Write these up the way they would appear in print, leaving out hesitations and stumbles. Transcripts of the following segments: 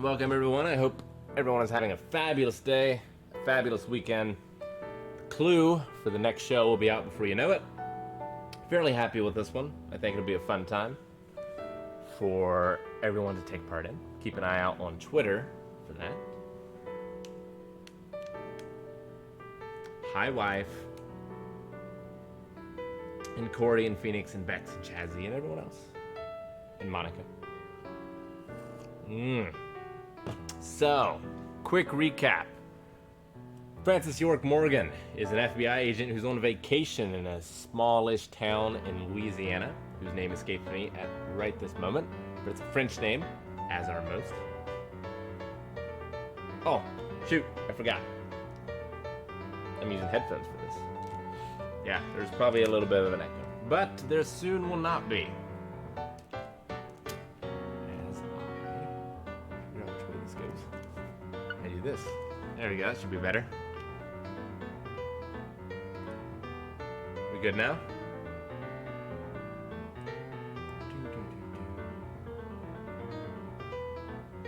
Welcome everyone. I hope everyone is having a fabulous day, a fabulous weekend. The clue for the next show will be out before you know it. Fairly happy with this one. I think it'll be a fun time for everyone to take part in. Keep an eye out on Twitter for that. Hi, wife. And Corey and Phoenix and Bex and Chazzy and everyone else. And Monica. So, quick recap. Francis York Morgan is an FBI agent who's on vacation in a smallish town in Louisiana, whose name escapes me at right this moment, but it's a French name, as are most. Oh, shoot, I forgot. I'm using headphones for this. Yeah, there's probably a little bit of an echo, but there soon will not be. This. There we go, that should be better. We good now?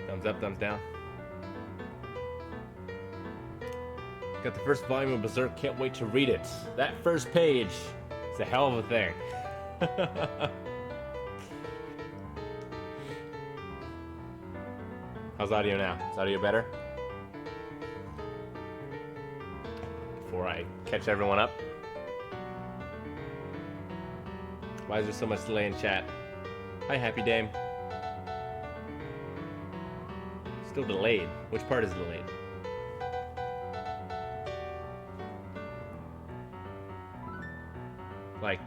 Thumbs up, thumbs down. Got the first volume of Berserk, can't wait to read it. That first page is a hell of a thing. How's audio now? Is audio better? Before I catch everyone up. Why is there so much delay in chat? Hi, Happy Dame. Still delayed. Which part is delayed? Like,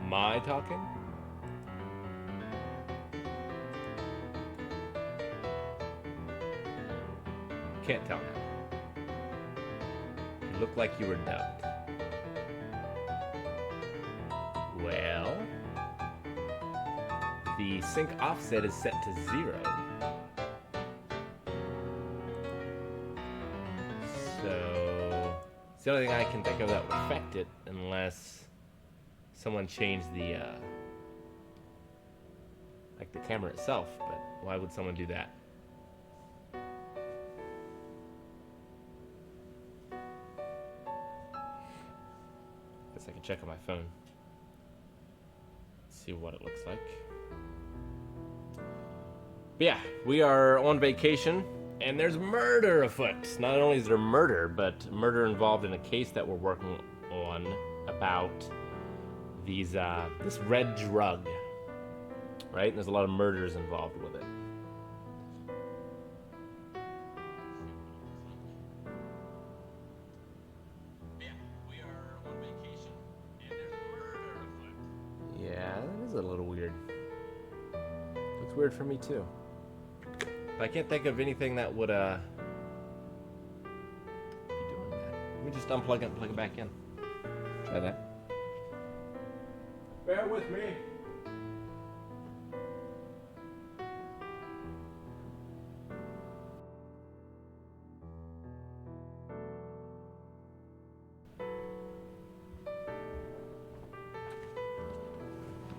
my talking? Can't tell now. Looked like you were dubbed. Well, the sync offset is set to 0. So it's the only thing I can think of that would affect it, unless someone changed the like the camera itself. But why would someone do that? I can check on my phone, see what it looks like. But yeah, we are on vacation, and there's murder afoot. Not only is there murder, but murder involved in a case that we're working on about these this red drug, right? And there's a lot of murders involved with it. A little weird. Looks weird for me too. But I can't think of anything that would be doing that. Let me just unplug it and plug it back in. Try that. Bear with me.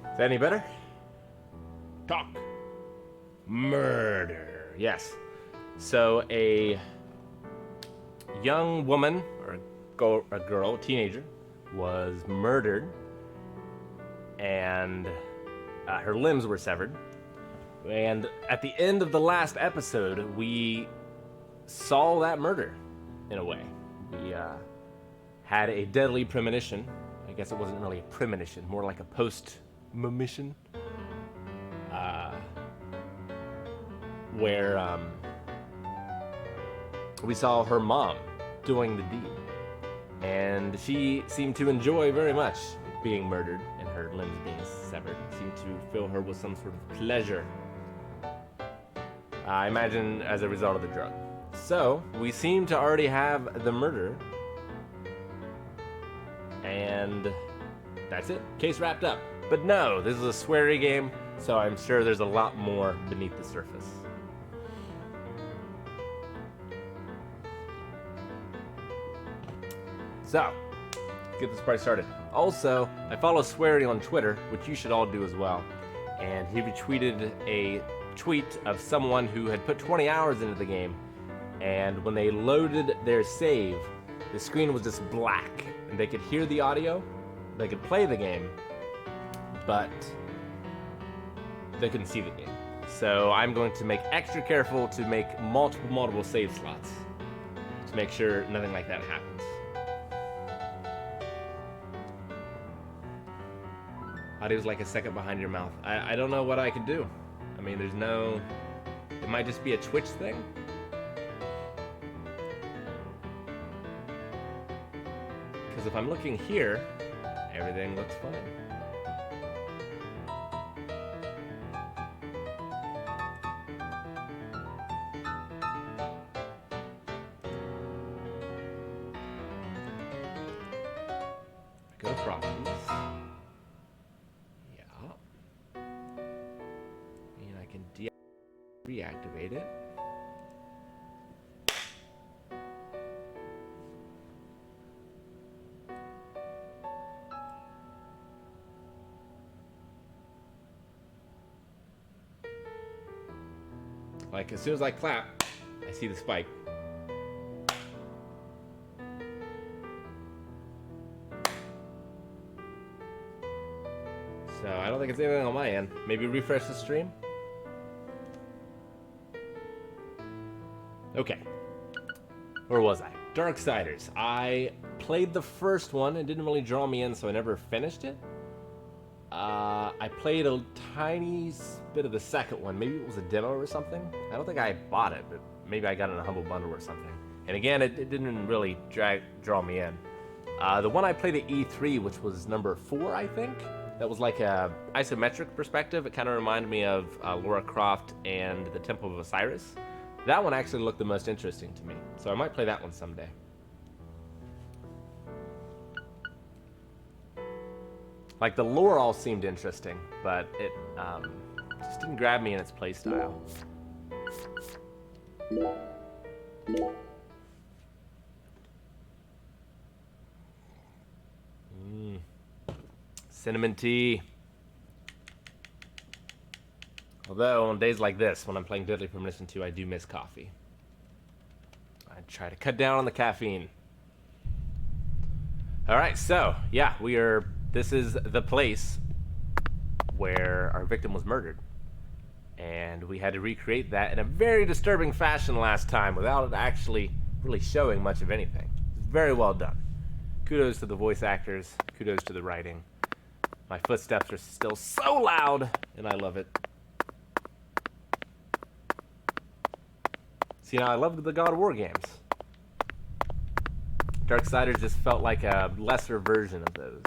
Is that any better? Talk. Murder. Yes. So a young woman, or a girl, a teenager, was murdered, and her limbs were severed. And at the end of the last episode, we saw that murder, in a way. We had a deadly premonition. I guess it wasn't really a premonition, more like a post-mission, where we saw her mom doing the deed, and she seemed to enjoy very much being murdered and her limbs being severed. It seemed to fill her with some sort of pleasure, I imagine as a result of the drug. So we seem to already have the murder, and that's it. Case wrapped up. But no, this is a sweary game, so I'm sure there's a lot more beneath the surface. So, get this party started. Also, I follow Sweary on Twitter, which you should all do as well. And he retweeted a tweet of someone who had put 20 hours into the game, and when they loaded their save, the screen was just black, and they could hear the audio, they could play the game, but they couldn't see the game. So I'm going to make extra careful to make multiple save slots to make sure nothing like that happens. Audio's like a second behind your mouth. I don't know what I could do. I mean, there's no... It might just be a Twitch thing. Because if I'm looking here, everything looks fine. Go to properties. Yeah. And I can reactivate it. Like, as soon as I clap, I see the spike. So, I don't think it's anything on my end. Maybe refresh the stream? Okay. Where was I? Darksiders. I played the first one. It didn't really draw me in, so I never finished it. I played a tiny bit of the second one. Maybe it was a demo or something. I don't think I bought it, but maybe I got it in a Humble Bundle or something. And again, it didn't really draw me in. The one I played at E3, which was number 4, I think. That was like a isometric perspective. It kind of reminded me of Lara Croft and the Temple of Osiris. That one actually looked the most interesting to me. So I might play that one someday. Like, the lore all seemed interesting, but it just didn't grab me in its playstyle. Cinnamon tea. Although, on days like this, when I'm playing Deadly Premonition 2, I do miss coffee. I try to cut down on the caffeine. Alright, so, yeah, this is the place where our victim was murdered. And we had to recreate that in a very disturbing fashion last time without it actually really showing much of anything. It's very well done. Kudos to the voice actors. Kudos to the writing. My footsteps are still so loud, and I love it. See, now I love the God of War games. Darksiders just felt like a lesser version of those.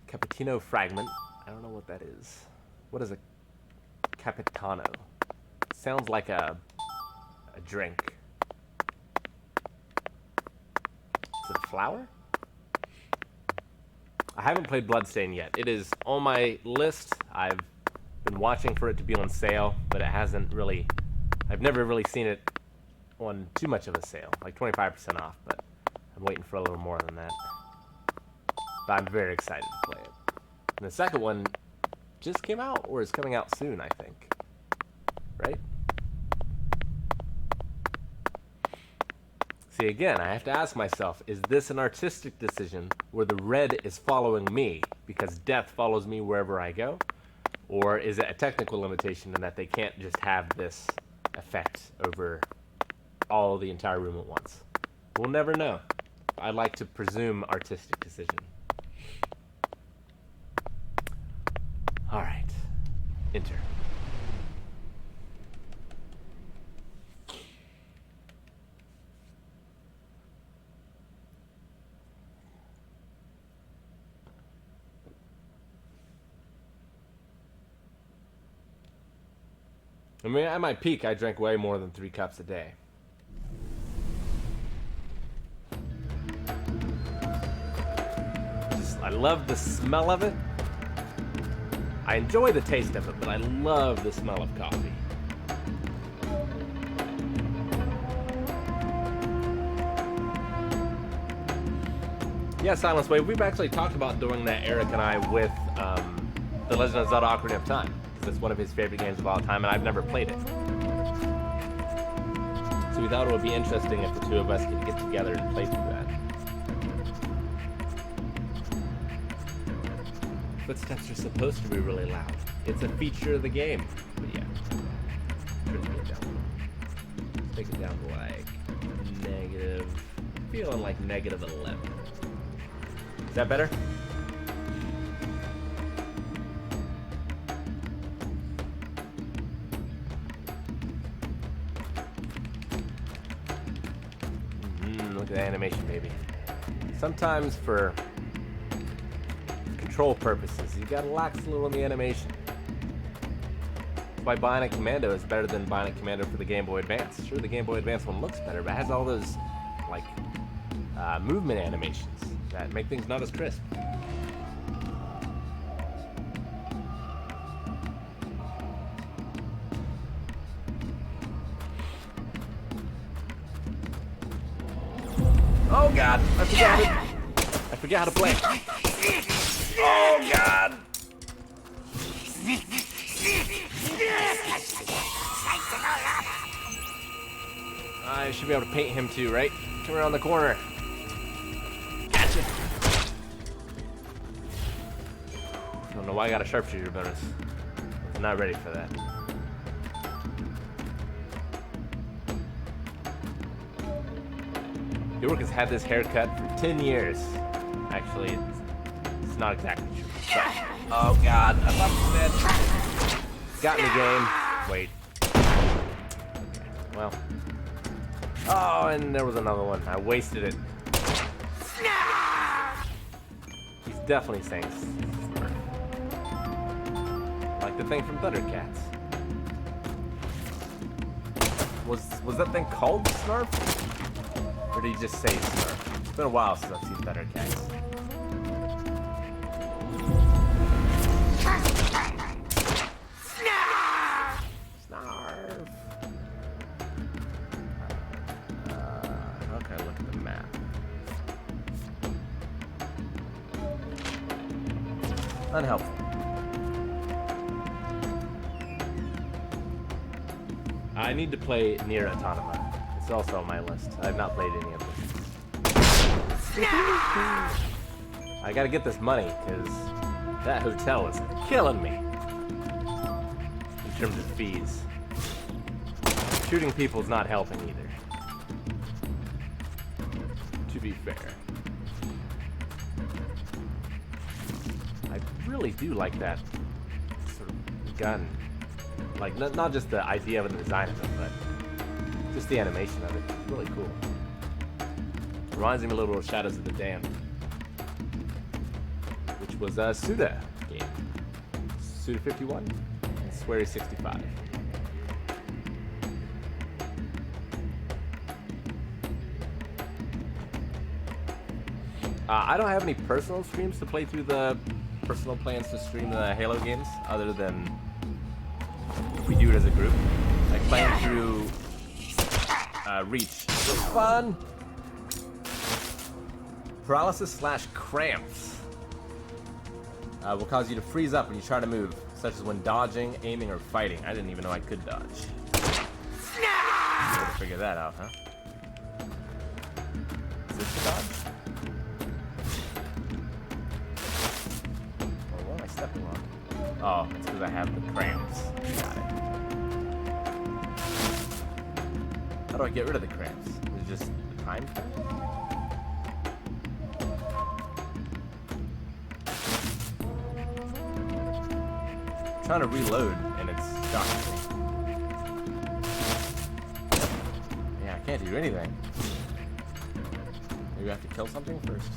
Cappuccino fragment. I don't know what that is. What is a capitano? Sounds like a drink. Is it a flower? I haven't played Bloodstain yet. It is on my list. I've been watching for it to be on sale, but it hasn't really... I've never really seen it on too much of a sale, like 25% off, but I'm waiting for a little more than that. But I'm very excited to play it. And the second one just came out, or is coming out soon, I think. Right? See, again, I have to ask myself, is this an artistic decision where the red is following me because death follows me wherever I go? Or is it a technical limitation in that they can't just have this effect over all the entire room at once? We'll never know. I like to presume artistic decision. All right, enter. I mean, at my peak, I drank way more than 3 cups a day. I love the smell of it. I enjoy the taste of it, but I love the smell of coffee. Yeah, Silence Wave, we've actually talked about doing that, Eric and I, with The Legend of Zelda: Ocarina of Time, because it's one of his favorite games of all time, and I've never played it. So we thought it would be interesting if the two of us could get together and play through that. Footsteps are supposed to be really loud. It's a feature of the game. But yeah. Turn the game down a little. Let's take it down to like negative. Feeling like negative 11. Is that better? Look at the animation, baby. Sometimes for control purposes, you gotta relax a little in the animation. That's why Bionic Commando is better than Bionic Commando for the Game Boy Advance. Sure, the Game Boy Advance one looks better, but it has all those like movement animations that make things not as crisp. Oh God! I forgot how to play. Oh God! I should be able to paint him too, right? Come around the corner. Gotcha. I don't know why I got a sharpshooter bonus. I'm not ready for that. York has had this haircut for 10 years. Actually, it's not exactly true. But, oh God, I thought it was dead. Got in the game. Wait. Okay, well. Oh, and there was another one. I wasted it. He's definitely saying Smurf. Like the thing from Thundercats. Was that thing called Smurf? Or did he just say Smurf? It's been a while since I've seen Thundercats. Snarf. Okay, look at the map. Unhelpful. I need to play Nier Automata. It's also on my list. I have not played any of them. I gotta get this money, because that hotel is killing me. In terms of fees. Shooting people is not helping either. To be fair. I really do like that sort of gun. Like, not just the idea of the design of it, but just the animation of it. It's really cool. Reminds me a little of Shadows of the Damned, which was a Suda game. Suda 51 and Swery 65. I don't have any personal streams to play through the personal plans to stream the Halo games, other than if we do it as a group. Like playing through Reach. It's fun. Paralysis/cramps will cause you to freeze up when you try to move, such as when dodging, aiming, or fighting. I didn't even know I could dodge. Better figure that out, huh? Is this the dodge? Oh, what am I stepping on? Oh, it's because I have the cramps. Got it. How do I get rid of the cramps? Is it just the time thing? Trying to reload and it's shocking me. Yeah, I can't do anything. Maybe I have to kill something first.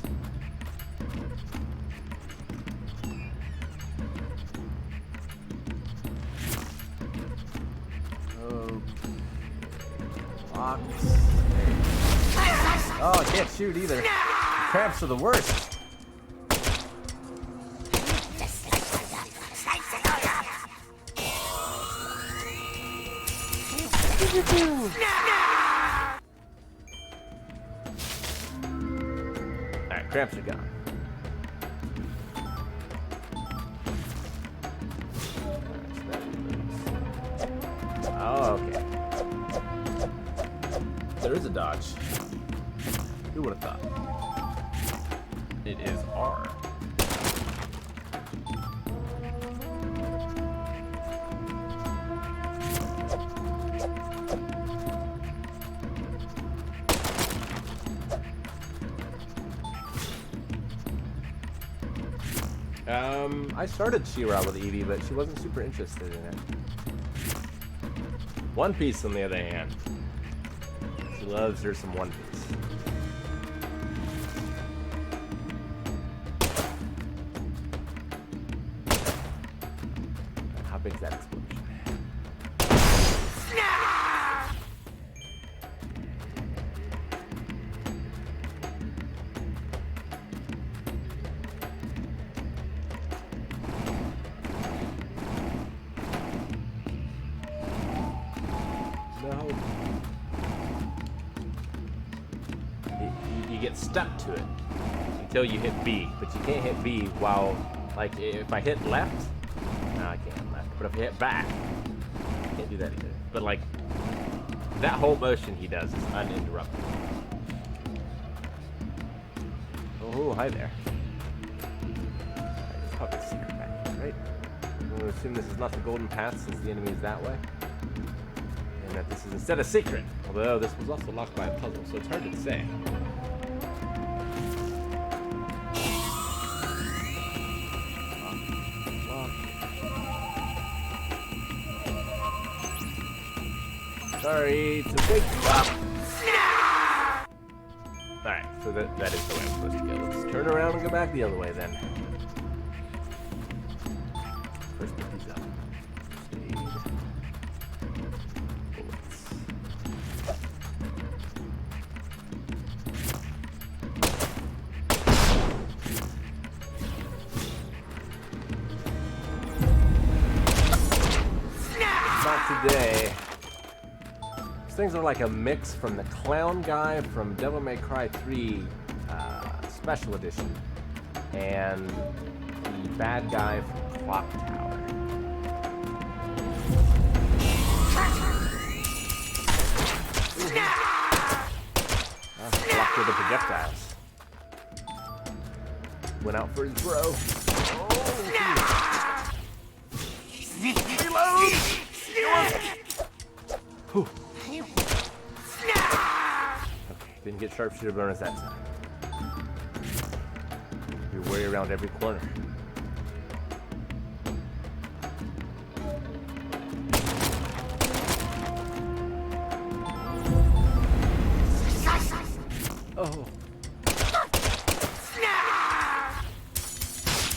Locks. Oh, I can't shoot either. Cramps are the worst. Alright, cramps are gone. Oh, okay. There is a dodge. Who would have thought? It is R. I started She-Ra with Eevee, but she wasn't super interested in it. One Piece, on the other hand. She loves her some One Piece. How big is that explosion? You get stuck to it until you hit B, but you can't hit B while, like, if I hit left, no, I can't left, but if I hit back, I can't do that either. But, like, that whole motion he does is uninterrupted. Oh, hi there. There's probably a secret back here, right? I'm going to assume this is not the golden path since the enemy is that way. And that this is instead a secret, although this was also locked by a puzzle, so it's hard to say. Sorry to wake you up. Alright, so that is the way I'm supposed to go. Let's turn around and go back the other way then. First pick these up. Not today. These things are like a mix from the clown guy from Devil May Cry 3 Special Edition and the bad guy from Clock Tower. Blocked with the projectiles. Went out for his bro. Reload! Whew. Okay, didn't get sharpshooter bonus that time. You worry around every corner. Oh.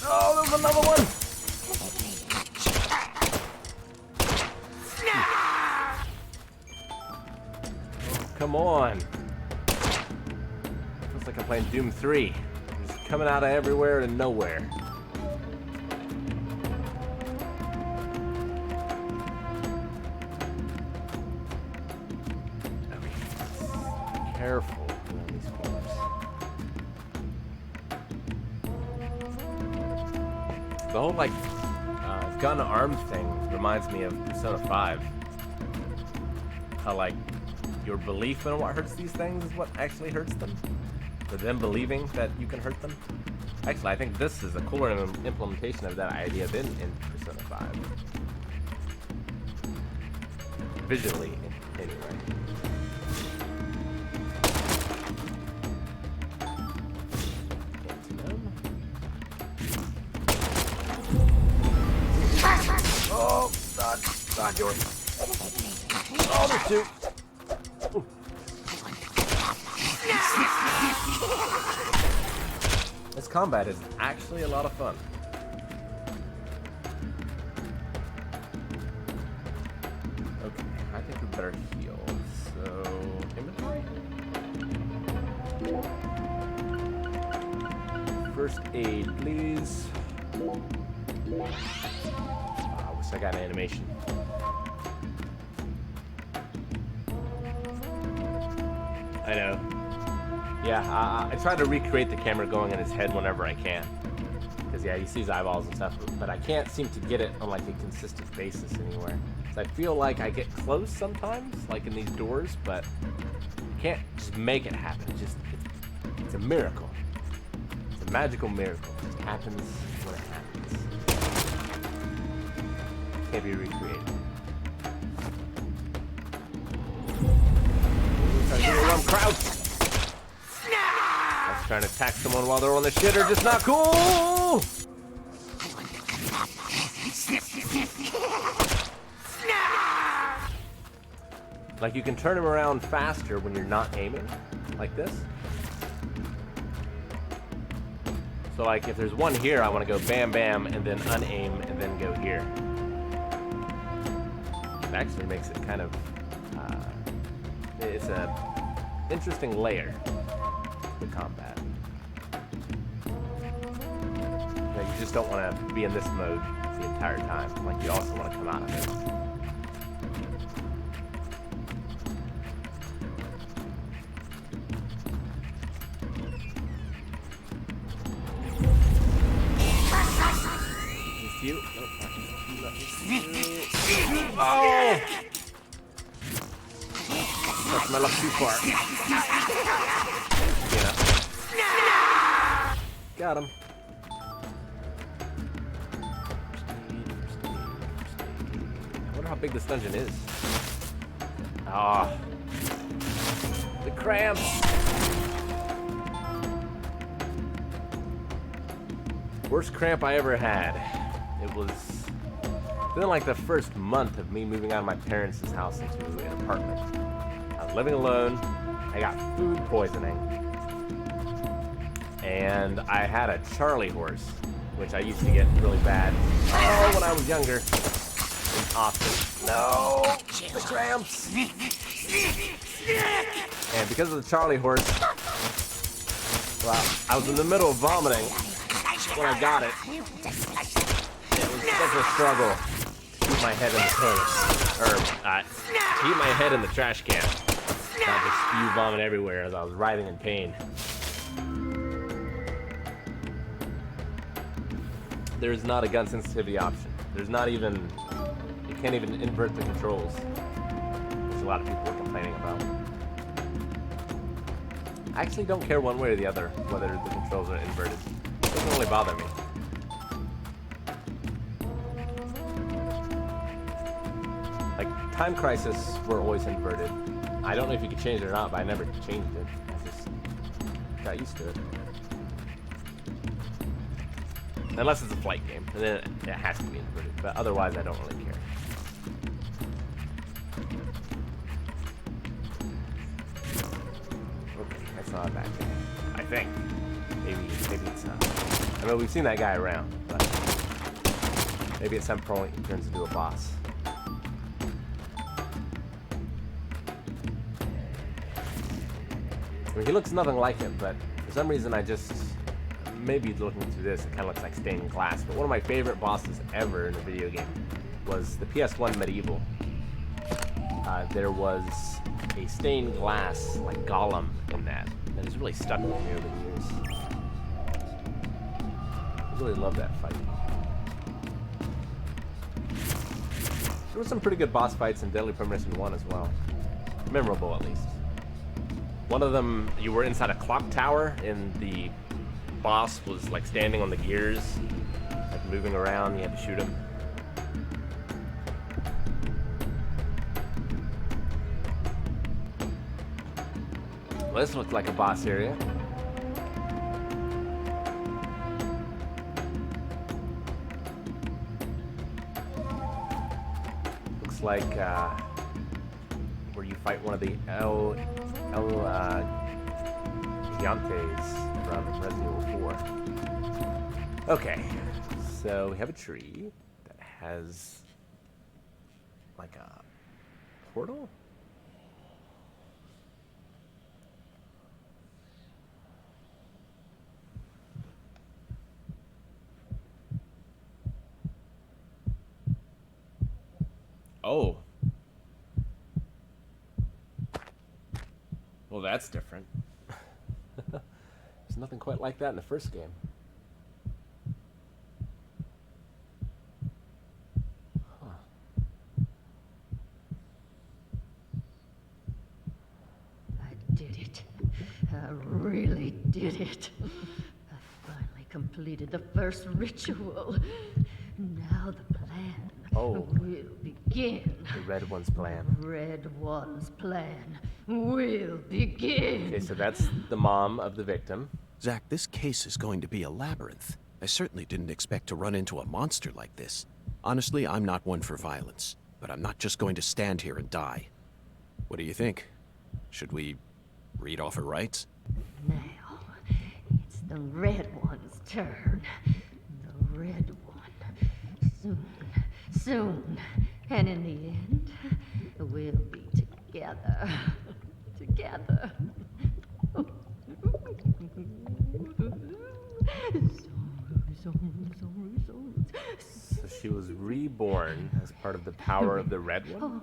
Oh, there's another one! Come on. Feels like I'm playing Doom 3. I'm just coming out of everywhere to nowhere. Okay. Careful around these corners. The whole, like, gun arm thing reminds me of Persona 5. How, like, your belief in what hurts these things is what actually hurts them. For them believing that you can hurt them. Actually, I think this is a cooler implementation of that idea than in Persona 5. Visually, anyway. Oh, dodge yours. Oh, there's two. This combat is actually a lot of fun. Okay, I think we better heal. So, inventory? First aid, please. Oh, I wish I got an animation. I know. Yeah, I try to recreate the camera going in his head whenever I can. Because, yeah, you see his eyeballs and stuff, but I can't seem to get it on, like, a consistent basis anywhere. I feel like I get close sometimes, like in these doors, but you can't just make it happen. It's a miracle. It's a magical miracle. It happens when it happens. Can't be recreated. Trying to do a crouch. I was trying to attack someone while they're on the shitter, just not cool. Like, you can turn him around faster when you're not aiming, like this. So, like, if there's one here, I want to go bam, bam, and then unaim, and then go here. It actually makes it kind of, it's a interesting layer to combat. You know, you just don't want to be in this mode the entire time. Like, you also want to come out of it. You. Oh! That's my luck too far. Yeah. Got him. I wonder how big this dungeon is. Ah. The cramps. Worst cramp I ever had. It was within like the first month of me moving out of my parents' house into an apartment. I was living alone. I got food poisoning. And I had a Charlie horse, which I used to get really bad. Oh, when I was younger. In Austin. No! The cramps! And because of the Charlie horse, well, I was in the middle of vomiting when I got it. Such a struggle to keep my head in the toilet, or to keep my head in the trash can, not just spew vomit everywhere as I was writhing in pain. There's not a gun sensitivity option. There's not even, you can't even invert the controls, which a lot of people are complaining about. I actually don't care one way or the other whether the controls are inverted. It doesn't really bother me. Time Crisis were always inverted. I don't know if you could change it or not, but I never changed it. I just got used to it. Unless it's a flight game, and then it has to be inverted. But otherwise, I don't really care. Okay, that's not a bad guy. I think. Maybe it's not. I mean, we've seen that guy around, but maybe at some point he turns into a boss. I mean, he looks nothing like him, but for some reason I just, maybe looking through this, it kind of looks like stained glass. But one of my favorite bosses ever in a video game was the PS1 Medieval. There was a stained glass, like golem in that has really stuck with me over the years. I really love that fight. There were some pretty good boss fights in Deadly Premonition 1 as well. Memorable, at least. One of them, you were inside a clock tower, and the boss was like standing on the gears, like moving around. You had to shoot him. Well, this looked like a boss area. Looks like where you fight one of the El Gigantes from Resident Evil 4. Okay, so we have a tree that has like a portal? Oh. Well, that's different. There's nothing quite like that in the first game. Huh. I really did it. I finally completed the first ritual. Now the plan will begin. The Red One's plan. The Red One's plan will begin. Okay, so that's the mom of the victim. Zach, this case is going to be a labyrinth. I certainly didn't expect to run into a monster like this. Honestly, I'm not one for violence, but I'm not just going to stand here and die. What do you think? Should we read off her rights? Now, it's the Red One's turn. The Red One. Soon. And in the end, we'll be together. Together. So she was reborn as part of the power of the Red One?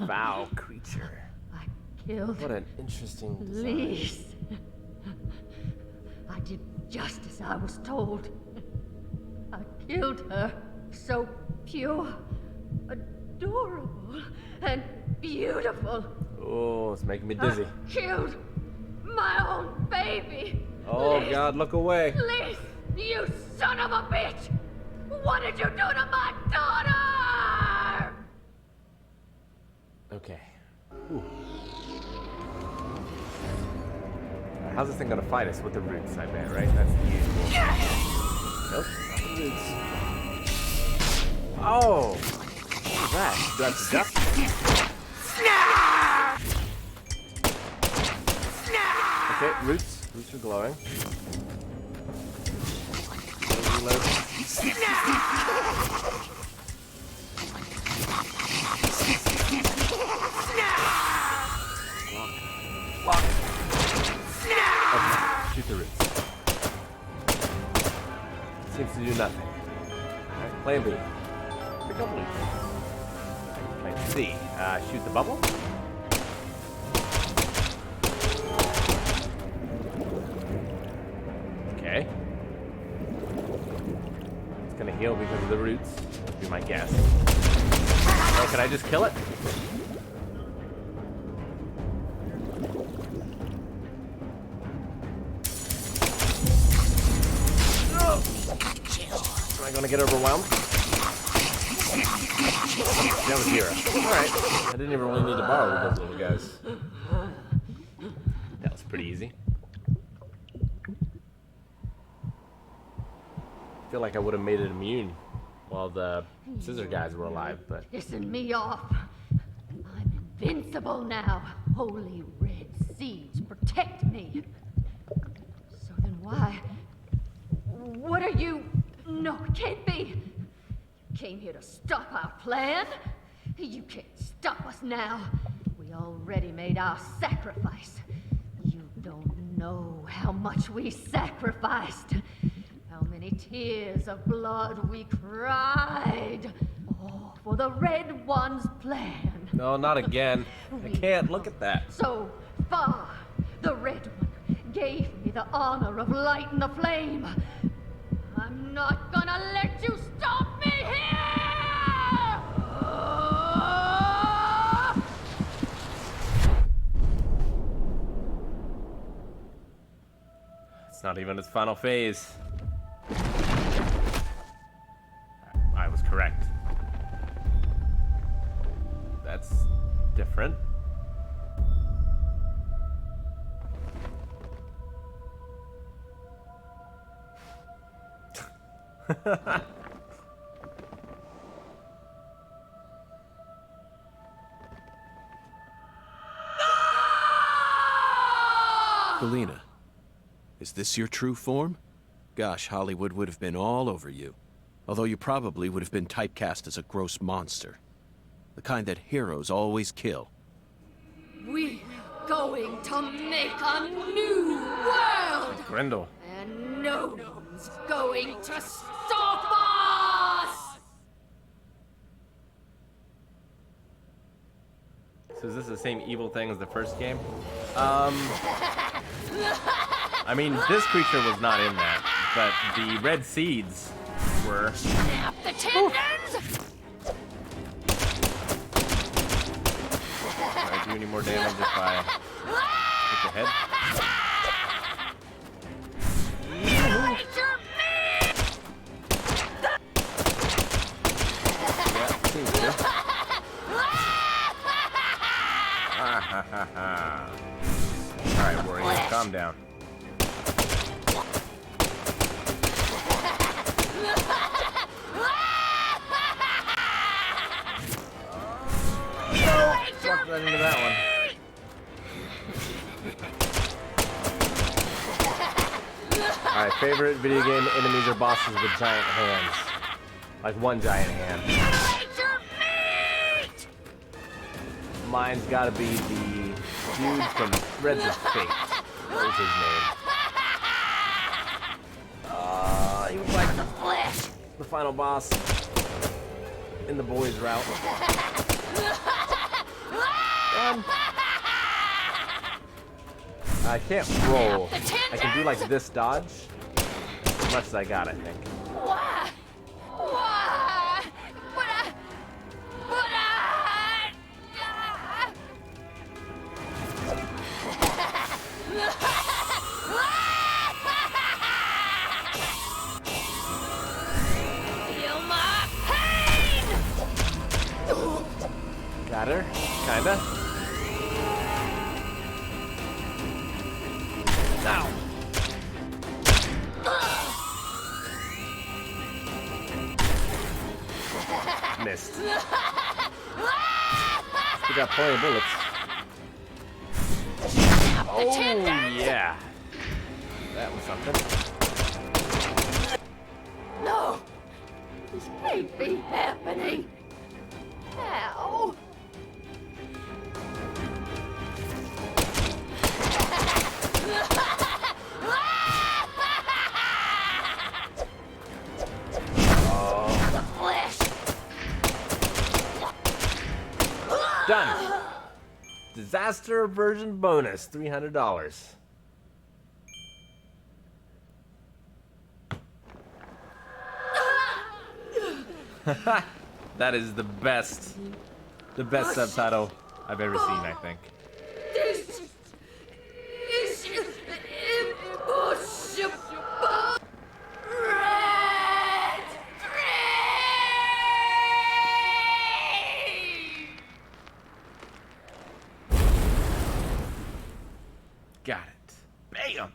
Foul creature. I killed What an interesting design. Lise. I did just as I was told. I killed her. So pure, adorable, and beautiful. Oh, it's making me dizzy. I killed my own baby. Oh, Lise, God, look away. Lise, you son of a bitch! What did you do to my daughter? Okay. Ooh. How's this thing gonna fight us with the roots, I bet, right? That's the usual. Nope, not the roots. Oh! What was that? Do I have to duck? Okay, roots. Roots are glowing. Reload. Lock. Okay, shoot the roots. Seems to do nothing. Alright, plan B. Pick up roots. Plan C. Shoot the bubble. Okay. It's gonna heal because of the roots, would be my guess. Oh, can I just kill it? Am I gonna get overwhelmed? That was 0. Alright. I didn't even really need to borrow those little guys. That was pretty easy. I feel like I would have made it immune while the scissor guys were alive, but... Pissing me off. I'm invincible now. Holy red seeds protect me. So then why? What are you? No, it can't be. You came here to stop our plan. You can't stop us now. We already made our sacrifice. You don't know how much we sacrificed. How many tears of blood we cried. Oh, for the Red One's plan. No, not again. I can't look at that. So far, the Red One gave me the honor of lighting the flame. I'm not gonna let you stop me here! It's not even its final phase. I was correct. That's different. Galena, is this your true form? Gosh, Hollywood would have been all over you. Although you probably would have been typecast as a gross monster. The kind that heroes always kill. We're going to make a new world! Grendel. And no one's going to stop us! So is this the same evil thing as the first game? I mean, this creature was not in that, but the red seeds were. Snap the tendons! Can I do any more damage if I Get your head. Yeah, seems to. Alright, warrior, calm down. Walked right into that one. Alright, favorite video game enemies or bosses with giant hands. Like one giant hand. Mine's gotta be the dude from Threads of Fate. What was his name? He was like the final boss in the boys' route. Done. I can't roll. I can do like this dodge. As much as I got, I think. Why? Why? Feel my pain! Got her? Kinda. Now. Missed. We got plenty of bullets. Oh yeah. That was something. No! This can't be happening. How? Done. Disaster aversion bonus, $300. That is the best subtitle I've ever seen, I think. This is impossible. Red Got it. Bam!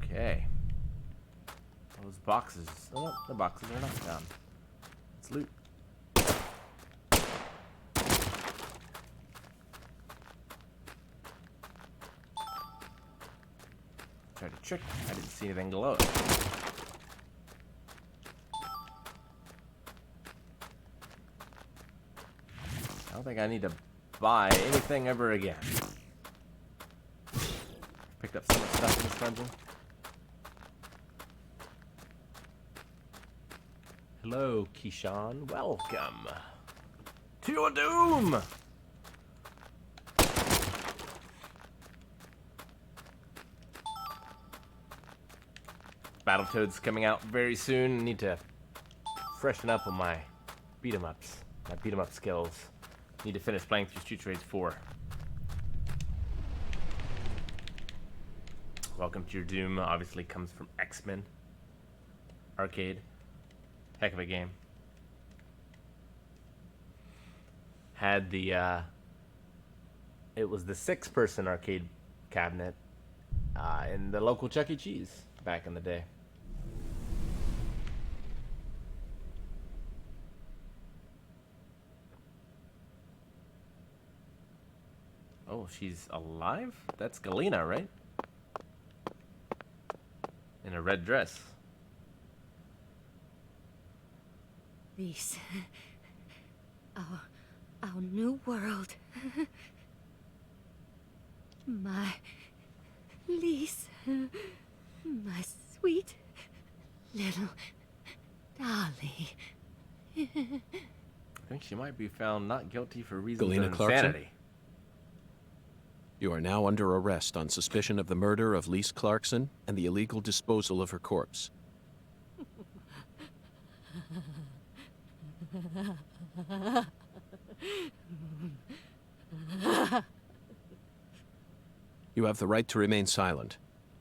Okay. Those boxes. Oh, no, the boxes are not down. Let's loot. Tried to trick. I didn't see anything glow. I don't think I need to buy anything ever again. Picked up so much stuff in this dungeon. Hello, Keyshawn. Welcome to your doom! Battletoads coming out very soon. Need to freshen up on my beat 'em ups, my beat 'em up skills. Need to finish playing through Street Rage 4. Welcome to Your Doom obviously comes from X-Men Arcade. Heck of a game. Had the it was the 6-person arcade cabinet in the local Chuck E. Cheese back in the day. Oh, she's alive? That's Galena, right? In a red dress. This. Our new world. My Lise. My sweet little Dolly. I think she might be found not guilty for reasons Galena of Clarkson? insanity. You are now under arrest on suspicion of the murder of Lise Clarkson and the illegal disposal of her corpse. You have the right to remain silent.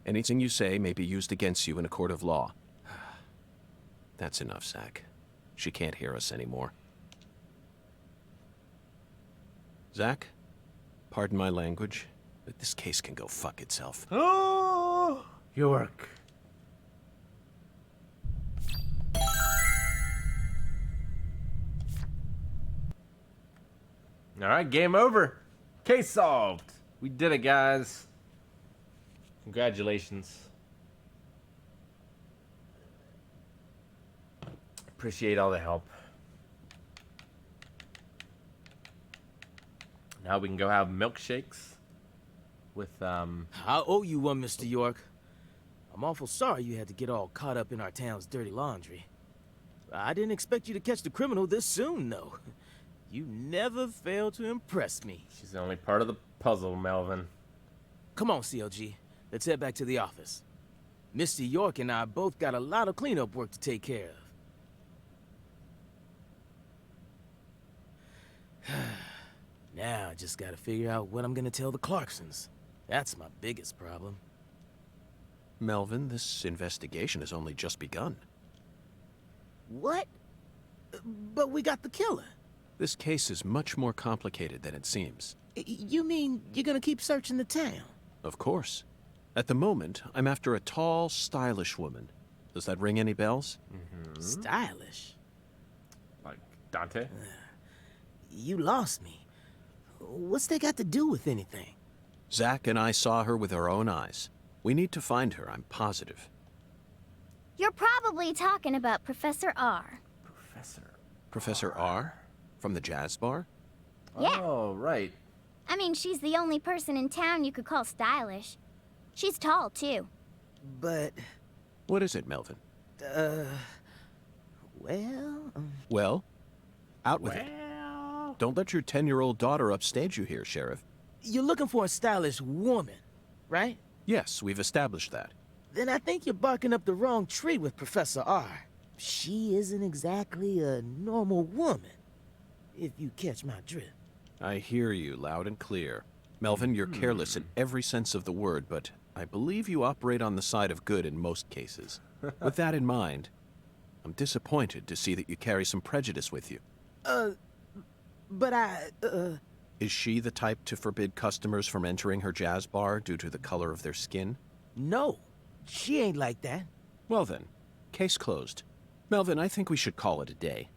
Anything you say may be used against you in a court of law. That's enough, Zach. She can't hear us anymore. Zach, pardon my language, but this case can go fuck itself. Oh, York. All right, game over. Case solved. We did it, guys. Congratulations. Appreciate all the help. Now we can go have milkshakes with, I owe you one, Mr. York. I'm awful sorry you had to get all caught up in our town's dirty laundry. I didn't expect you to catch the criminal this soon, though. You never fail to impress me. She's the only part of the puzzle, Melvin. Come on, CLG. Let's head back to the office. Mr. York and I both got a lot of cleanup work to take care of. Now I just gotta figure out what I'm gonna tell the Clarksons. That's my biggest problem. Melvin, this investigation has only just begun. What? But we got the killer. This case is much more complicated than it seems. You mean you're gonna keep searching the town? Of course. At the moment, I'm after a tall, stylish woman. Does that ring any bells? Stylish? Like Dante? You lost me. What's that got to do with anything? Zach and I saw her with our own eyes. We need to find her, I'm positive. You're probably talking about Professor R. Professor R? From the jazz bar? Yeah. Oh, right. I mean, she's the only person in town you could call stylish. She's tall, too. But, What is it, Melvin? well... Well, out with it. Don't let your 10-year-old daughter upstage you here, Sheriff. You're looking for a stylish woman, right? Yes, we've established that. Then I think you're barking up the wrong tree with Professor R. She isn't exactly a normal woman, if you catch my drift. I hear you loud and clear. Melvin, you're careless in every sense of the word, but I believe you operate on the side of good in most cases. With that in mind, I'm disappointed to see that you carry some prejudice with you. But Is she the type to forbid customers from entering her jazz bar due to the color of their skin? no, she ain't like that. Well then, case closed. Melvin, I think we should call it a day.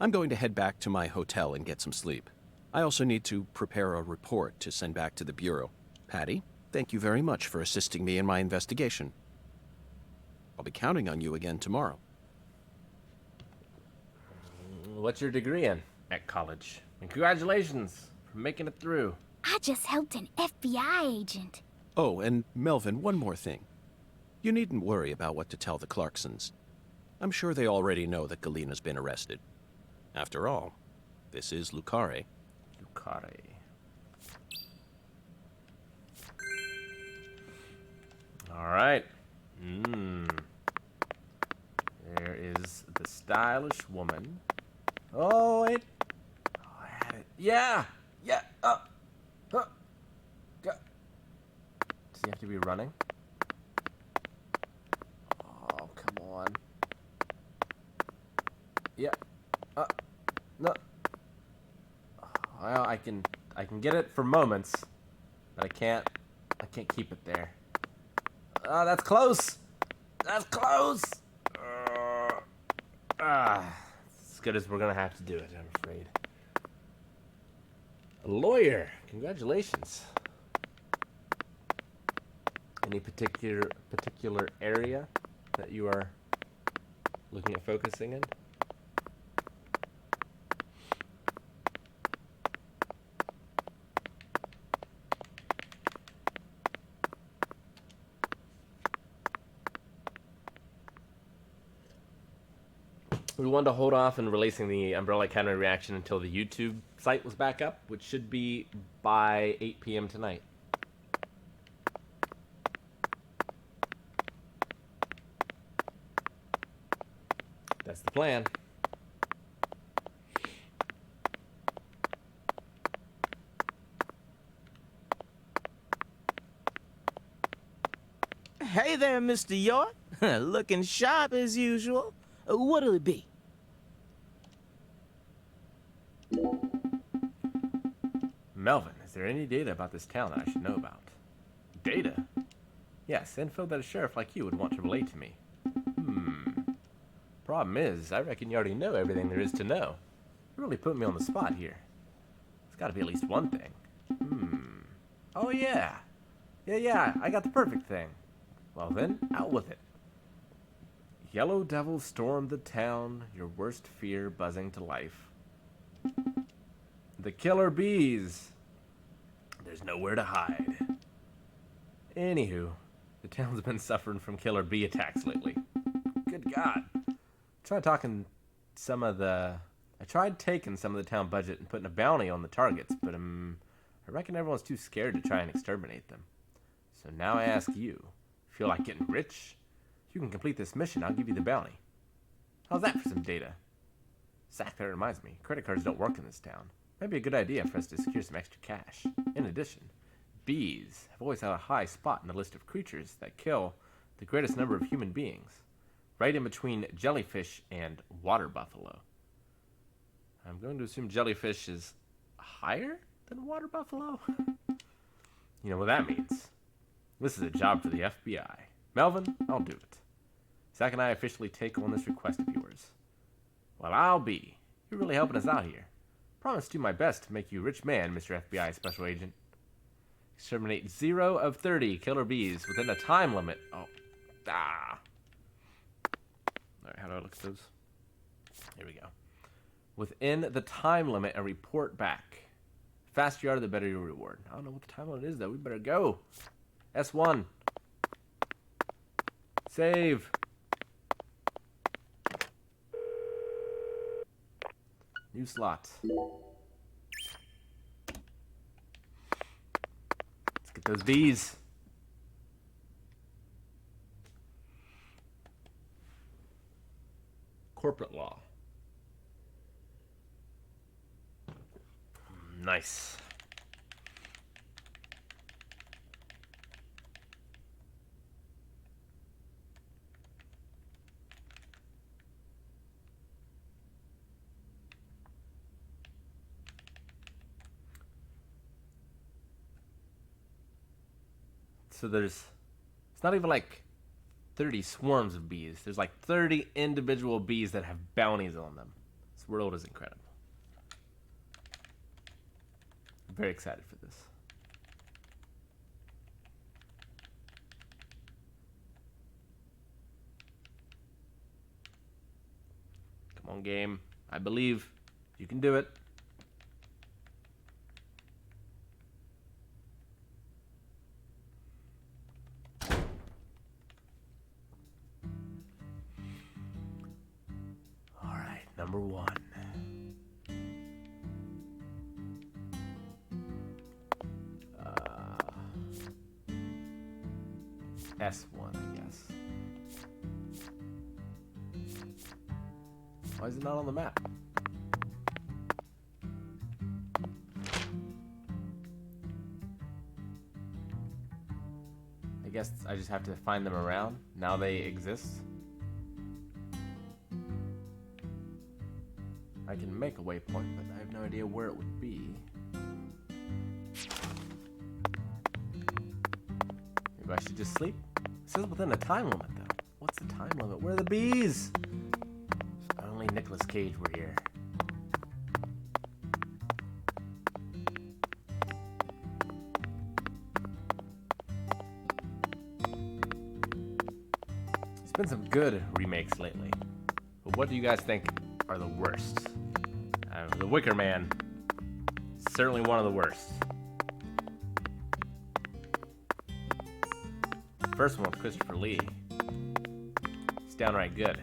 I'm going to head back to my hotel and get some sleep. I also need to prepare a report to send back to the Bureau. Patty, thank you very much for assisting me in my investigation. I'll be counting on you again tomorrow. What's your degree in at college? And congratulations for making it through. I just helped an FBI agent. Oh, and Melvin, one more thing. You needn't worry about what to tell the Clarksons. I'm sure they already know that Galena's been arrested. After all, this is Lucare. Lucare. All right. There is the stylish woman. Oh, wait. Oh, I had it. Yeah. Yeah. Go. Does he have to be running? Oh, come on. Yeah. No. Well, I can get it for moments, but I can't keep it there. That's close. That's close. As good as we're gonna have to do it, I'm afraid. A lawyer. Congratulations. Any particular area that you are looking at focusing in? We wanted to hold off on releasing the Umbrella Academy reaction until the YouTube site was back up, which should be by 8 p.m. tonight. That's the plan. Hey there, Mr. York. Looking sharp as usual. What'll it be? Melvin, is there any data about this town that I should know about? Data? Yes, info that a sheriff like you would want to relate to me. Problem is, I reckon you already know everything there is to know. You really put me on the spot here. There's gotta be at least one thing. Oh yeah. Yeah, I got the perfect thing. Well then, out with it. Yellow devils stormed the town, your worst fear buzzing to life. The killer bees. There's nowhere to hide. Anywho, the town's been suffering from killer bee attacks lately. Good God. I tried taking some of the town budget and putting a bounty on the targets, but I reckon everyone's too scared to try and exterminate them. So now I ask you, feel like getting rich? If you can complete this mission, I'll give you the bounty. How's that for some data? Zach, that reminds me, credit cards don't work in this town. Might be a good idea for us to secure some extra cash. In addition, bees have always had a high spot in the list of creatures that kill the greatest number of human beings, right in between jellyfish and water buffalo. I'm going to assume jellyfish is higher than water buffalo? You know what that means. This is a job for the FBI. Melvin, I'll do it. Zach and I officially take on this request of yours. Well, I'll be. You're really helping us out here. Promise to do my best to make you a rich man, Mr. FBI Special Agent. Exterminate 0 of 30 killer bees within a time limit. Alright, how do I look at those? Here we go. Within the time limit and report back. The faster you are, the better your reward. I don't know what the time limit is, though. We better go. S1. Save. New slot. Let's get those bees. Corporate law. Nice. So it's not even like 30 swarms of bees. There's like 30 individual bees that have bounties on them. This world is incredible. I'm very excited for this. Come on, game. I believe you can do it. Number 1. S1, I guess. Why is it not on the map? I guess I just have to find them around. Now they exist. I can make a waypoint, but I have no idea where it would be. Maybe I should just sleep? It says within a time limit, though. What's the time limit? Where are the bees? If only Nicolas Cage were here. There's been some good remakes lately. But what do you guys think are the worst? The Wicker Man, certainly one of the worst. The first one with Christopher Lee. It's downright good.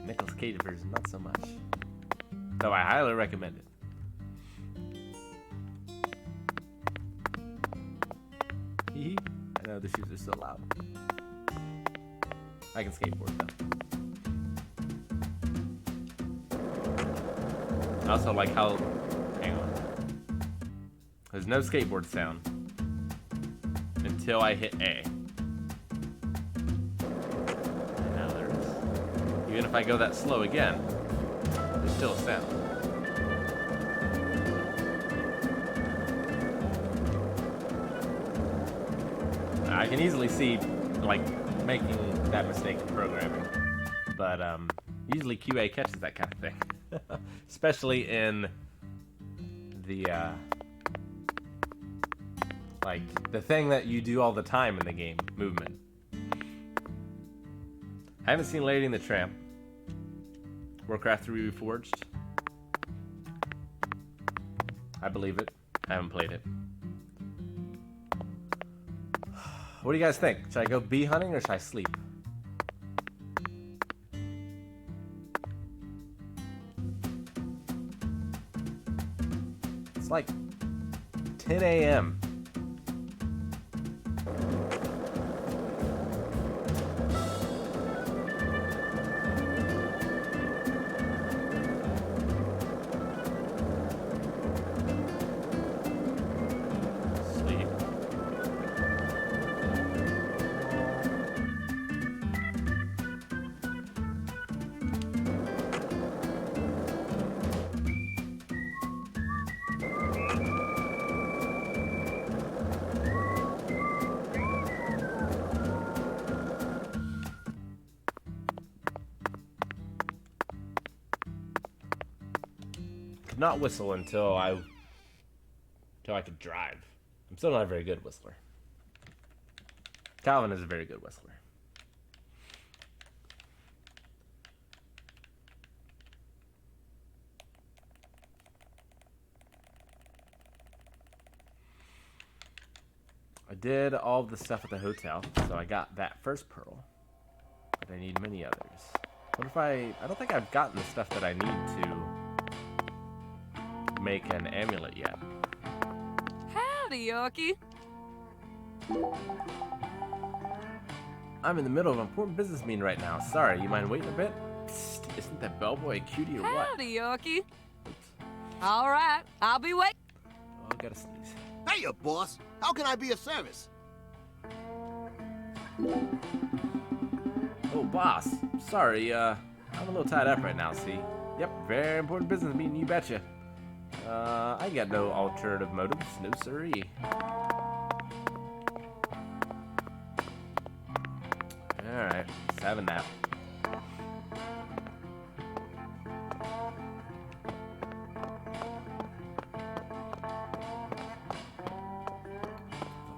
Nicolas Cage version, not so much. Though I highly recommend it. I know the shoes are so loud. I can skateboard though. I also like how, hang on, there's no skateboard sound until I hit A. Even if I go that slow again, there's still a sound. I can easily see, like, making that mistake in programming, but usually QA catches that kind of thing, especially in the like the thing that you do all the time in the game, movement. I haven't seen Lady and the Tramp. Warcraft 3 Reforged. I believe it. I haven't played it. What do you guys think? Should I go bee hunting or should I sleep? It's like 10 a.m. Not whistle until I could drive. I'm still not a very good whistler. Calvin is a very good whistler. I did all of the stuff at the hotel, so I got that first pearl, but I need many others. What if I don't think I've gotten the stuff that I need to make an amulet yet. Howdy, Yorkie. I'm in the middle of an important business meeting right now. Sorry, you mind waiting a bit? Psst, isn't that bellboy a cutie or what? Howdy, Yorkie. All right, I'll be waiting. Oh, I gotta sneeze. Hey, boss. How can I be of service? Oh, boss. Sorry, I'm a little tied up right now, see? Yep, very important business meeting, you betcha. I got no alternative motives, no siree. Alright, let's have a nap.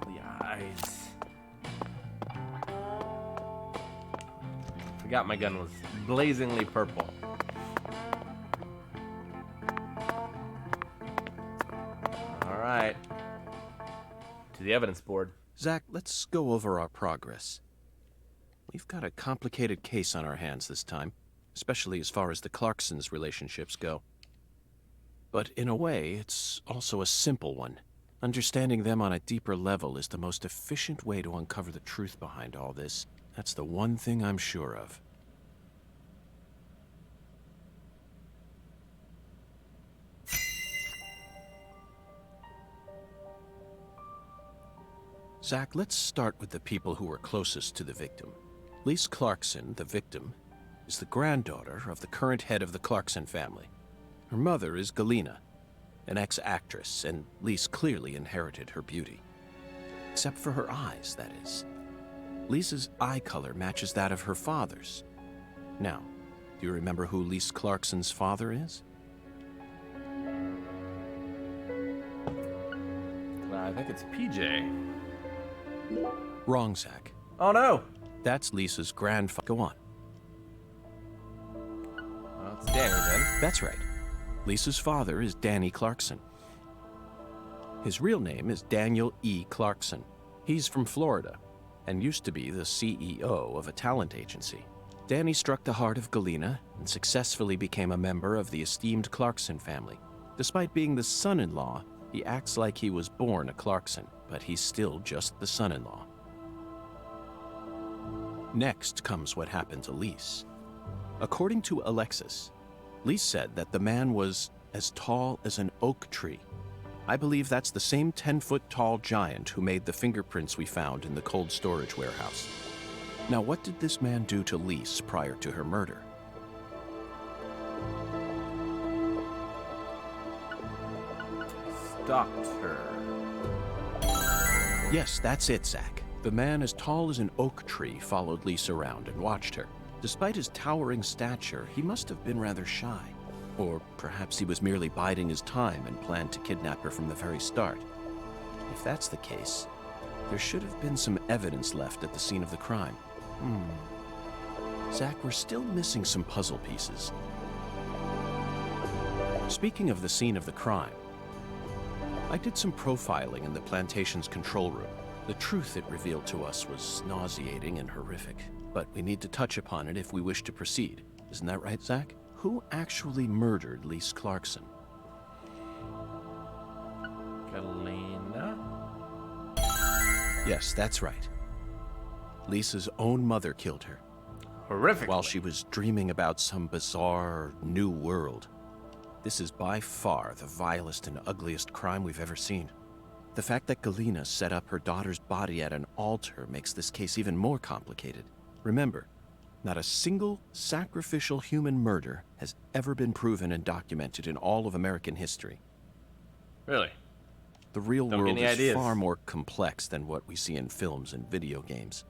The eyes. Forgot my gun was blazingly purple. Alright. To the evidence board. Zach, let's go over our progress. We've got a complicated case on our hands this time, especially as far as the Clarksons' relationships go. But in a way, it's also a simple one. Understanding them on a deeper level is the most efficient way to uncover the truth behind all this. That's the one thing I'm sure of. Zach, let's start with the people who were closest to the victim. Lise Clarkson, the victim, is the granddaughter of the current head of the Clarkson family. Her mother is Galena, an ex-actress, and Lise clearly inherited her beauty. Except for her eyes, that is. Lisa's eye color matches that of her father's. Now, do you remember who Lise Clarkson's father is? I think it's PJ. Wrong, Zach. Oh no! That's Lisa's grandfather. Go on. Well, it's Danny then. That's right. Lisa's father is Danny Clarkson. His real name is Daniel E. Clarkson. He's from Florida and used to be the CEO of a talent agency. Danny struck the heart of Galena and successfully became a member of the esteemed Clarkson family. Despite being the son-in-law, he acts like he was born a Clarkson, but he's still just the son-in-law. Next comes what happened to Lise. According to Alexis, Lise said that the man was as tall as an oak tree. I believe that's the same 10-foot-tall giant who made the fingerprints we found in the cold storage warehouse. Now, what did this man do to Lise prior to her murder? doctor. Yes, that's it, Zach. The man as tall as an oak tree followed Lisa around and watched her. Despite his towering stature, he must have been rather shy. Or perhaps he was merely biding his time and planned to kidnap her from the very start. If that's the case, there should have been some evidence left at the scene of the crime. Zach, we're still missing some puzzle pieces. Speaking of the scene of the crime, I did some profiling in the plantation's control room. The truth it revealed to us was nauseating and horrific, but we need to touch upon it if we wish to proceed. Isn't that right, Zach? Who actually murdered Lise Clarkson? Galena? Yes, that's right. Lisa's own mother killed her Horrific. while she was dreaming about some bizarre new world. This is by far the vilest and ugliest crime we've ever seen. The fact that Galena set up her daughter's body at an altar makes this case even more complicated. Remember, not a single sacrificial human murder has ever been proven and documented in all of American history. Really? The real Don't get world any is ideas. far more complex than what we see in films and video games.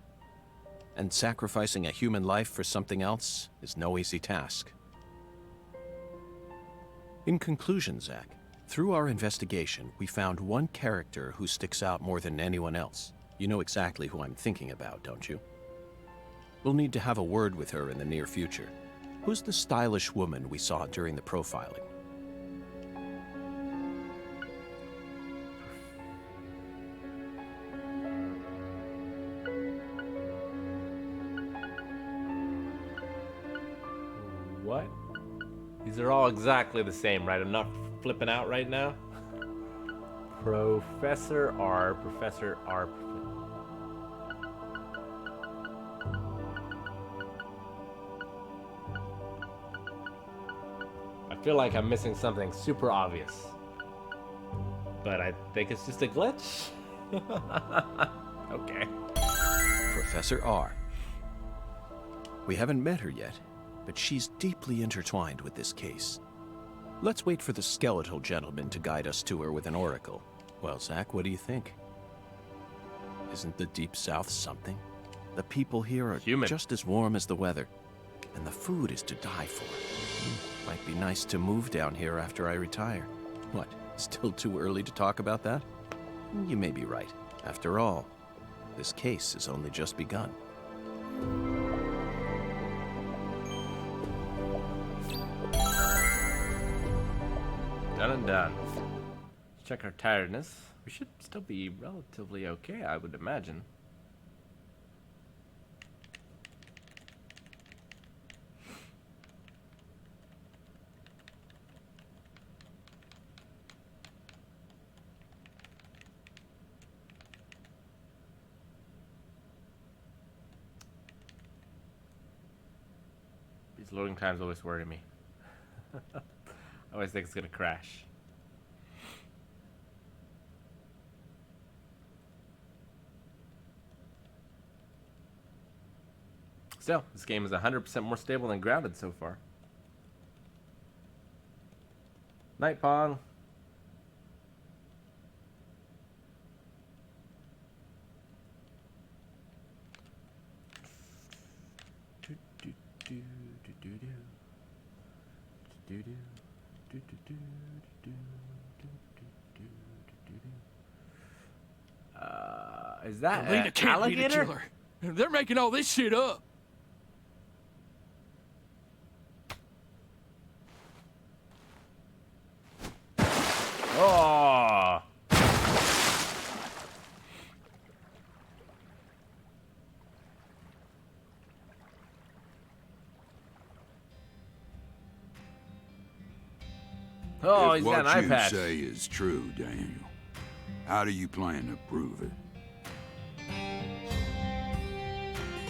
And sacrificing a human life for something else is no easy task. In conclusion, Zach, through our investigation, we found one character who sticks out more than anyone else. You know exactly who I'm thinking about, don't you? We'll need to have a word with her in the near future. Who's the stylish woman we saw during the profiling? What? These are all exactly the same, right? I'm not flipping out right now. Professor R. Professor R. I feel like I'm missing something super obvious. But I think it's just a glitch. Okay. Professor R. We haven't met her yet, but she's deeply intertwined with this case. Let's wait for the skeletal gentleman to guide us to her with an oracle. Well, Zach, what do you think? Isn't the Deep South something? The people here are Human. just as warm as the weather, and the food is to die for. Might be nice to move down here after I retire. What, still too early to talk about that? You may be right. After all, this case has only just begun. Done and done. Let's check our tiredness. We should still be relatively okay, I would imagine. These loading times always worry me. I always think it's gonna crash. Still, this game is 100% more stable than Grounded so far. Night Pong. Is that Galena an can't be the alligator? killer. They're making all this shit up. Oh! Oh, If he's got what an you iPad. say is true, Daniel, how do you plan to prove it?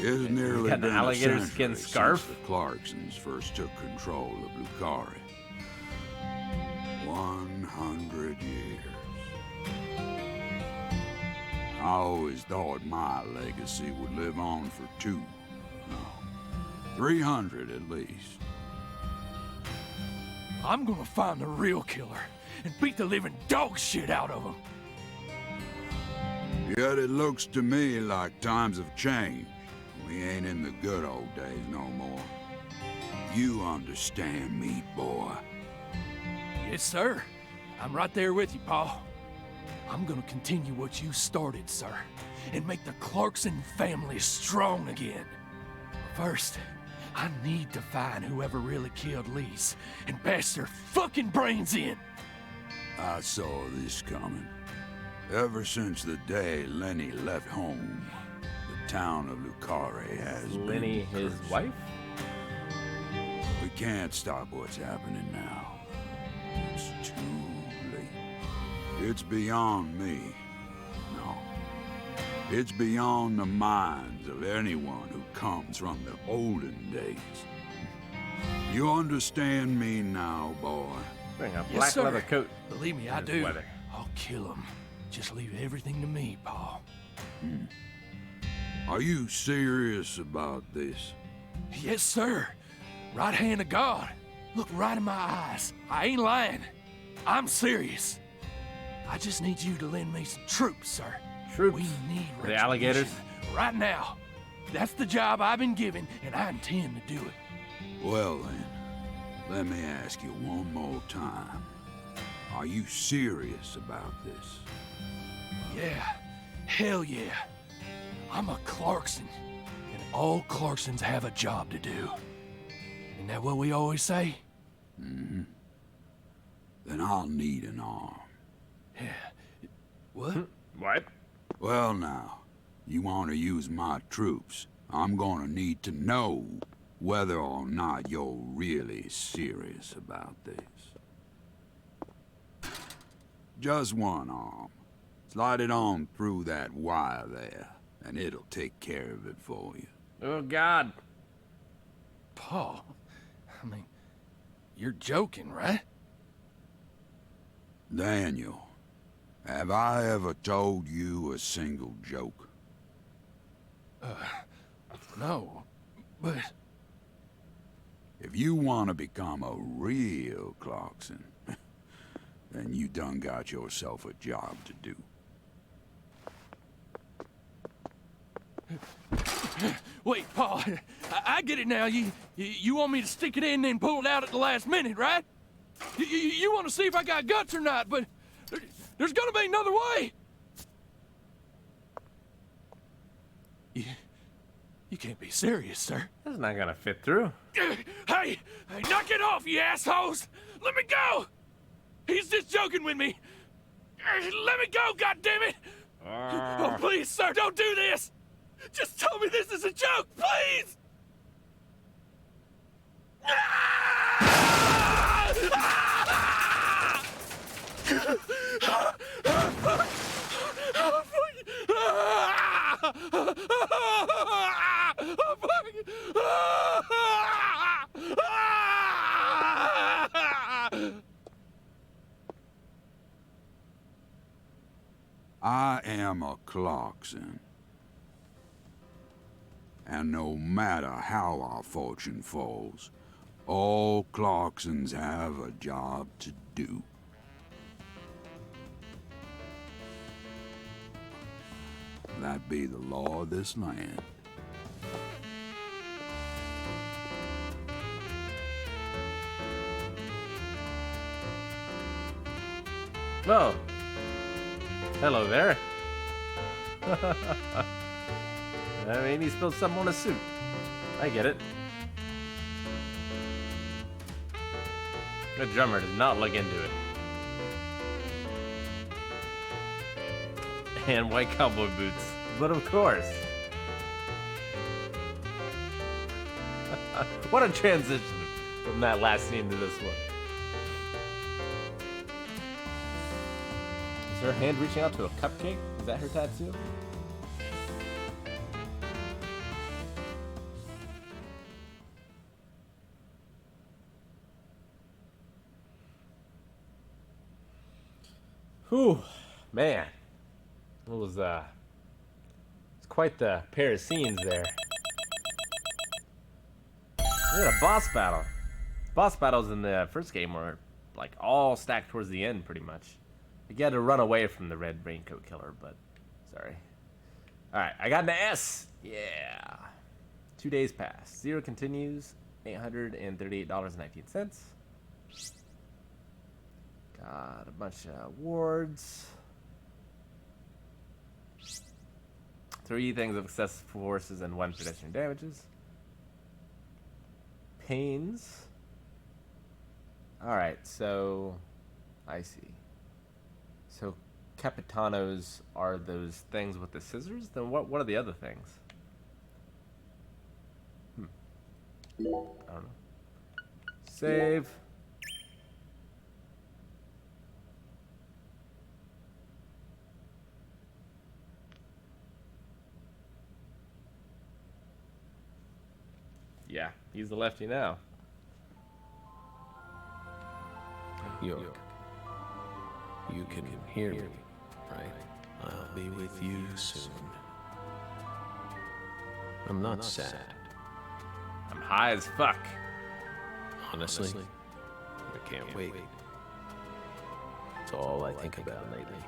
It's nearly got an been a alligator century skin since scarf. the Clarksons first took control of Lucari. 100 years. I always thought my legacy would live on for 300 at least. I'm gonna find the real killer, and beat the living dog shit out of them. Yet it looks to me like times have changed. We ain't in the good old days no more. You understand me, boy. Yes, sir. I'm right there with you, Paul. I'm gonna continue what you started, sir, and make the Clarkson family strong again. First, I need to find whoever really killed Lise and bash their fucking brains in. I saw this coming. Ever since the day Lenny left home, the town of Lucare has Lenny, been his cursed. wife? We can't stop what's happening now. It's too late. It's beyond me. No. It's beyond the minds of anyone who comes from the olden days. You understand me now, boy? Wearing a Yes, black sir. leather coat. Believe me, in I this do. weather. I'll kill him. Just leave everything to me, Paul. Are you serious about this? Yes, sir. Right hand of God. Look right in my eyes. I ain't lying. I'm serious. I just need you to lend me some troops, sir. Troops? We need The alligators? retribution right now. That's the job I've been given, and I intend to do it. Well then, let me ask you one more time. Are you serious about this? Yeah. Hell yeah. I'm a Clarkson, and all Clarksons have a job to do. Isn't that what we always say? Mm-hmm. Then I'll need an arm. Yeah. What? What? Well now, you want to use my troops, I'm gonna need to know whether or not you're really serious about this. Just one arm. Slide it on through that wire there, and it'll take care of it for you. Oh, God. Paul, I mean, you're joking, right? Daniel, have I ever told you a single joke? No, but If you want to become a real Clarkson, then you done got yourself a job to do. wait, Paul, I get it now. You want me to stick it in and then pull it out at the last minute, right? You want to see if I got guts or not, but there's gonna be another way. You can't be serious, sir. That's not gonna fit through. Hey, knock it off, you assholes! Let me go! He's just joking with me. Let me go, goddammit! Oh, please, sir, don't do this! Just tell me this is a joke, please! I am a Clarkson. And no matter how our fortune falls, all Clarksons have a job to do. That be the law of this land. Oh. Hello there. I mean, he spilled something on his suit. I get it. The drummer does not look into it. And white cowboy boots. But of course. What a transition from that last scene to this one. Is her hand reaching out to a cupcake? Is that her tattoo? Whew, man. It was it's quite the pair of scenes there. We had a boss battle. Boss battles in the first game were like all stacked towards the end, pretty much. You had to run away from the red raincoat killer, but sorry. All right, I got an S. Yeah. 2 days passed. Zero continues. $838.19. Got a bunch of awards. 3 things of excessive forces and 1 pedestrian damages. Pains. Alright, so I see. So Capitanos are those things with the scissors? Then what are the other things? I don't know. Save. Yeah, he's the lefty now. York, you can hear me, right? I'll be with you soon. I'm not sad. I'm high as fuck. Honestly, I can't wait. It's all I think about lately.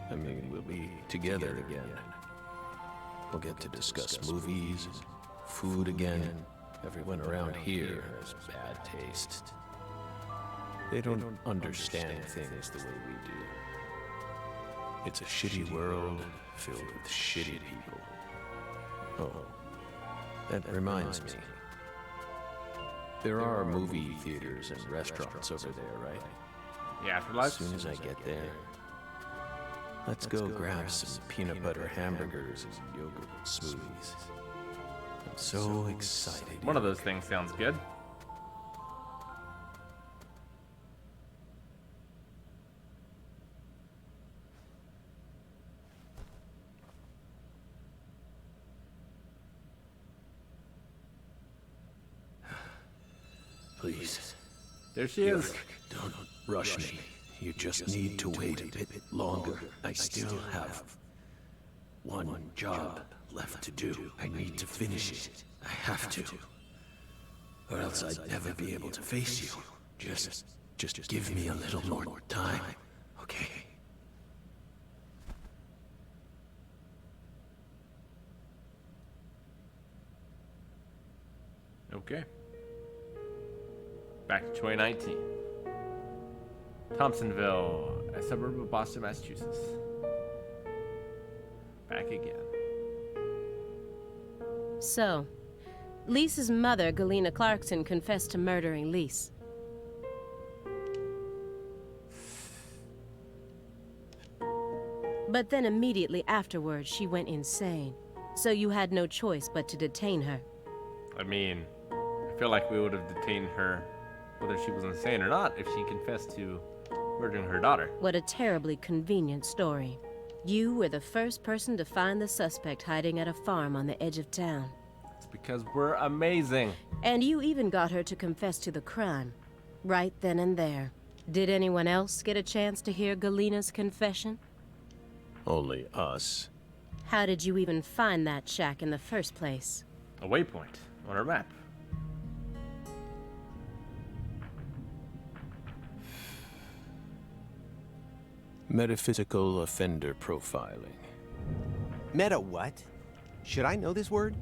I mean, we'll be together again. We'll get to discuss movies, food again. Everyone around here has bad taste. They don't understand things the way we do. It's a shitty world filled with shitty people. Oh, that reminds me. There are movie theaters and restaurants over there, right? Yeah, afterlife. As soon as I get there, let's go grab some peanut butter hamburgers and yogurt smoothies. I'm so excited. One of those things sounds good. Please. There she is. Don't rush me. You just need to wait a bit longer. I still have one job left to do. I need to finish it. I have to. Or else I'd never be able to face you. Just give me a little more time, okay? Okay. Back to 2019. Thompsonville, a suburb of Boston, Massachusetts. Back again. So, Lisa's mother, Galena Clarkson, confessed to murdering Lise. But then immediately afterwards, she went insane. So you had no choice but to detain her. I mean, I feel like we would have detained her whether she was insane or not if she confessed to murdering her daughter. What a terribly convenient story. You were the first person to find the suspect hiding at a farm on the edge of town. It's because we're amazing. And you even got her to confess to the crime. Right then and there. Did anyone else get a chance to hear Galena's confession? Only us. How did you even find that shack in the first place? A waypoint on our map. Metaphysical offender profiling. Meta what? Should I know this word?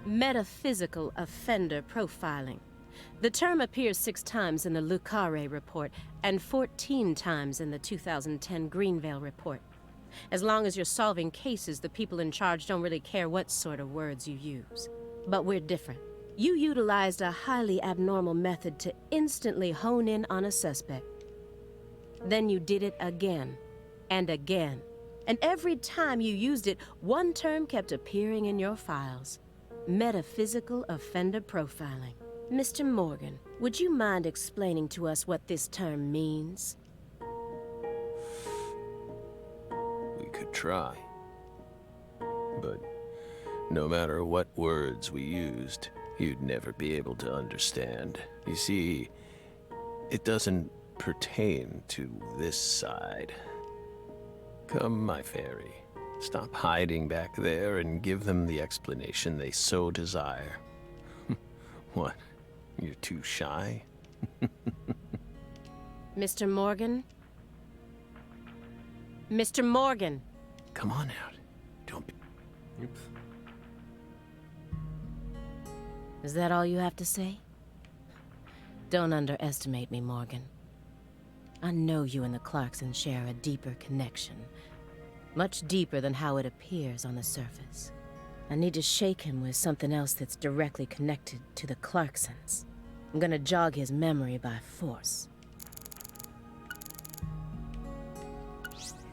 Metaphysical offender profiling. The term appears 6 times in the Le Carré report and 14 times in the 2010 Greenvale report. As long as you're solving cases, the people in charge don't really care what sort of words you use. But we're different. You utilized a highly abnormal method to instantly hone in on a suspect. Then you did it again and again. And every time you used it, one term kept appearing in your files. Metaphysical offender profiling. Mr. Morgan, would you mind explaining to us what this term means? We could try. But no matter what words we used, you'd never be able to understand. You see, it doesn't pertain to this side. Come, my fairy. Stop hiding back there and give them the explanation they so desire. What? You're too shy? Mr. Morgan? Mr. Morgan! Come on out. Don't be... Oops. Is that all you have to say? Don't underestimate me, Morgan. I know you and the Clarksons share a deeper connection. Much deeper than how it appears on the surface. I need to shake him with something else that's directly connected to the Clarksons. I'm gonna jog his memory by force.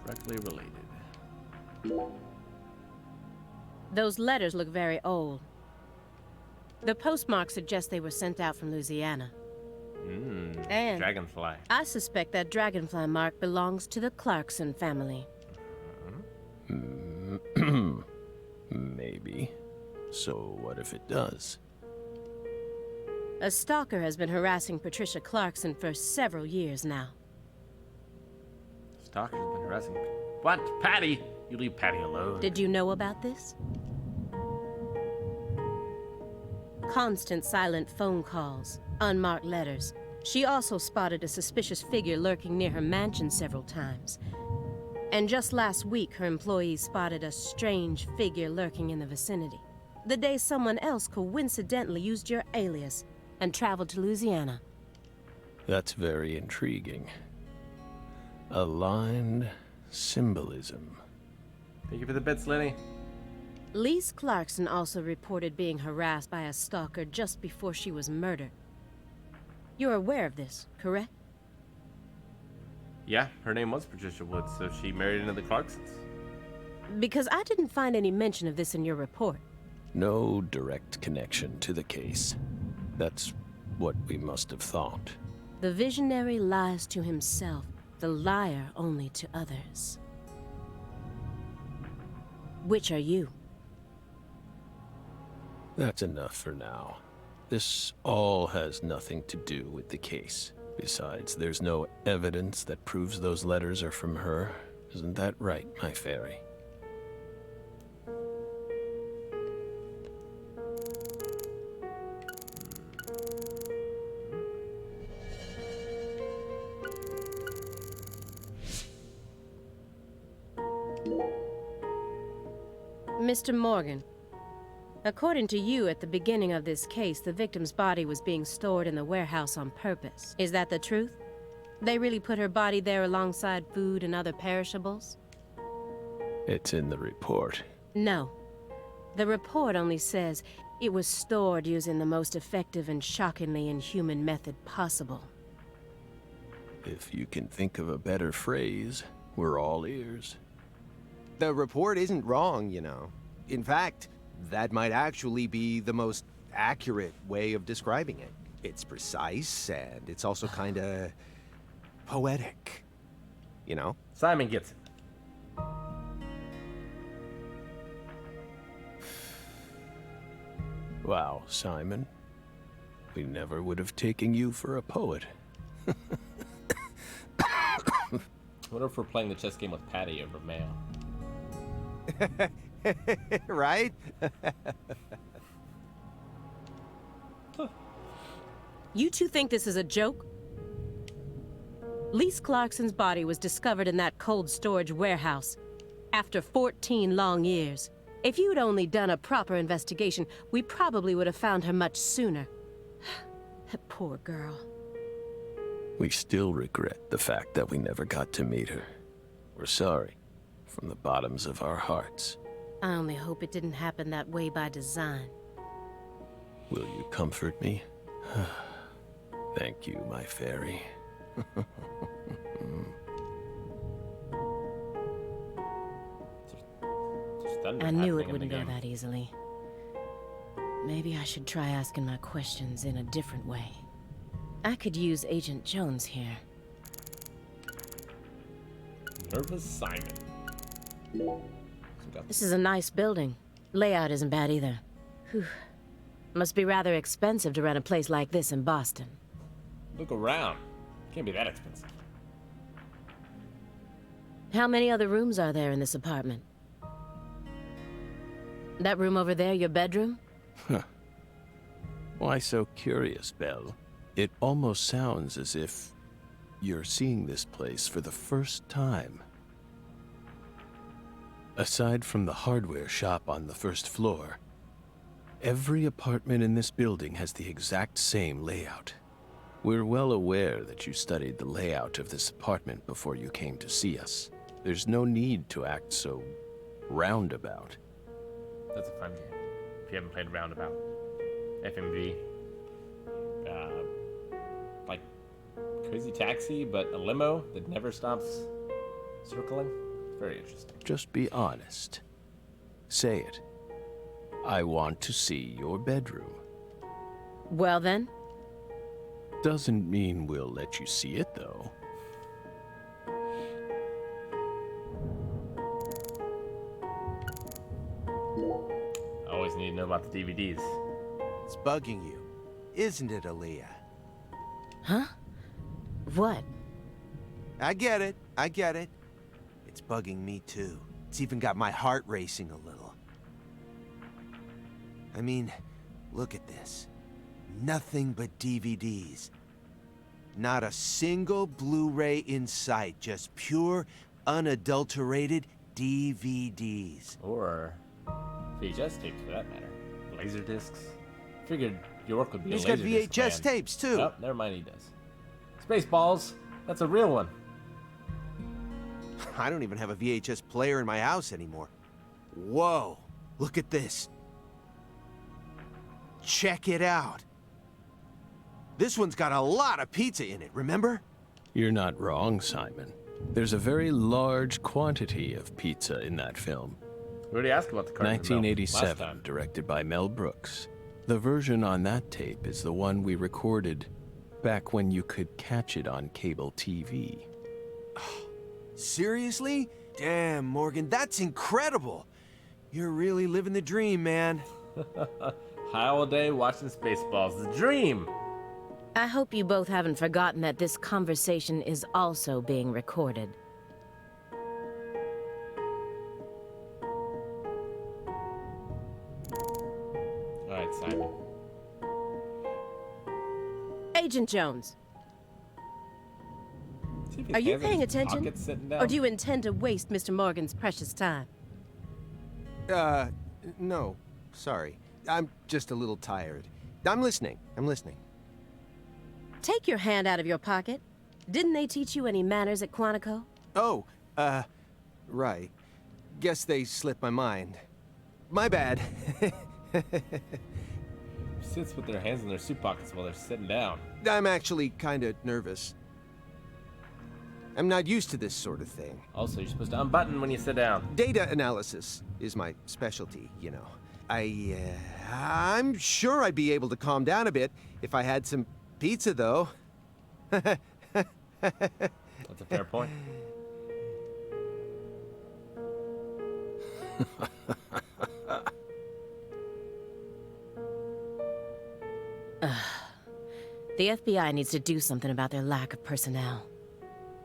Directly related. Those letters look very old. The postmark suggests they were sent out from Louisiana. And Dragonfly. I suspect that dragonfly mark belongs to the Clarkson family. Maybe. So what if it does? A stalker has been harassing Patricia Clarkson for several years now. Stalker's been harassing. What? Patty? You leave Patty alone. Did you know about this? Constant silent phone calls, unmarked letters. She also spotted a suspicious figure lurking near her mansion several times. And just last week, her employees spotted a strange figure lurking in the vicinity. The day someone else coincidentally used your alias and traveled to Louisiana. That's very intriguing. Aligned symbolism. Thank you for the bits, Lenny. Lise Clarkson also reported being harassed by a stalker just before she was murdered. You're aware of this, correct? Yeah, her name was Patricia Woods, so she married into the Clarksons. Because I didn't find any mention of this in your report. No direct connection to the case. That's what we must have thought. The visionary lies to himself, the liar only to others. Which are you? That's enough for now. This all has nothing to do with the case. Besides, there's no evidence that proves those letters are from her. Isn't that right, my fairy? Mr. Morgan, according to you, at the beginning of this case, the victim's body was being stored in the warehouse on purpose. Is that the truth? They really put her body there alongside food and other perishables? It's in the report. No. The report only says it was stored using the most effective and shockingly inhuman method possible. If you can think of a better phrase, we're all ears. The report isn't wrong, you know. In fact, that might actually be the most accurate way of describing it. It's precise, and it's also kinda poetic. You know? Simon gets it. Wow, Simon. We never would have taken you for a poet. I wonder if we're playing the chess game with Patty over mail. Right? You two think this is a joke? Lise Clarkson's body was discovered in that cold storage warehouse after 14 long years. If you'd only done a proper investigation, we probably would have found her much sooner. That poor girl. We still regret the fact that we never got to meet her. We're sorry, from the bottoms of our hearts. I only hope it didn't happen that way by design. Will you comfort me? Thank you, my fairy. I knew it wouldn't go that easily. Maybe I should try asking my questions in a different way. I could use Agent Jones here. Nervous Simon. This is a nice building. Layout isn't bad either. Whew. Must be rather expensive to rent a place like this in Boston. Look around. Can't be that expensive. How many other rooms are there in this apartment? That room over there, your bedroom? Why so curious, Belle? It almost sounds as if you're seeing this place for the first time. Aside from the hardware shop on the first floor, every apartment in this building has the exact same layout. We're well aware that you studied the layout of this apartment before you came to see us. There's no need to act so roundabout. That's a fun game. If you haven't played Roundabout. FMV. Like Crazy Taxi, but a limo that never stops circling. It's very interesting. Just be honest. Say it. I want to see your bedroom. Well then? Doesn't mean we'll let you see it, though. I always need to know about the DVDs. It's bugging you, isn't it, Aaliyah? Huh? What? I get it. It's bugging me too. It's even got my heart racing a little. I mean, look at this. Nothing but DVDs. Not a single Blu-ray in sight. Just pure, unadulterated DVDs. Or VHS tapes, for that matter. Laser discs. Figured York would be He's a got laser disc VHS man. tapes too. Oh, never mind, he does. Spaceballs. That's a real one. I don't even have a VHS player in my house anymore. Whoa, look at this. Check it out. This one's got a lot of pizza in it, remember? You're not wrong, Simon. There's a very large quantity of pizza in that film. We already asked about the carton. 1987, directed by Mel Brooks. The version on that tape is the one we recorded back when you could catch it on cable TV. Seriously? Damn, Morgan, that's incredible. You're really living the dream, man. High all day watching Spaceballs. The dream! I hope you both haven't forgotten that this conversation is also being recorded. Alright, Simon. Agent Jones, See if his are you hands in paying his attention? pockets sitting down. Or do you intend to waste Mr. Morgan's precious time? No. Sorry. I'm just a little tired. I'm listening. Take your hand out of your pocket. Didn't they teach you any manners at Quantico? Oh, right. Guess they slipped my mind. My bad. Sits with their hands in their suit pockets while they're sitting down. I'm actually kinda nervous. I'm not used to this sort of thing. Also, you're supposed to unbutton when you sit down. Data analysis is my specialty, you know. I'm sure I'd be able to calm down a bit if I had some pizza, though. That's a fair point. The FBI needs to do something about their lack of personnel.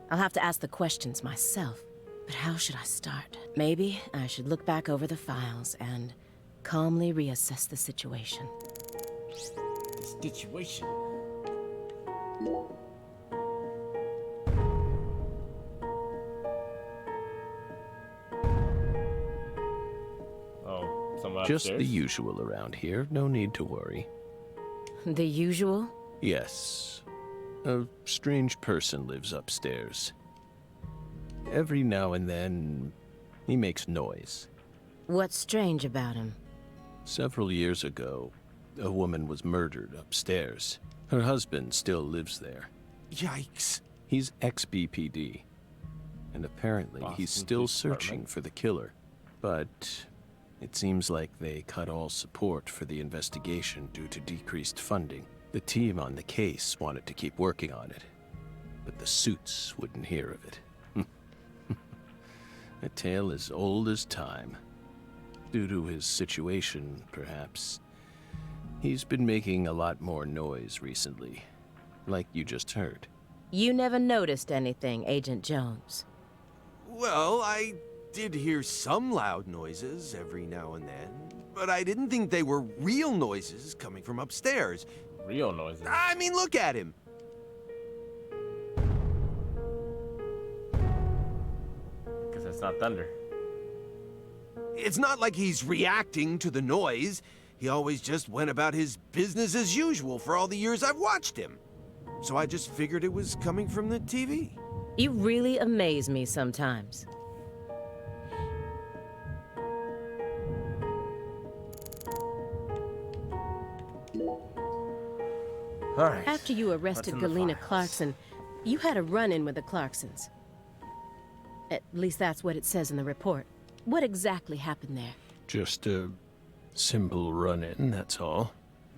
I'll have to ask the questions myself. But how should I start? Maybe I should look back over the files and calmly reassess the situation. Situation. Oh, someone Just upstairs? the usual around here. No need to worry. The usual? Yes. A strange person lives upstairs. Every now and then, he makes noise. What's strange about him? Several years ago, a woman was murdered upstairs. Her husband still lives there. Yikes. He's ex-BPD. And apparently, he's still Police searching Department. for the killer. But it seems like they cut all support for the investigation due to decreased funding. The team on the case wanted to keep working on it, but the suits wouldn't hear of it. A tale as old as time. Due to his situation, perhaps. He's been making a lot more noise recently, like you just heard. You never noticed anything, Agent Jones. Well, I did hear some loud noises every now and then. but I didn't think they were real noises coming from upstairs. Real noises. I mean, look at him. Because it's not thunder. It's not like he's reacting to the noise. He always just went about his business as usual for all the years I've watched him. So I just figured it was coming from the TV. You really amaze me sometimes. All right. After you arrested Galena Clarkson, you had a run-in with the Clarksons. At least that's what it says in the report. What exactly happened there? Just a simple run-in, that's all.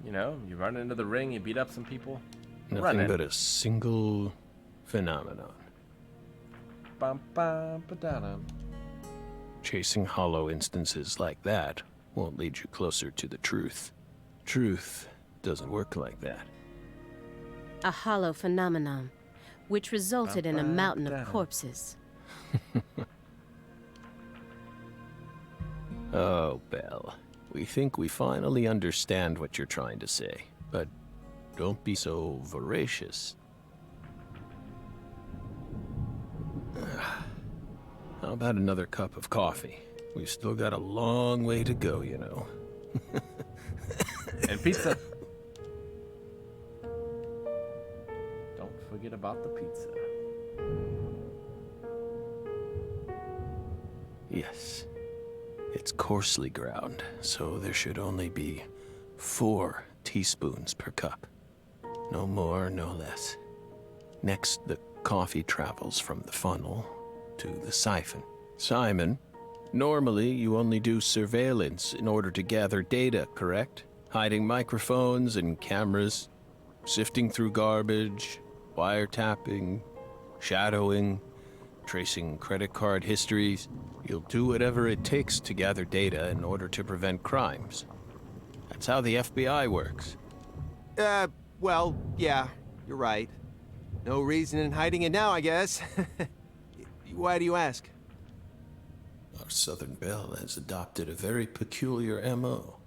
You know, you run into the ring, you beat up some people. Nothing Run-in. but a single phenomenon. Bum, bum, ba-da-dum. Chasing hollow instances like that won't lead you closer to the truth. Truth doesn't work like that. A hollow phenomenon, which resulted in a mountain of corpses. Oh, Belle. We think we finally understand what you're trying to say, but don't be so voracious. How about another cup of coffee? We've still got a long way to go, you know. And pizza. Don't forget about the pizza. Yes. It's coarsely ground, so there should only be 4 teaspoons per cup. No more, no less. Next, the coffee travels from the funnel to the siphon. Simon, normally you only do surveillance in order to gather data, correct? Hiding microphones and cameras, sifting through garbage, wiretapping, shadowing, tracing credit card histories. You'll do whatever it takes to gather data in order to prevent crimes. That's how the FBI works. Well, yeah, you're right. No reason in hiding it now, I guess. Why do you ask? Our Southern Belle has adopted a very peculiar MO.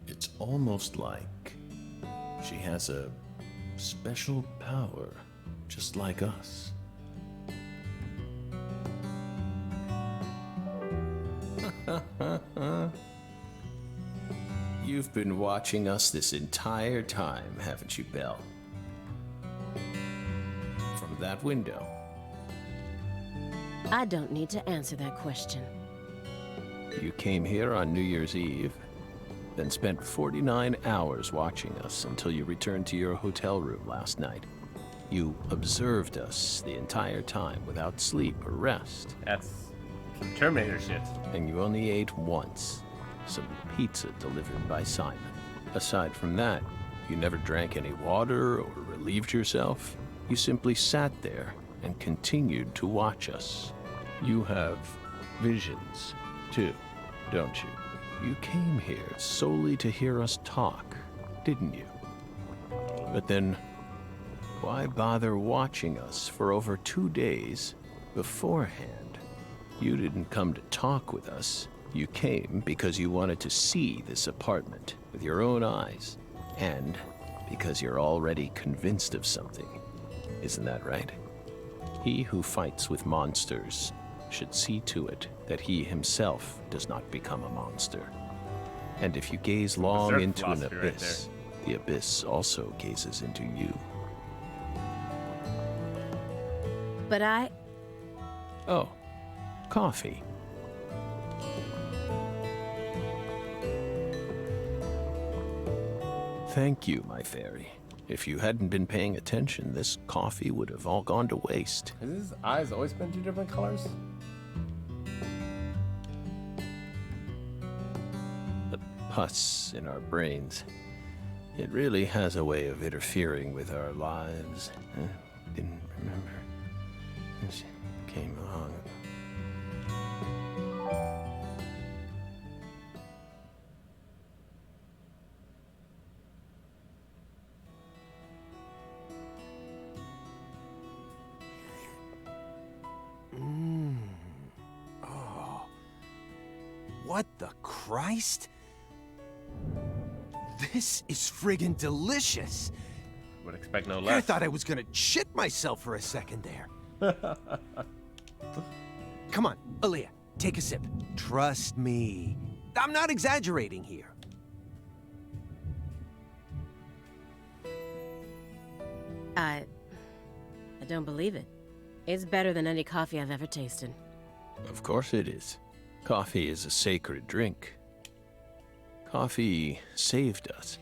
It's almost like she has a special power, just like us. You've been watching us this entire time, haven't you, Belle? From that window. I don't need to answer that question. You came here on New Year's Eve, then spent 49 hours watching us until you returned to your hotel room last night. You observed us the entire time without sleep or rest. That's some Terminator shit. And you only ate once. Some pizza delivered by Simon. Aside from that, you never drank any water or relieved yourself. You simply sat there and continued to watch us. You have visions, too, don't you? You came here solely to hear us talk, didn't you? But then, why bother watching us for over 2 days beforehand? You didn't come to talk with us. You came because you wanted to see this apartment with your own eyes, and because you're already convinced of something. Isn't that right? He who fights with monsters should see to it that he himself does not become a monster. And if you gaze long Berserk into an philosophy right abyss, the abyss also gazes into you. But Oh, coffee. Thank you, my fairy. If you hadn't been paying attention, this coffee would have all gone to waste. Has his eyes always been 2 different colors? The pus in our brains. It really has a way of interfering with our lives. Didn't remember. She came along. What the Christ? This is friggin' delicious. Would expect no I less. thought I was gonna shit myself for a second there. Come on, Aaliyah, take a sip. Trust me. I'm not exaggerating here. I don't believe it. It's better than any coffee I've ever tasted. Of course it is. Coffee is a sacred drink. Coffee saved us.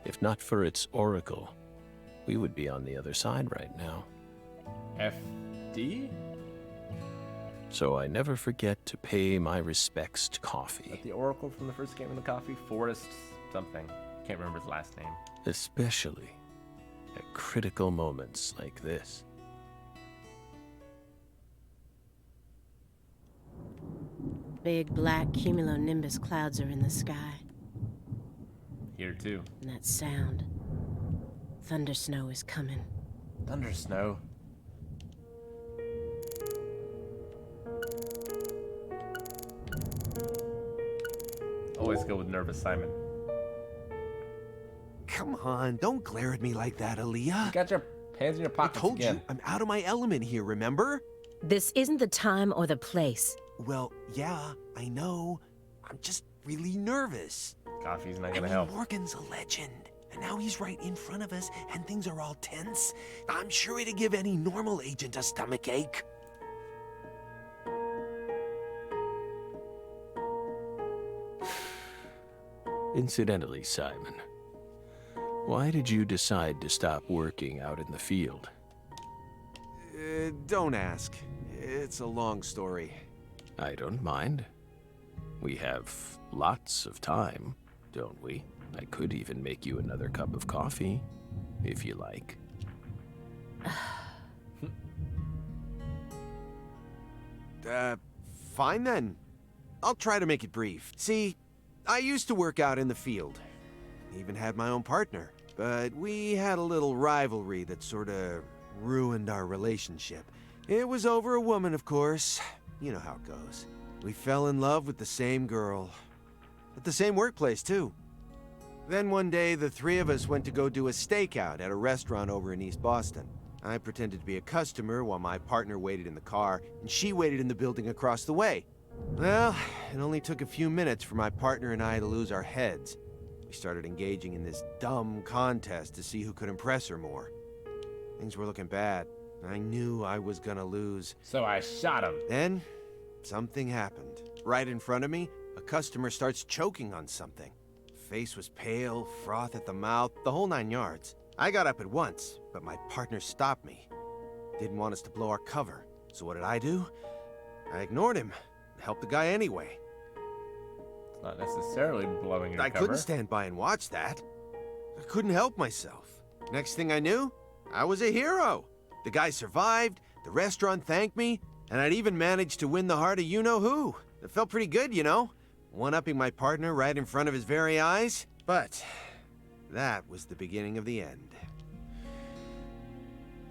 If not for its oracle, we would be on the other side right now. FD? So I never forget to pay my respects to coffee. The Oracle from the first game of the coffee? Forrest something. Can't remember his last name. Especially at critical moments like this. Big black cumulonimbus clouds are in the sky. Here too. And that sound. Thunder snow is coming. Thunder snow. Always go with nervous Simon. Come on, don't glare at me like that, Aaliyah. You got your hands in your I pockets told again. you, I'm out of my element here, remember? This isn't the time or the place. Well, yeah, I know. I'm just really nervous. Coffee's not I gonna mean, help. Morgan's a legend. And now he's right in front of us, and things are all tense. I'm sure it'd give any normal agent a stomachache. Incidentally, Simon, why did you decide to stop working out in the field? Don't ask. It's a long story. I don't mind. We have lots of time, don't we? I could even make you another cup of coffee, if you like. Fine then. I'll try to make it brief. See, I used to work out in the field. Even had my own partner. But we had a little rivalry that sorta ruined our relationship. It was over a woman, of course. You know how it goes. We fell in love with the same girl. At the same workplace, too. Then one day, the three of us went to go do a stakeout at a restaurant over in East Boston. I pretended to be a customer while my partner waited in the car, and she waited in the building across the way. Well, it only took a few minutes for my partner and I to lose our heads. We started engaging in this dumb contest to see who could impress her more. Things were looking bad. I knew I was gonna lose. So I shot him. Then, something happened. Right in front of me, a customer starts choking on something. Face was pale, froth at the mouth, the whole 9 yards. I got up at once, but my partner stopped me. Didn't want us to blow our cover. So what did I do? I ignored him. Helped the guy anyway. It's not necessarily blowing your I cover. couldn't stand by and watch that. I couldn't help myself. Next thing I knew, I was a hero. The guy survived, the restaurant thanked me, and I'd even managed to win the heart of you-know-who. It felt pretty good, you know? One-upping my partner right in front of his very eyes. But that was the beginning of the end.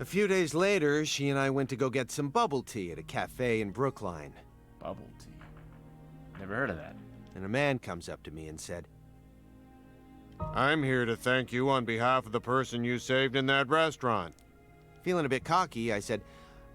A few days later, she and I went to go get some bubble tea at a cafe in Brookline. Bubble tea. Never heard of that. And a man comes up to me and said, I'm here to thank you on behalf of the person you saved in that restaurant. Feeling a bit cocky, I said,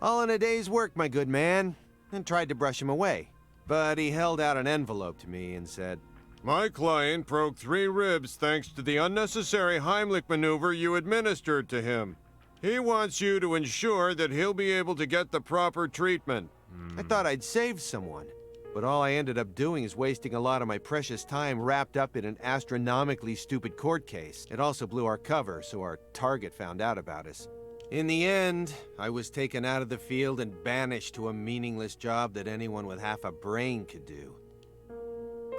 all in a day's work, my good man, and tried to brush him away. But he held out an envelope to me and said, My client broke 3 ribs thanks to the unnecessary Heimlich maneuver you administered to him. He wants you to ensure that he'll be able to get the proper treatment. I thought I'd saved someone, but all I ended up doing is wasting a lot of my precious time wrapped up in an astronomically stupid court case. It also blew our cover, so our target found out about us. In the end, I was taken out of the field and banished to a meaningless job that anyone with half a brain could do.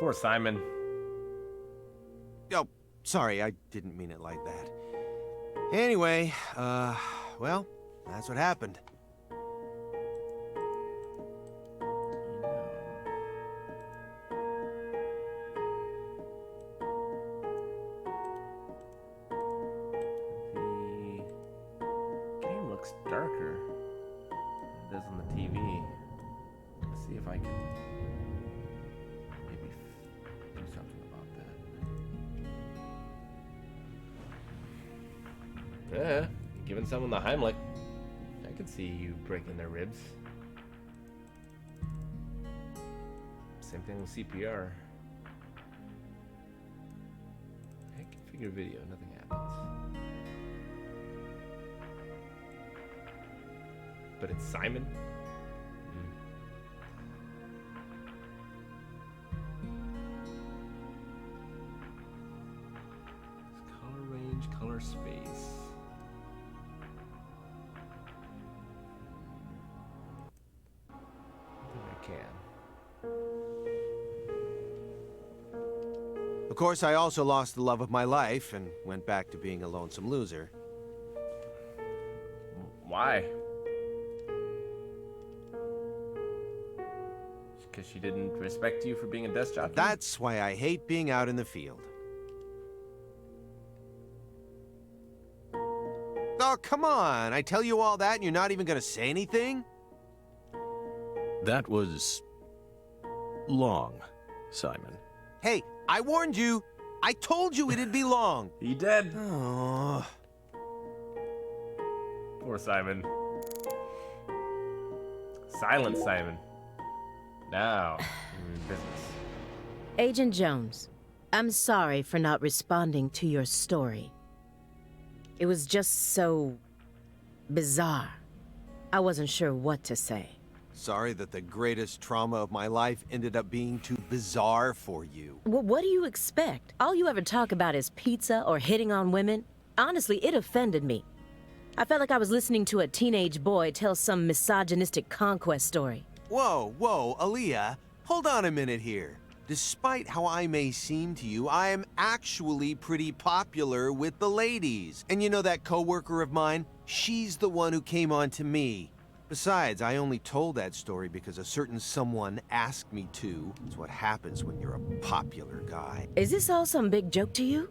Poor Simon. Oh, sorry, I didn't mean it like that. Anyway, well, that's what happened. The game looks darker than it does on the TV. Let's see if I can maybe Yeah, giving someone the Heimlich. I could see you breaking their ribs. Same thing with CPR. I configure video, nothing happens. But it's Simon? It's color range, color space. I can. Of course, I also lost the love of my life and went back to being a lonesome loser. Why? Because she didn't respect you for being a desk jockey? That's why I hate being out in the field. Oh, come on. I tell you all that and you're not even gonna say anything? That was long, Simon. Hey, I warned you. I told you it'd be long. He did. Oh. Poor Simon. Silent Simon. Now, we're in business. Agent Jones, I'm sorry for not responding to your story. It was just so bizarre. I wasn't sure what to say. Sorry that the greatest trauma of my life ended up being too bizarre for you. Well, what do you expect? All you ever talk about is pizza or hitting on women. Honestly, it offended me. I felt like I was listening to a teenage boy tell some misogynistic conquest story. Whoa, whoa, Aaliyah, hold on a minute here. Despite how I may seem to you, I am actually pretty popular with the ladies. And you know that coworker of mine? She's the one who came on to me. Besides, I only told that story because a certain someone asked me to. It's what happens when you're a popular guy. Is this all some big joke to you?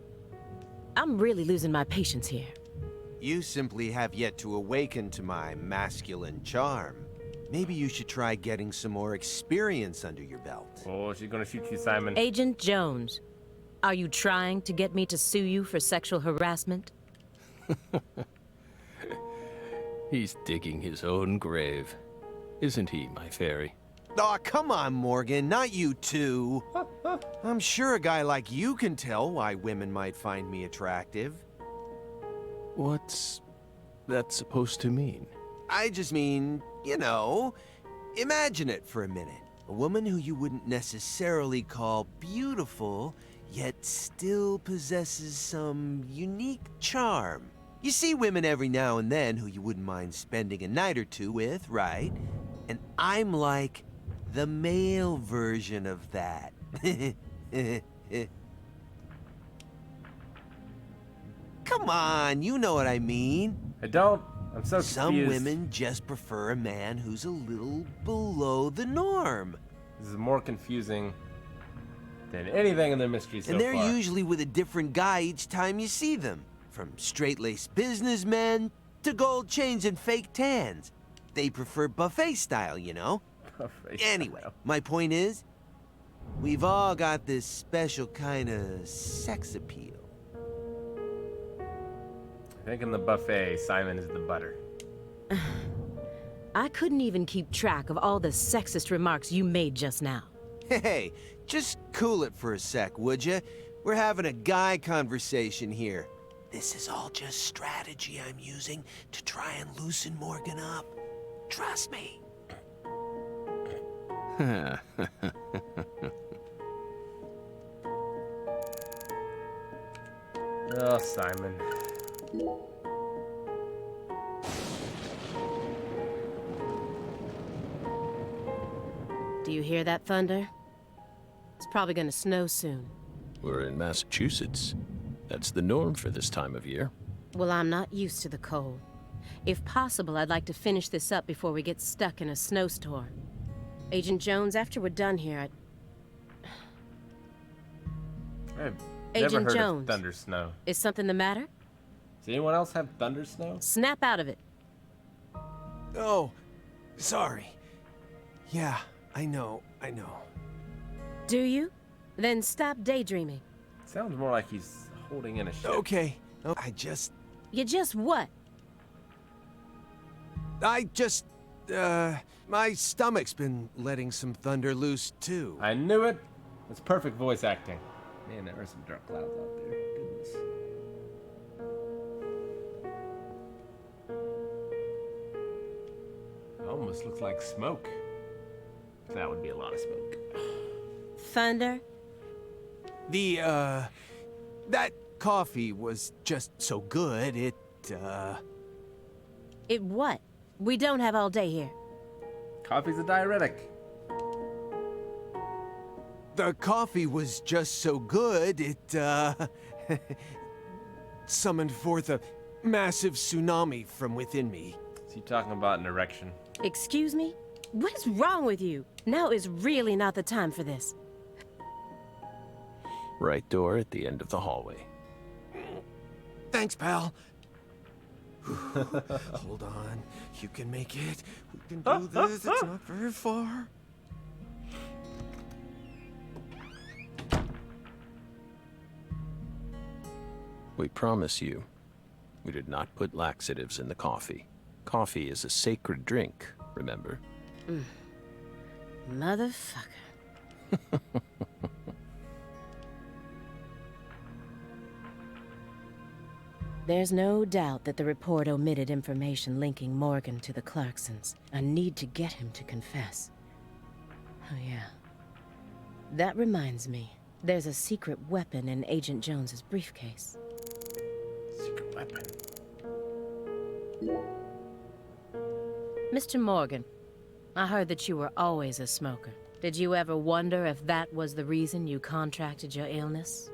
I'm really losing my patience here. You simply have yet to awaken to my masculine charm. Maybe you should try getting some more experience under your belt. Oh, she's gonna shoot you, Simon. Agent Jones, are you trying to get me to sue you for sexual harassment? He's digging his own grave. Isn't he, my fairy? Aw, come on, Morgan, not you too. I'm sure a guy like you can tell why women might find me attractive. What's that supposed to mean? I just mean, you know, imagine it for a minute. A woman who you wouldn't necessarily call beautiful, yet still possesses some unique charm. You see women every now and then who you wouldn't mind spending a night or two with, right? And I'm like the male version of that. Come on, you know what I mean. I don't. I'm so confused. Some women just prefer a man who's a little below the norm. This is more confusing than anything in the mystery so and they're far. usually with a different guy each time you see them. From straight-laced businessmen to gold chains and fake tans. They prefer buffet style, you know? Buffet Anyway, style. my point is, we've all got this special kind of sex appeal. I think in the buffet, Simon is the butter. I couldn't even keep track of all the sexist remarks you made just now. Hey, just cool it for a sec, would you? We're having a guy conversation here. This is all just strategy I'm using to try and loosen Morgan up. Trust me. Oh, Simon. Do you hear that thunder? It's probably gonna snow soon. We're in Massachusetts. That's the norm for this time of year. Well, I'm not used to the cold. If possible, I'd like to finish this up before we get stuck in a snowstorm. Agent Jones, after we're done here, I've Agent never heard Jones. of thunder snow. Is something the matter? Does anyone else have thunder snow? Snap out of it. Oh, sorry. Yeah, I know. Do you? Then stop daydreaming. Sounds more like he's holding in a ship. Okay. Oh, I just You just what? I just, my stomach's been letting some thunder loose, too. I knew it. That's perfect voice acting. Man, there are some dark clouds out there. Goodness. It almost looks like smoke. That would be a lot of smoke. Thunder? That coffee was just so good, it what? We don't have all day here. Coffee's a diuretic. The coffee was just so good, it, summoned forth a massive tsunami from within me. Is he talking about an erection? Excuse me? What is wrong with you? Now is really not the time for this. Right door at the end of the hallway. Thanks, pal. Hold on. You can make it. We can do this. It's not very far. We promise you, we did not put laxatives in the coffee. Coffee is a sacred drink, remember? Motherfucker. There's no doubt that the report omitted information linking Morgan to the Clarksons. I need to get him to confess. Oh yeah. That reminds me, there's a secret weapon in Agent Jones's briefcase. Secret weapon. Mr. Morgan, I heard that you were always a smoker. Did you ever wonder if that was the reason you contracted your illness?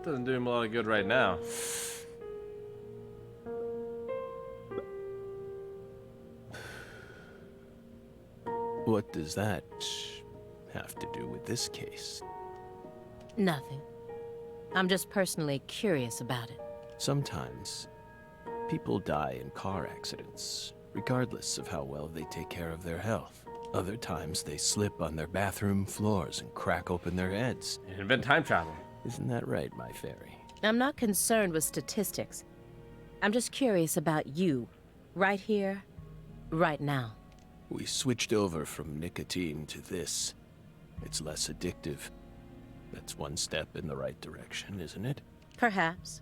Doesn't do him a lot of good right now. What does that have to do with this case? Nothing. I'm just personally curious about it. Sometimes, people die in car accidents, regardless of how well they take care of their health. Other times, they slip on their bathroom floors and crack open their heads. You invent time travel. Isn't that right, my fairy? I'm not concerned with statistics. I'm just curious about you, right here, right now. We switched over from nicotine to this. It's less addictive. That's one step in the right direction, isn't it? Perhaps.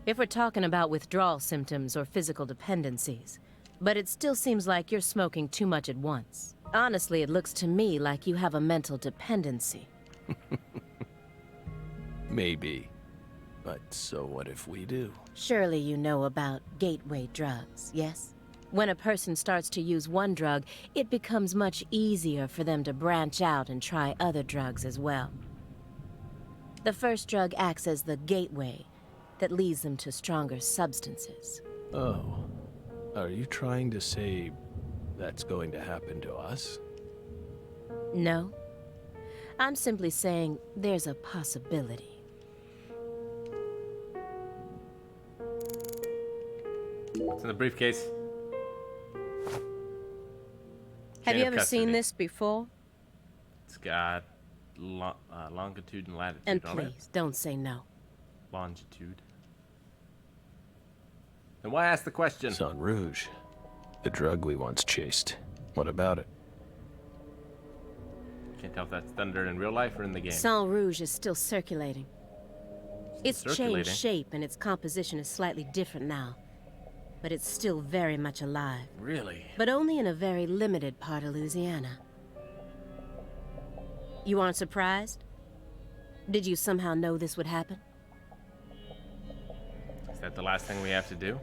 If we're talking about withdrawal symptoms or physical dependencies. But it still seems like you're smoking too much at once. Honestly, it looks to me like you have a mental dependency. Maybe. But so what if we do? Surely you know about gateway drugs, yes? When a person starts to use one drug, it becomes much easier for them to branch out and try other drugs as well. The first drug acts as the gateway that leads them to stronger substances. Oh. Are you trying to say that's going to happen to us? No. I'm simply saying there's a possibility. What's in the briefcase? Have you ever seen this before? It's got longitude and latitude and on it. please, don't say no. Longitude. Then why ask the question? Sang Rouge. The drug we once chased. What about it? Can't tell if that's thunder in real life or in the game. Sang Rouge is still circulating. It's circulating? changed shape and its composition is slightly different now. But it's still very much alive. Really? But only in a very limited part of Louisiana. You aren't surprised? Did you somehow know this would happen? Is that the last thing we have to do?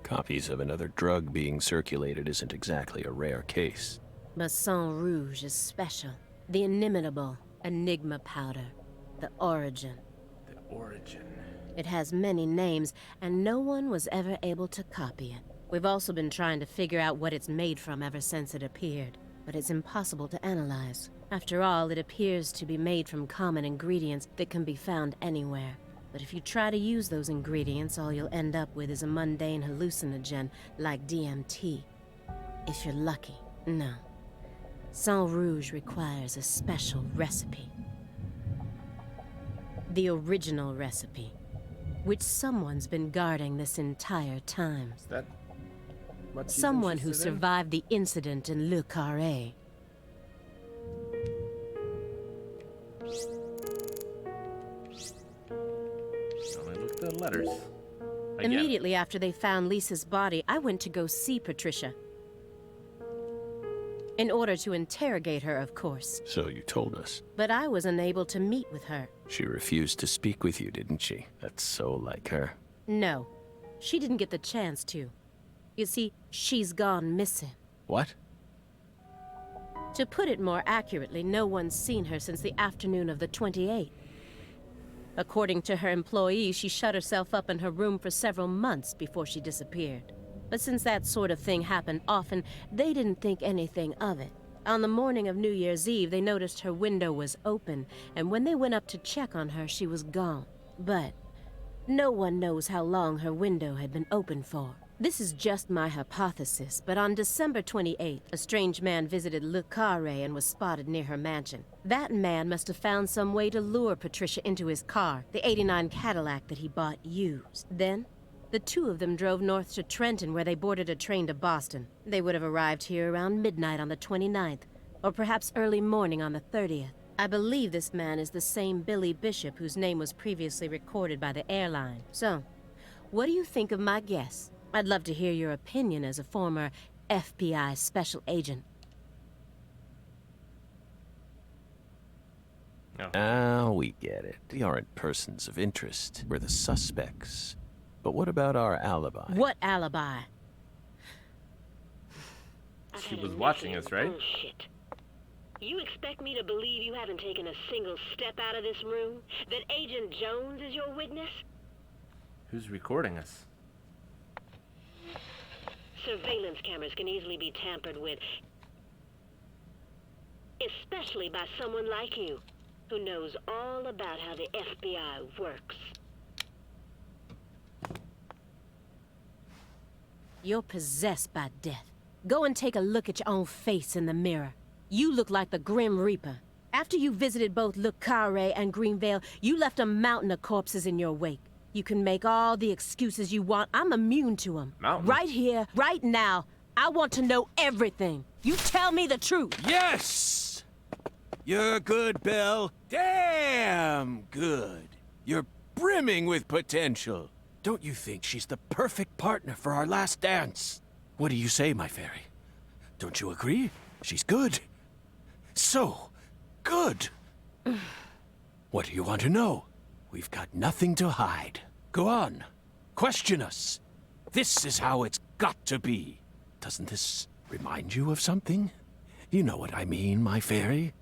Copies of another drug being circulated isn't exactly a rare case. But Sang Rouge is special. The inimitable Enigma powder. The origin. The origin. It has many names, and no one was ever able to copy it. We've also been trying to figure out what it's made from ever since it appeared, but it's impossible to analyze. After all, it appears to be made from common ingredients that can be found anywhere. But if you try to use those ingredients, all you'll end up with is a mundane hallucinogen like DMT. If you're lucky. No. Sang Rouge requires a special recipe. The original recipe. which someone's been guarding this entire time. Is that what she's Someone who interested in? survived the incident in Le Carré. Only look at the letters. Again. Immediately after they found Lisa's body, I went to go see Patricia. In order to interrogate her, of course. So you told us. But I was unable to meet with her. She refused to speak with you, didn't she? That's so like her. No, she didn't get the chance to. You see, she's gone missing. What? To put it more accurately, no one's seen her since the afternoon of the 28th. According to her employees, she shut herself up in her room for several months before she disappeared. But since that sort of thing happened often, they didn't think anything of it. On the morning of New Year's Eve, they noticed her window was open, and when they went up to check on her, she was gone. But no one knows how long her window had been open for. This is just my hypothesis, but on December 28th, a strange man visited Le Carré and was spotted near her mansion. That man must have found some way to lure Patricia into his car, the '89 Cadillac that he bought used. Then, the two of them drove north to Trenton, where they boarded a train to Boston. They would have arrived here around midnight on the 29th, or perhaps early morning on the 30th. I believe this man is the same Billy Bishop whose name was previously recorded by the airline. So, what do you think of my guess? I'd love to hear your opinion as a former FBI special agent. Ah, we get it. We aren't persons of interest. We're the suspects. But what about our alibi? What alibi? She was watching us, right? Bullshit. You expect me to believe you haven't taken a single step out of this room? That Agent Jones is your witness? Who's recording us? Surveillance cameras can easily be tampered with. Especially by someone like you, who knows all about how the FBI works. You're possessed by death. Go and take a look at your own face in the mirror. You look like the Grim Reaper. After you visited both Le Carré and Greenvale, you left a mountain of corpses in your wake. You can make all the excuses you want. I'm immune to them. Mountain? Right here, right now. I want to know everything. You tell me the truth. Yes! You're good, Belle. Damn good. You're brimming with potential. Don't you think she's the perfect partner for our last dance? What do you say, my fairy? Don't you agree? She's good. So good. What do you want to know? We've got nothing to hide. Go on. Question us. This is how it's got to be. Doesn't this remind you of something? You know what I mean, my fairy?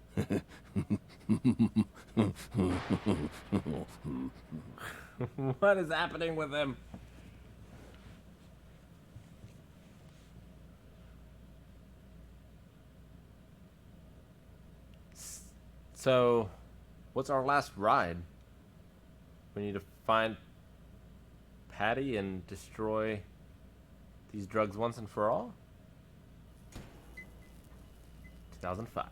What is happening with him? So, what's our last ride? We need to find Patty and destroy these drugs once and for all? 2005.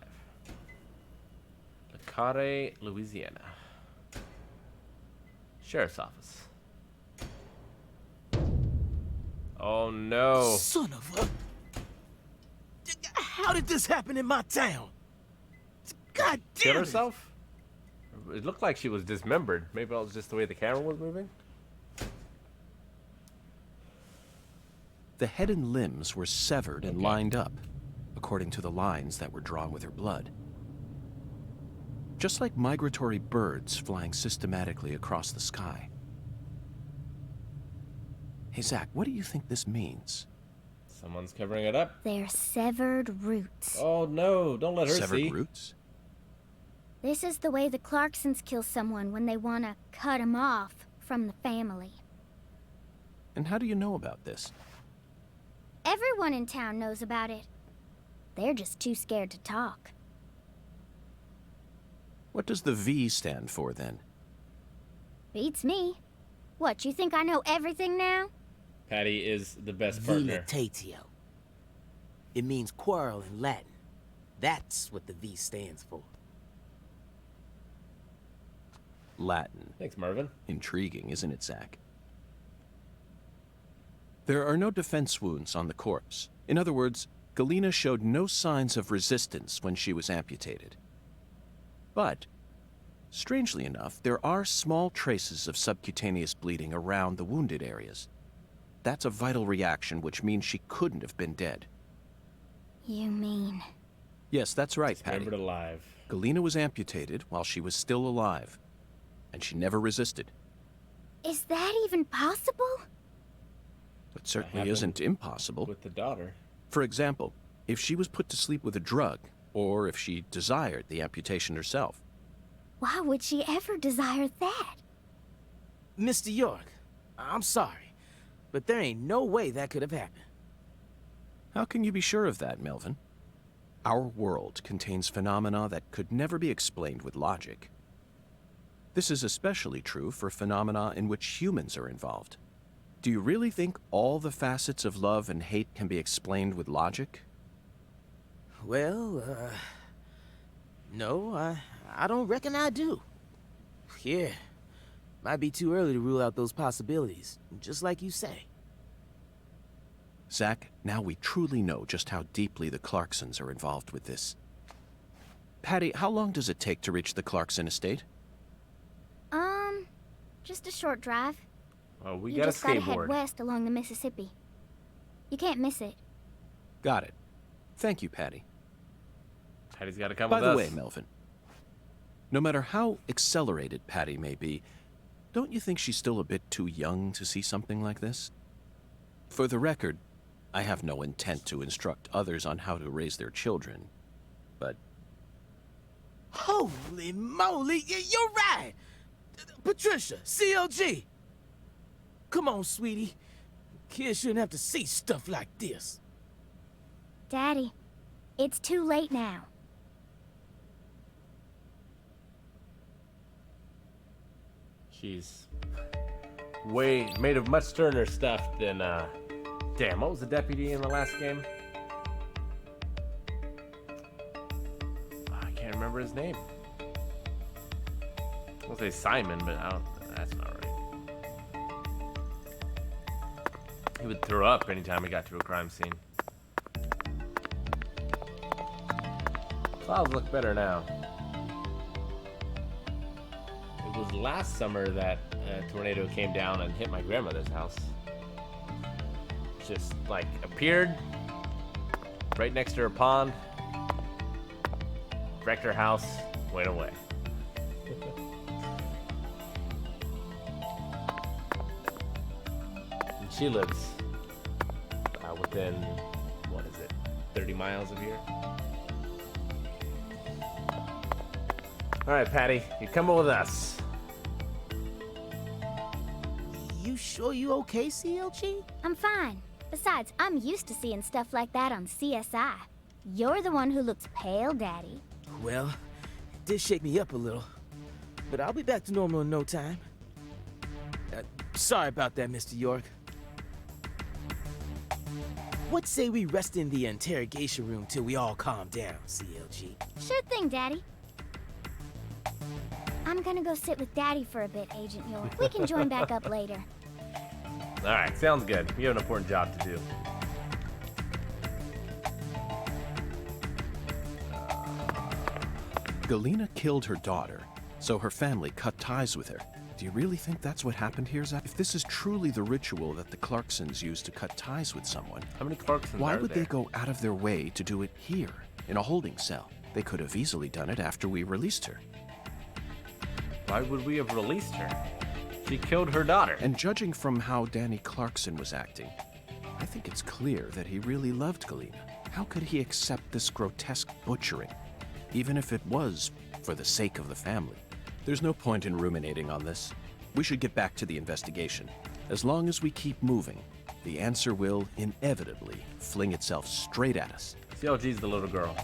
Le Carré, Louisiana. Sheriff's Office. Oh no. Son of a... How did this happen in my town? God damn Kill it. herself? It looked like she was dismembered. Maybe that was just the way the camera was moving? The head and limbs were severed and lined up, according to the lines that were drawn with her blood. Just like migratory birds flying systematically across the sky. Hey, Zach, what do you think this means? Someone's covering it up. They're severed roots. Oh no, don't let her Severed see. roots? This is the way the Clarksons kill someone when they want to cut him off from the family. And how do you know about this? Everyone in town knows about it. They're just too scared to talk. What does the V stand for, then? Beats me. What, you think I know everything now? Patty is the best partner. Vilitatio. It means quarrel in Latin. That's what the V stands for. Latin. Thanks, Marvin. Intriguing, isn't it, Zach? There are no defense wounds on the corpse. In other words, Galena showed no signs of resistance when she was amputated. But, strangely enough, there are small traces of subcutaneous bleeding around the wounded areas. That's a vital reaction, which means she couldn't have been dead. You mean... Yes, that's right, Patty. Dismembered alive. Galena was amputated while she was still alive, and she never resisted. Is that even possible? It certainly isn't impossible. With the daughter. For example, if she was put to sleep with a drug, or if she desired the amputation herself. Why would she ever desire that? Mr. York, I'm sorry, but there ain't no way that could have happened. How can you be sure of that, Melvin? Our world contains phenomena that could never be explained with logic. This is especially true for phenomena in which humans are involved. Do you really think all the facets of love and hate can be explained with logic? Well, no, I don't reckon I do. Yeah, might be too early to rule out those possibilities, just like you say. Zach, now we truly know just how deeply the Clarksons are involved with this. Patty, how long does it take to reach the Clarkson estate? Just a short drive. Oh, we You got a just gotta skateboard. head west along the Mississippi. You can't miss it. Got it. Thank you, Patty. Patty's got to come By with the us. way, Melvin, no matter how accelerated Patty may be, don't you think she's still a bit too young to see something like this? For the record, I have no intent to instruct others on how to raise their children, but... Holy moly, you're right! Patricia, CLG! Come on, sweetie. Kids shouldn't have to see stuff like this. Daddy, it's too late now. She's made of much sterner stuff than, damn, what was the deputy in the last game? I can't remember his name. I'll say Simon, but that's not right. He would throw up anytime he got to a crime scene. Clouds look better now. It was last summer that a tornado came down and hit my grandmother's house. Just like appeared right next to her pond, wrecked her house, went away. And she lives within, what is it, 30 miles of here? All right, Patty, you're coming with us. You sure you okay, CLG? I'm fine. Besides, I'm used to seeing stuff like that on CSI. You're the one who looks pale, Daddy. Well, it did shake me up a little, but I'll be back to normal in no time. Sorry about that, Mr. York. What say we rest in the interrogation room till we all calm down, CLG? Sure thing, Daddy. I'm gonna go sit with Daddy for a bit, Agent York. We can join back up later. All right, sounds good. You have an important job to do. Galena killed her daughter, so her family cut ties with her. Do you really think that's what happened here, Zach? If this is truly the ritual that the Clarksons use to cut ties with someone, how many Clarksons why are would there? they go out of their way to do it here, in a holding cell? They could have easily done it after we released her. Why would we have released her? She killed her daughter. And judging from how Danny Clarkson was acting, I think it's clear that he really loved Galena. How could he accept this grotesque butchering, even if it was for the sake of the family? There's no point in ruminating on this. We should get back to the investigation. As long as we keep moving, the answer will inevitably fling itself straight at us. CLG's the little girl.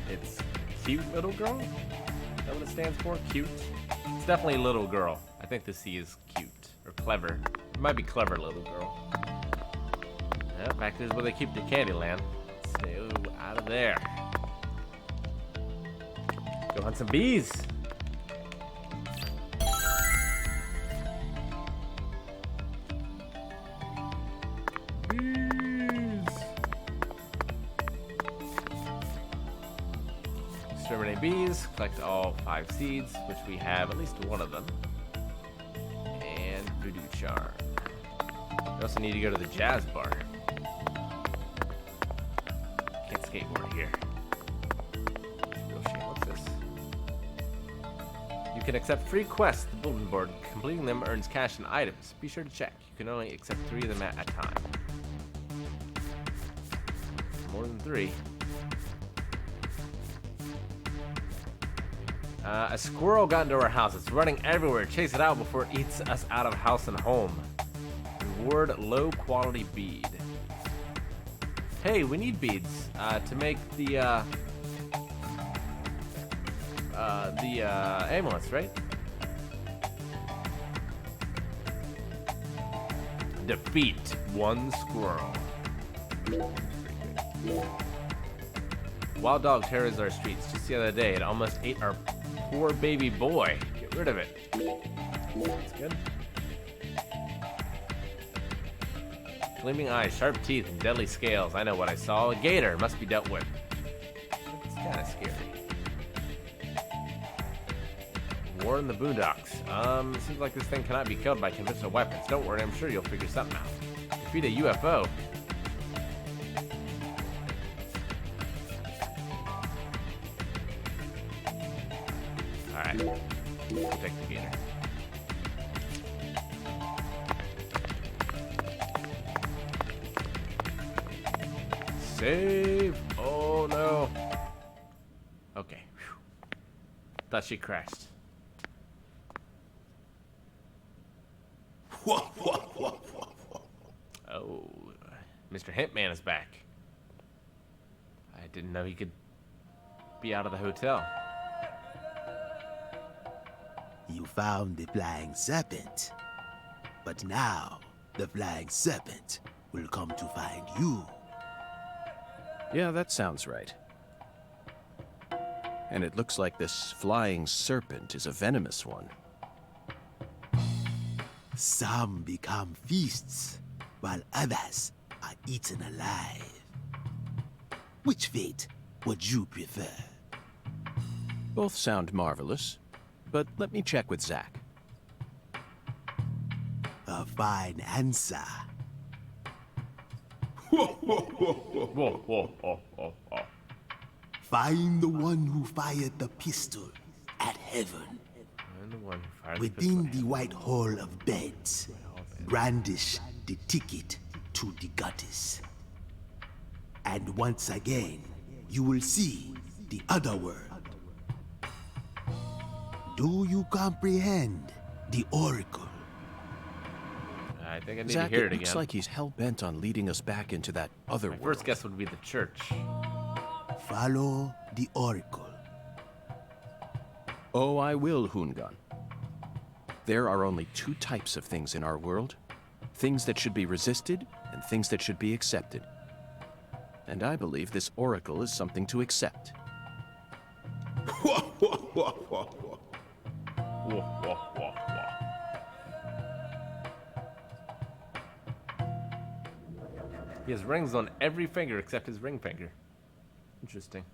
It's cute little girl? Is that what it stands for? Cute? It's definitely little girl. I think the C is cute. Or clever. It might be clever little girl. Yeah, back this is where they keep the Candyland. Stay out of there. Go hunt some bees. Exterminate bees. Collect all 5 seeds, which we have at least one of them. And voodoo charm. We also need to go to the jazz bar. Can't skateboard here. Real shame. What's this? You can accept free quests at the bulletin board. Completing them earns cash and items. Be sure to check. You can only accept 3 of them at a time. More than 3. A squirrel got into our house. It's running everywhere. Chase it out before it eats us out of house and home. Reward low quality bead. Hey, we need beads to make the amulets, right? Defeat 1 squirrel. Wild dog terrors our streets. Just the other day, it almost ate our poor baby boy. Get rid of it. That's good. Gleaming eyes, sharp teeth, and deadly scales. I know what I saw. A gator must be dealt with. It's kind of scary. War in the boondocks. It seems like this thing cannot be killed by conventional weapons. Don't worry, I'm sure you'll figure something out. Defeat a UFO. Alright. Protect the gator. Save! Oh no. Okay. Whew. Thought she crashed. Oh, Mr. Hitman is back. I didn't know he could be out of the hotel. You found the flying serpent. But now, the flying serpent will come to find you. Yeah, that sounds right. And it looks like this flying serpent is a venomous one. Some become feasts, while others are eaten alive. Which fate would you prefer? Both sound marvelous, but let me check with Zach. A fine answer. Find the one who fired the pistol at heaven. Within the white hall of beds, brandish the ticket to the goddess. And once again, you will see the other world. Do you comprehend the oracle? I think I need Zach, to hear it it looks again. like he's hell-bent on leading us back into that other My world. first guess would be the church. Follow the oracle. Oh, I will, Hungan. There are only 2 types of things in our world. Things that should be resisted, and things that should be accepted. And I believe this oracle is something to accept. He has rings on every finger except his ring finger. Interesting.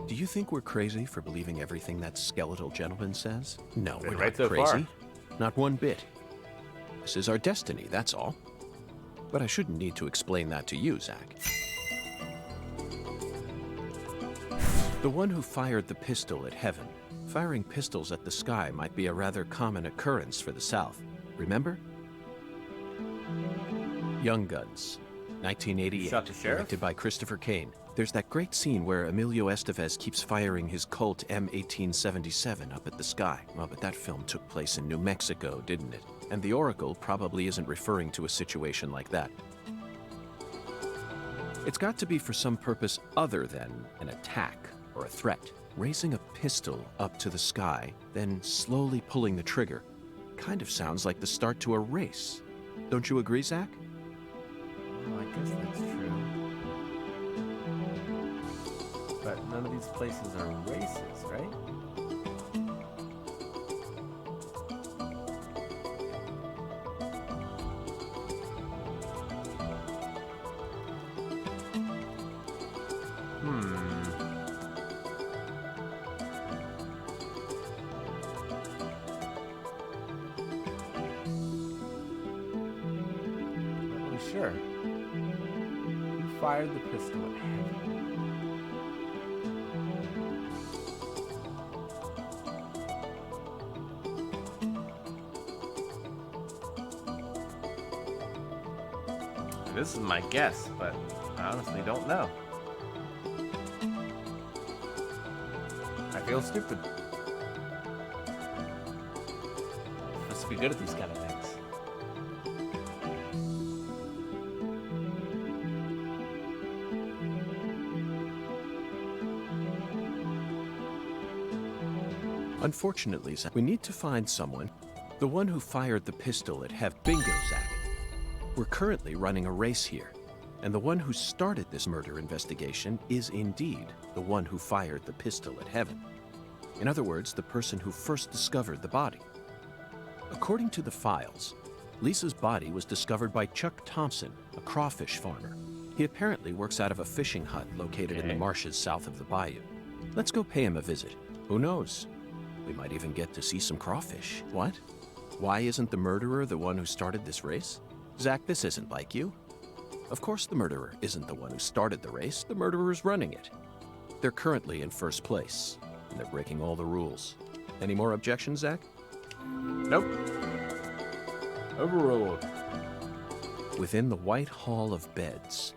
Do you think we're crazy for believing everything that skeletal gentleman says? No, Been we're right not so crazy. far. Not one bit. This is our destiny, that's all. But I shouldn't need to explain that to you, Zach. The one who fired the pistol at heaven. Firing pistols at the sky might be a rather common occurrence for the South. Remember? Young Guns, 1988, Shot the sheriff? directed by Christopher Kane. There's that great scene where Emilio Estevez keeps firing his Colt M1877 up at the sky. Well, but that film took place in New Mexico, didn't it? And the Oracle probably isn't referring to a situation like that. It's got to be for some purpose other than an attack or a threat. Raising a pistol up to the sky, then slowly pulling the trigger, kind of sounds like the start to a race. Don't you agree, Zach? Well, I guess that's true. But none of these places are races, right? sure. Who fired the pistol at Heaven? This is my guess, but I honestly don't know. I feel stupid. I'm supposed to be good at these kind of things. Unfortunately, Zach, we need to find someone. The one who fired the pistol at Hev. Bingo, Zach. We're currently running a race here, and the one who started this murder investigation is indeed the one who fired the pistol at Heaven. In other words, the person who first discovered the body. According to the files, Lisa's body was discovered by Chuck Thompson, a crawfish farmer. He apparently works out of a fishing hut located in the marshes south of the bayou. Let's go pay him a visit. Who knows? We might even get to see some crawfish. What? Why isn't the murderer the one who started this race? Zach, this isn't like you. Of course the murderer isn't the one who started the race. The murderer's running it. They're currently in first place, and they're breaking all the rules. Any more objections, Zach? Nope. Overruled. Within the White Hall of Beds.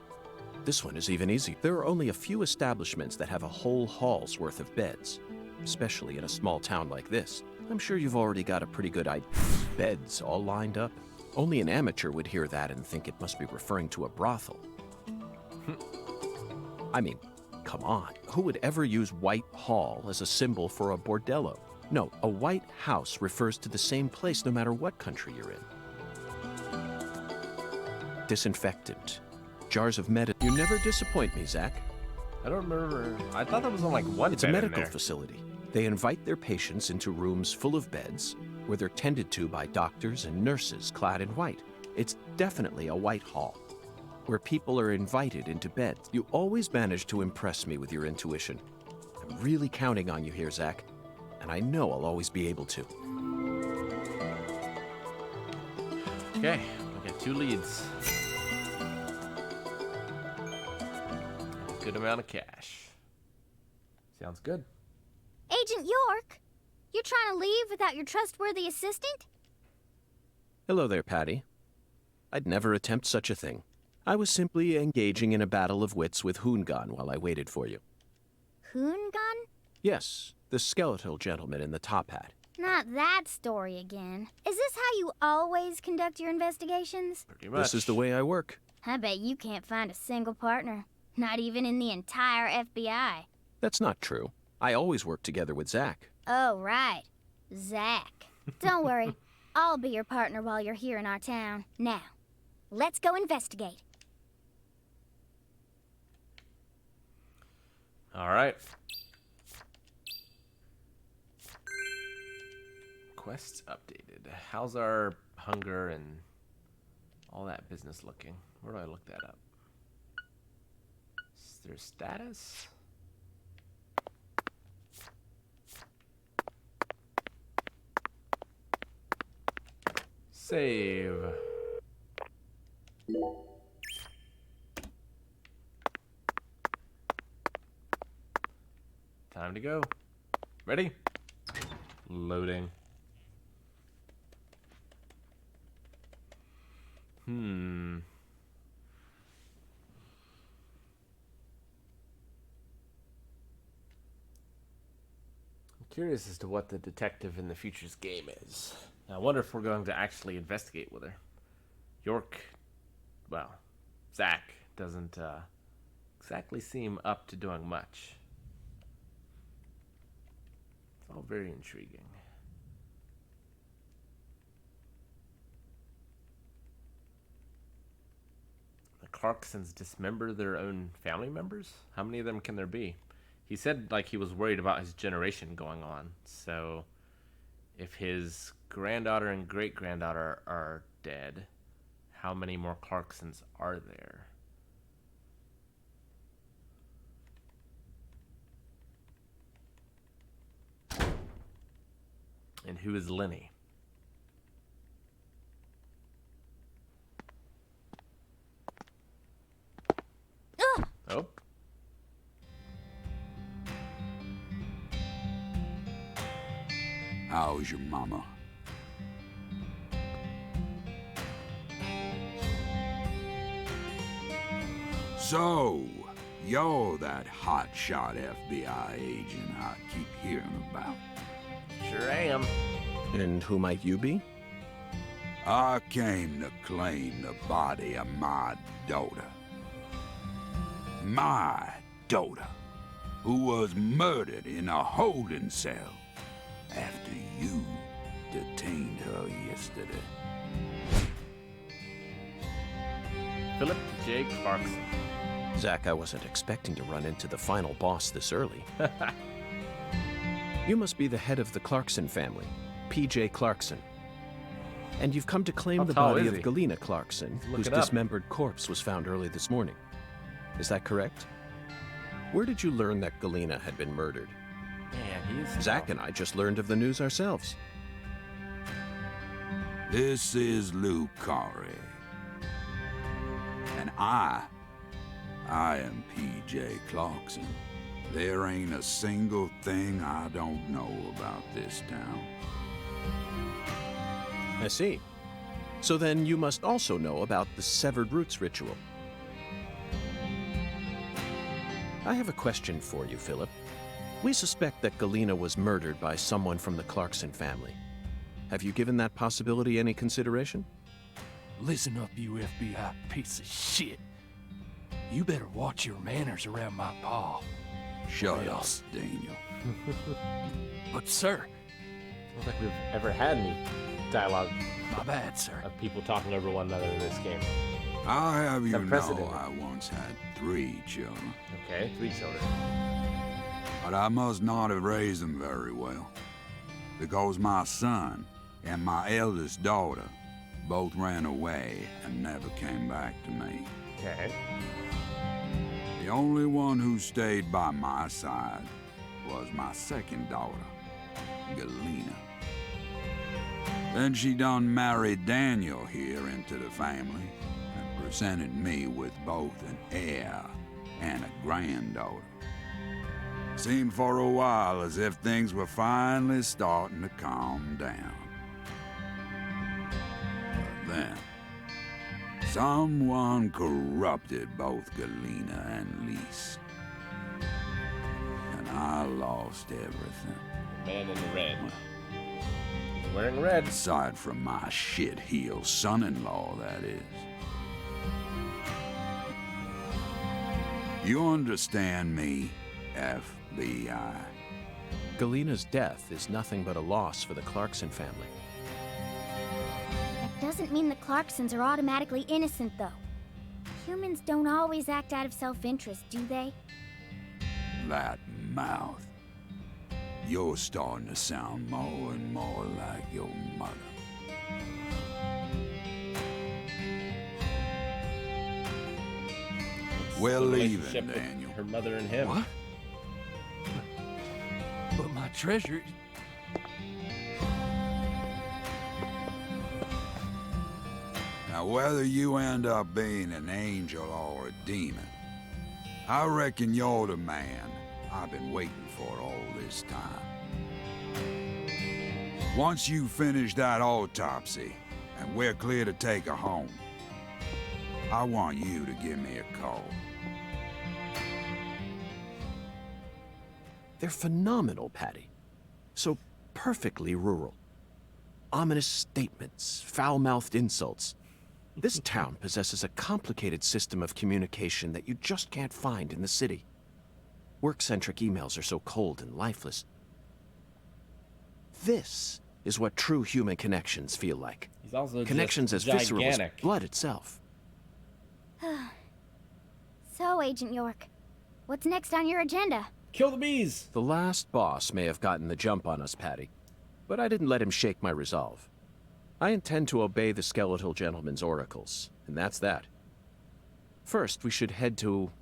This one is even easy. There are only a few establishments that have a whole hall's worth of beds, especially in a small town like this. I'm sure you've already got a pretty good idea. Beds all lined up. Only an amateur would hear that and think it must be referring to a brothel. I mean, come on. Who would ever use White Hall as a symbol for a bordello? No, a White House refers to the same place no matter what country you're in. Disinfectant. Jars of medicine. You never disappoint me, Zach. I don't remember. I thought that was on like one It's a bed in medical there. facility. They invite their patients into rooms full of beds where they're tended to by doctors and nurses clad in white. It's definitely a White Hall, where people are invited into beds. You always manage to impress me with your intuition. I'm really counting on you here, Zach, and I know I'll always be able to. Okay, we got 2 leads. And a good amount of cash. Sounds good. Agent York, you're trying to leave without your trustworthy assistant? Hello there, Patty. I'd never attempt such a thing. I was simply engaging in a battle of wits with Hoongan while I waited for you. Hoongan? Yes, the skeletal gentleman in the top hat. Not that story again. Is this how you always conduct your investigations? Pretty much. This is the way I work. I bet you can't find a single partner. Not even in the entire FBI. That's not true. I always work together with Zach. Oh, right. Zach. Don't worry. I'll be your partner while you're here in our town. Now, let's go investigate. All right. Quests updated. How's our hunger and all that business looking? Where do I look that up? Is there status? Save. Time to go. Ready? Loading. I'm curious as to what the detective in the future's game is. I wonder if we're going to actually investigate with her. York, well, Zach doesn't exactly seem up to doing much. It's all very intriguing. The Clarksons dismember their own family members? How many of them can there be? He said like he was worried about his generation going on, so if his granddaughter and great-granddaughter are dead, how many more Clarksons are there? And who is Lenny? Oh. How's your mama? So, you're that hotshot FBI agent I keep hearing about. Sure am. And who might you be? I came to claim the body of my daughter. My daughter, who was murdered in a holding cell after you detained her yesterday. Philip J. Clarkson. Zach, I wasn't expecting to run into the final boss this early. You must be the head of the Clarkson family, P.J. Clarkson. And you've come to claim How the tall body is of he? Galena Clarkson, Look whose it up. dismembered corpse was found early this morning. Is that correct? Where did you learn that Galena had been murdered? Man, he's... Zach and I just learned of the news ourselves. This is Lou Corey. And I am P.J. Clarkson. There ain't a single thing I don't know about this town. I see. So then you must also know about the Severed Roots ritual. I have a question for you, Philip. We suspect that Galena was murdered by someone from the Clarkson family. Have you given that possibility any consideration? Listen up, you FBI piece of shit. You better watch your manners around my pa. Shut up, Daniel. But, sir... I don't think we've ever had any dialogue. My bad, sir. Of people talking over one another in this game. I'll have you know unprecedented. I once had 3 children. Okay, 3 children. But I must not have raised them very well. Because my son and my eldest daughter both ran away and never came back to me. Okay. The only one who stayed by my side was my second daughter, Galena. Then she done married Daniel here into the family and presented me with both an heir and a granddaughter. Seemed for a while as if things were finally starting to calm down. But then, someone corrupted both Galena and Lise. And I lost everything. The man in the red. He's wearing red. Aside from my shit-heel son-in-law, that is. You understand me, FBI? Galena's death is nothing but a loss for the Clarkson family. That doesn't mean the Clarksons are automatically innocent, though. Humans don't always act out of self-interest, do they? That mouth. You're starting to sound more and more like your mother. Well, leave it, Relationship with Daniel. her mother and him. What? But my treasure... Now, whether you end up being an angel or a demon, I reckon you're the man I've been waiting for all this time. Once you finish that autopsy, and we're clear to take her home, I want you to give me a call. They're phenomenal, Patty. So perfectly rural. Ominous statements, foul-mouthed insults. This town possesses a complicated system of communication that you just can't find in the city. Work-centric emails are so cold and lifeless. This is what true human connections feel like. He's also Connections just as visceral as gigantic. blood itself. So, Agent York, what's next on your agenda? Kill the bees! The last boss may have gotten the jump on us, Patty, but I didn't let him shake my resolve. I intend to obey the skeletal gentleman's oracles, and that's that. First, we should head to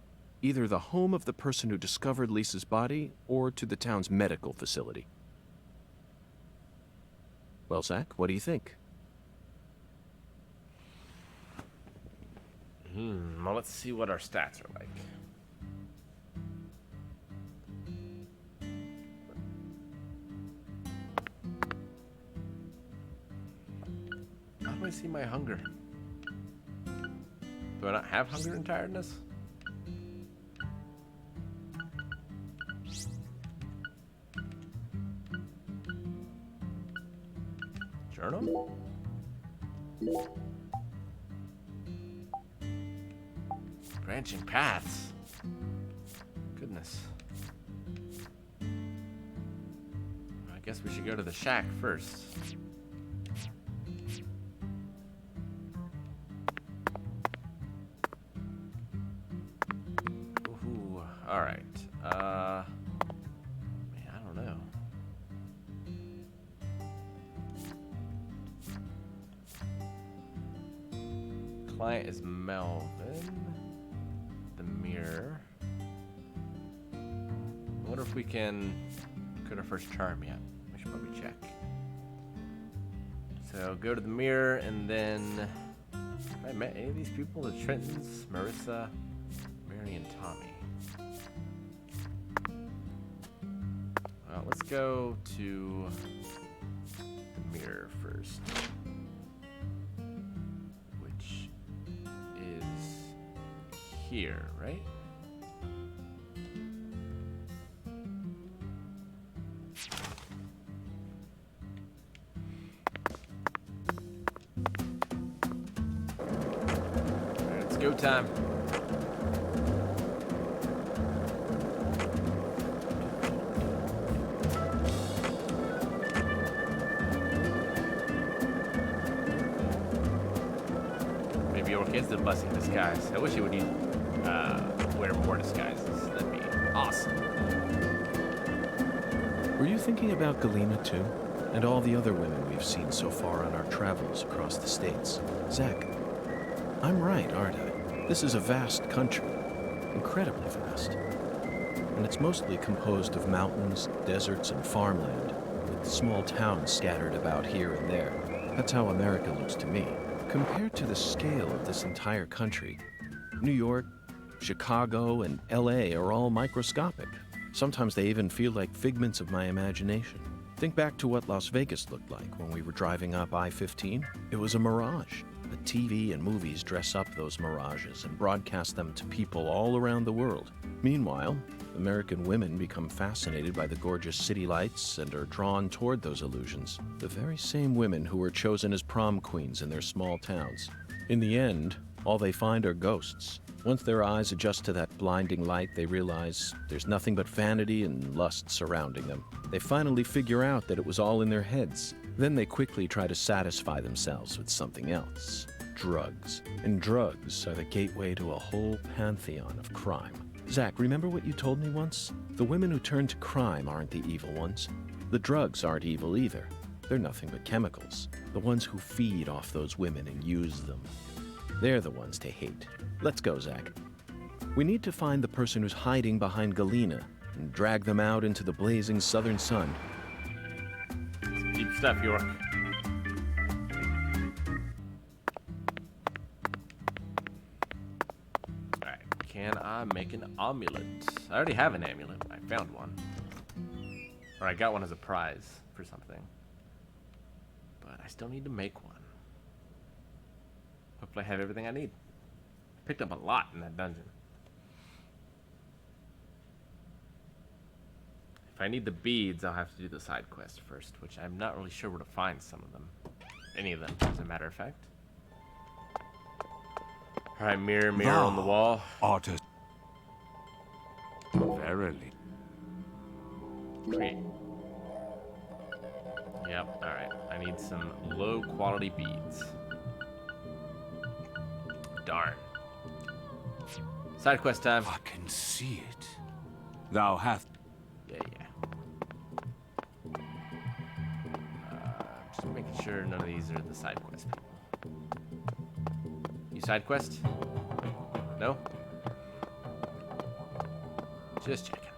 either the home of the person who discovered Lisa's body or to the town's medical facility. Well, Zach, what do you think? Well, let's see what our stats are like. see my hunger? Do I not have hunger and tiredness? Journal? Branching paths. Goodness. I guess we should go to the shack first. Ooh, all right. Man, I don't know. Client is Melvin. The mirror. I wonder if we can go to first charm yet. We should probably check. So go to the mirror and then have I met any of these people? The Trentons, Marissa, Mary, and Tommy. Well, let's go to the mirror first. Which is here, right? It's go time. Maybe your kid's the blessing disguise. I wish he would wear more disguises. That'd be awesome. Were you thinking about Galena too? And all the other women we've seen so far on our travels across the states? Zach, I'm right, aren't I? This is a vast country. Incredibly vast. And it's mostly composed of mountains, deserts, and farmland, with small towns scattered about here and there. That's how America looks to me. Compared to the scale of this entire country, New York, Chicago, and LA are all microscopic. Sometimes they even feel like figments of my imagination. Think back to what Las Vegas looked like when we were driving up I-15. It was a mirage. But TV and movies dress up those mirages and broadcast them to people all around the world. Meanwhile, American women become fascinated by the gorgeous city lights and are drawn toward those illusions. The very same women who were chosen as prom queens in their small towns. In the end, all they find are ghosts. Once their eyes adjust to that blinding light, they realize there's nothing but vanity and lust surrounding them. They finally figure out that it was all in their heads. Then they quickly try to satisfy themselves with something else. Drugs. And drugs are the gateway to a whole pantheon of crime. Zach, remember what you told me once? The women who turn to crime aren't the evil ones. The drugs aren't evil either. They're nothing but chemicals. The ones who feed off those women and use them. They're the ones to hate. Let's go, Zach. We need to find the person who's hiding behind Galena and drag them out into the blazing southern sun. Deep stuff, York. Alright, can I make an amulet? I already have an amulet. I found one. Or I got one as a prize for something. But I still need to make one. Hopefully I have everything I need. I picked up a lot in that dungeon. If I need the beads, I'll have to do the side quest first, which I'm not really sure where to find some of them. Any of them, as a matter of fact. Alright, mirror, mirror on the wall. Verily. Great. Yep, alright. I need some low quality beads. Darn. Side quest time. I can see it. Thou hast. Yeah. Just making sure none of these are the side quest people. You side quest? No? Just checking.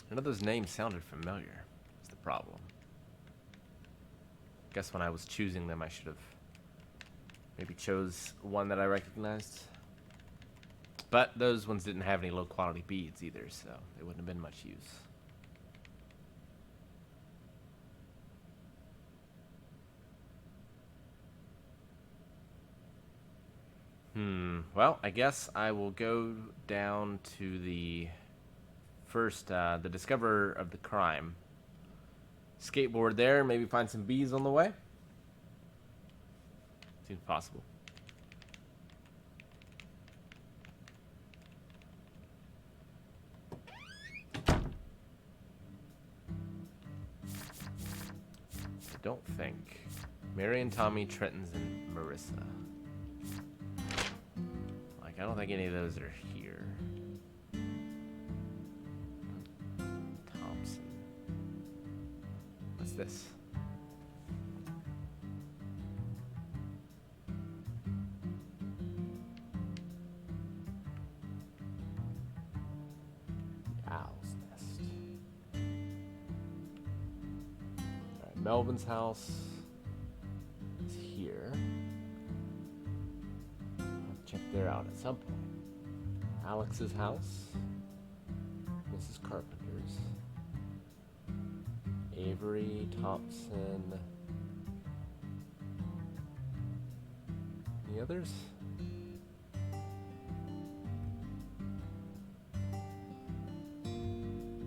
None of those names sounded familiar. Is the problem. Guess when I was choosing them, I should have Maybe chose one that I recognized. But those ones didn't have any low quality beads either, so they wouldn't have been much use. Well, I guess I will go down to the first, the discoverer of the crime. Skateboard there, maybe find some bees on the way. Seems possible. I don't think. Mary and Tommy, Trenton's, and Marissa. I don't think any of those are here. Thompson. What's this? Owl's nest. Alright, Melvin's house is here. Check there out at some point. Alex's house. Mrs. Carpenter's. Avery, Thompson. Any others?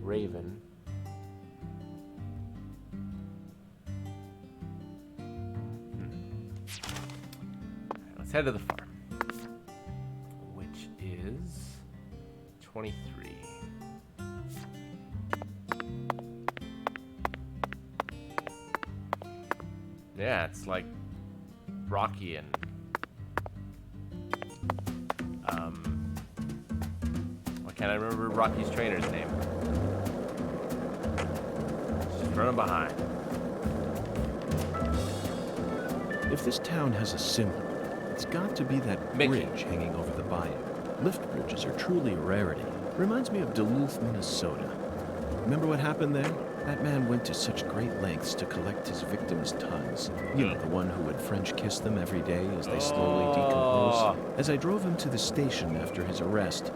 Raven. Alright, let's head to the farm. 23. Yeah, it's like Rocky and why can't I remember Rocky's trainer's name? Just running behind. If this town has a symbol, it's got to be that bridge hanging over the bayou. Lift bridges are truly a rarity. Reminds me of Duluth, Minnesota. Remember what happened there? That man went to such great lengths to collect his victims' tongues. You know, the one who would French kiss them every day as they slowly decompose. As I drove him to the station after his arrest,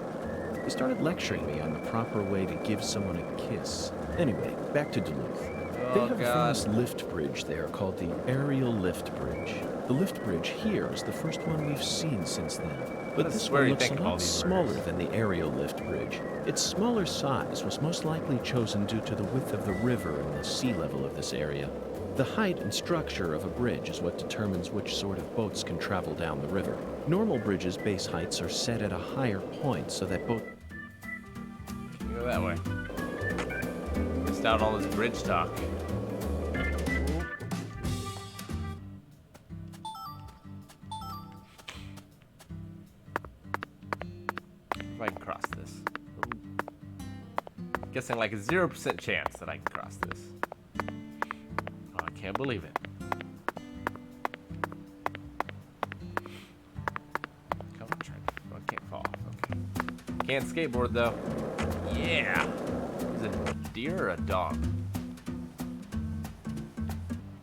he started lecturing me on the proper way to give someone a kiss. Anyway, back to Duluth. They have a famous lift bridge there called the Aerial Lift Bridge. The lift bridge here is the first one we've seen since then. But this one looks a lot smaller than the aerial lift bridge. Its smaller size was most likely chosen due to the width of the river and the sea level of this area. The height and structure of a bridge is what determines which sort of boats can travel down the river. Normal bridges' base heights are set at a higher point so that both... Go that way. Missed out on all this bridge talk. If I can cross this. Guessing like a 0% chance that I can cross this. Oh, I can't believe it. Come on, try. Oh, I can't fall. Okay. Can't skateboard though. Yeah. Is it a deer or a dog?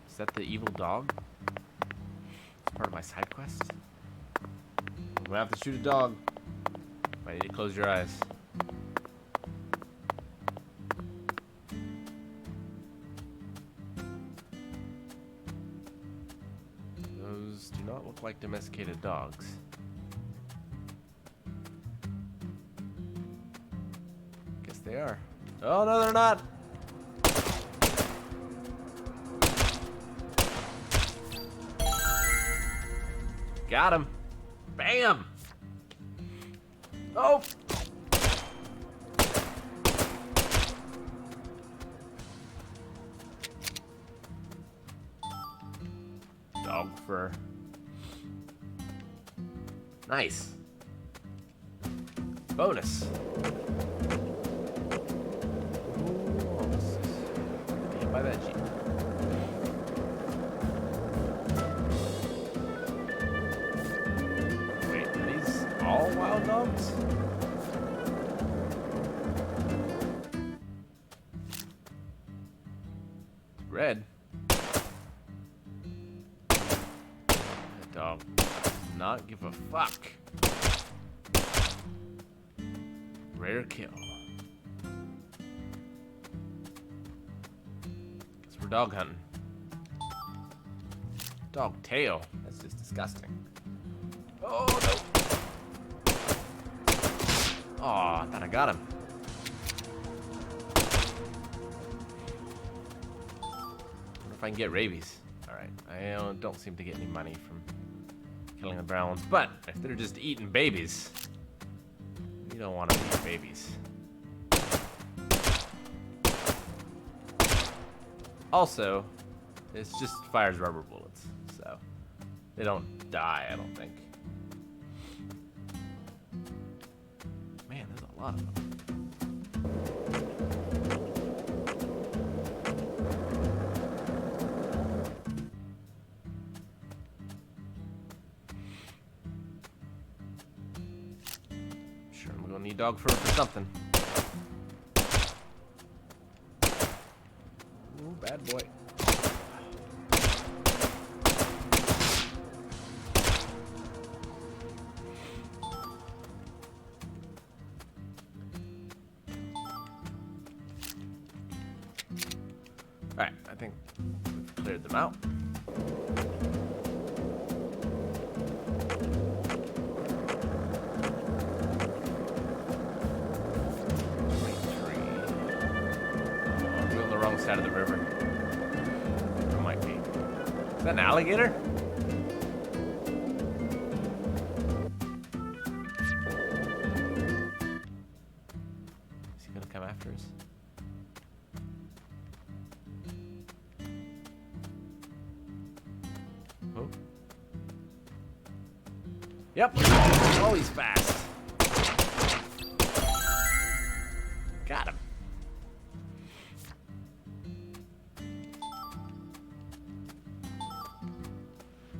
Is that the evil dog? It's part of my side quest. I'm gonna have to shoot a dog. I need to close your eyes. Those do not look like domesticated dogs. Guess they are. Oh, no, they're not! Got him! Bam! Oh! Dog fur. Nice. Bonus. Ooh, almost hit by that Jeep. Wait, are these all wild dogs? Red. Dog. not give a fuck. Rare kill. Guess we're dog hunting. Dog tail. That's just disgusting. Oh no. Oh, I thought I got him. Wonder if I can get rabies. Alright, I don't seem to get any money from killing the brown ones, but if they're just eating babies, you don't want to eat babies. Also, it just fires rubber bullets, so they don't die, I don't think. Man, there's a lot of them. Sure, I'm gonna need dog fur for something. Ooh, bad boy. Alright, I think we've cleared them out. We're on the wrong side of the river. It might be. Is that an alligator? Is he gonna come after us? Oh. Yep. Oh, he's fast. Got him.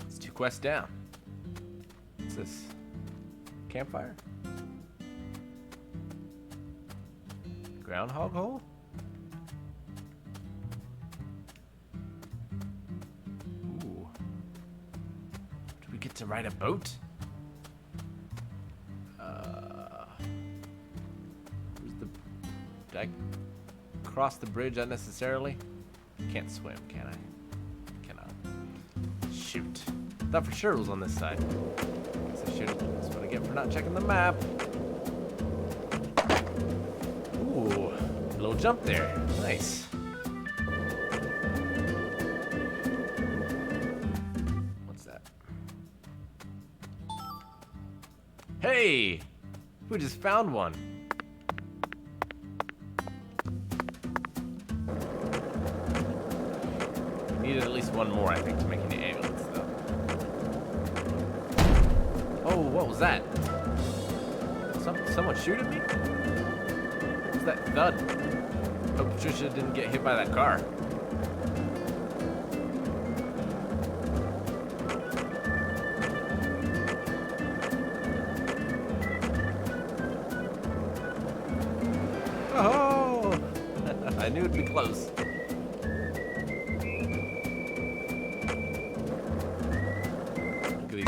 It's 2 quests down. What's this? Campfire? Groundhog hole? Ooh. Do we get to ride a boat? Did I cross the bridge unnecessarily? Can't swim, can I? Cannot. Shoot. Thought for sure it was on this side. Guess I should. That's what I get for not checking the map. Ooh, a little jump there. Nice. What's that? Hey! We just found one. Needed at least one more, I think, to make any amulets, though. Oh, what was that? Someone shoot at me? What was that thud? Hope Patricia didn't get hit by that car. Oh! I knew it'd be close.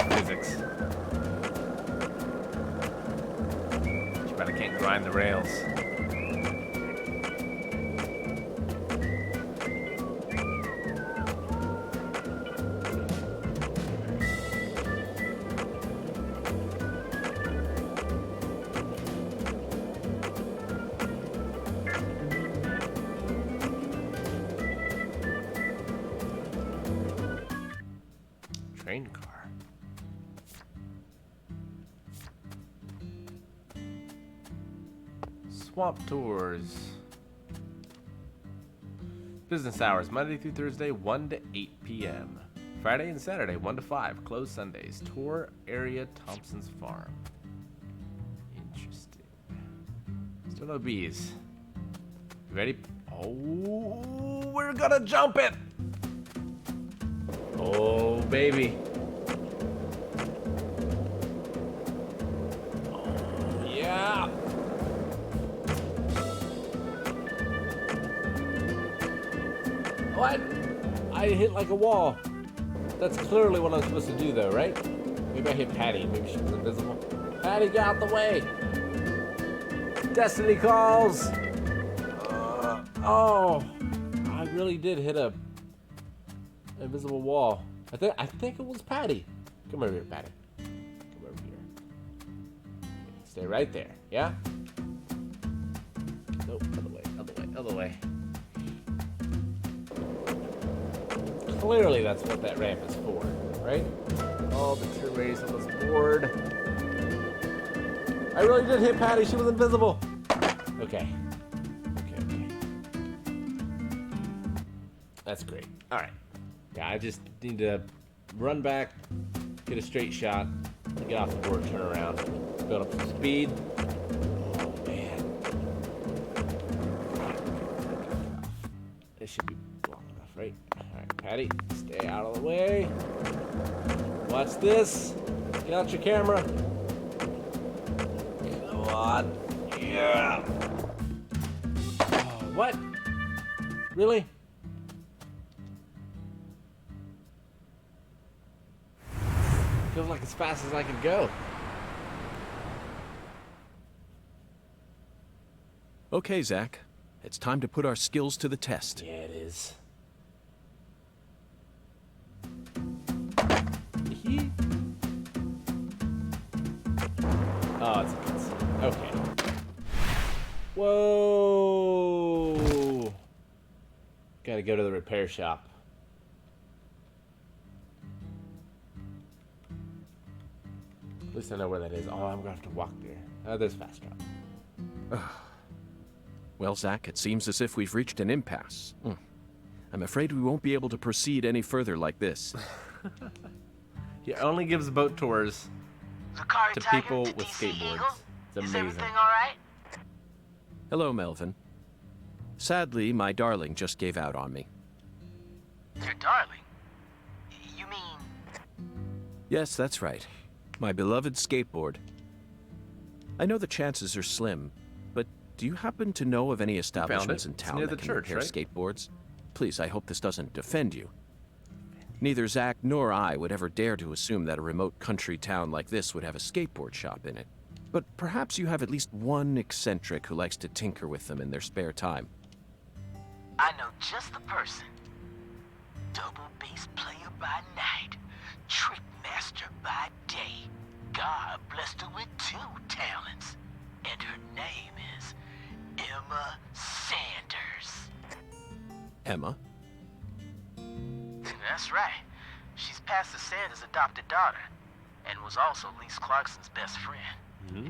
Physics. Too bad I can't grind the rails. Train car. Swamp tours. Business hours, Monday through Thursday, 1 to 8 p.m. Friday and Saturday, 1 to 5. Closed Sundays. Tour area, Thompson's Farm. Interesting. Still no bees. You ready? Oh, we're gonna jump it! Oh, baby. Oh, yeah. What? I hit like a wall. That's clearly what I'm supposed to do, though, right? Maybe Maybe I hit Patty. Maybe she was invisible. Patty, get out the way! Destiny calls! Oh, I really did hit a invisible wall. I think it was Patty. Come over here, Patty. Come over here. Stay right there, yeah? Nope, other way, other way, other way. Clearly that's what that ramp is for, right? All the two ways on this board. I really did hit Patty, she was invisible. Okay. Okay. That's great. Alright. Yeah, I just need to run back, get a straight shot, get off the board, turn around, build up some speed. Oh, man. This should be long enough, right? Alright, Patty, stay out of the way. Watch this. Get out your camera. Come on. Yeah. Oh, what? Really? Feels like as fast as I can go. Okay, Zach. It's time to put our skills to the test. Yeah, it is. Oh, it's a cutscene. Okay. Whoa! Gotta go to the repair shop. At least I know where that is. Oh, I'm gonna have to walk there. Oh, there's fast travel. Well, Zach, it seems as if we've reached an impasse. I'm afraid we won't be able to proceed any further like this. He only gives boat tours to people with skateboards. It's amazing. Hello, Melvin. Sadly, my darling just gave out on me. Your darling? You mean... Yes, that's right. My beloved skateboard. I know the chances are slim, but do you happen to know of any establishments in town near that the can church, repair right? skateboards? Please, I hope this doesn't offend you. Neither Zach nor I would ever dare to assume that a remote country town like this would have a skateboard shop in it. But perhaps you have at least one eccentric who likes to tinker with them in their spare time. I know just the person. Double bass player by night, trick master by day. God blessed her with 2 talents. And her name is Emma Sanders. Emma? That's right. She's Pastor Sanders' adopted daughter, and was also Lise Clarkson's best friend.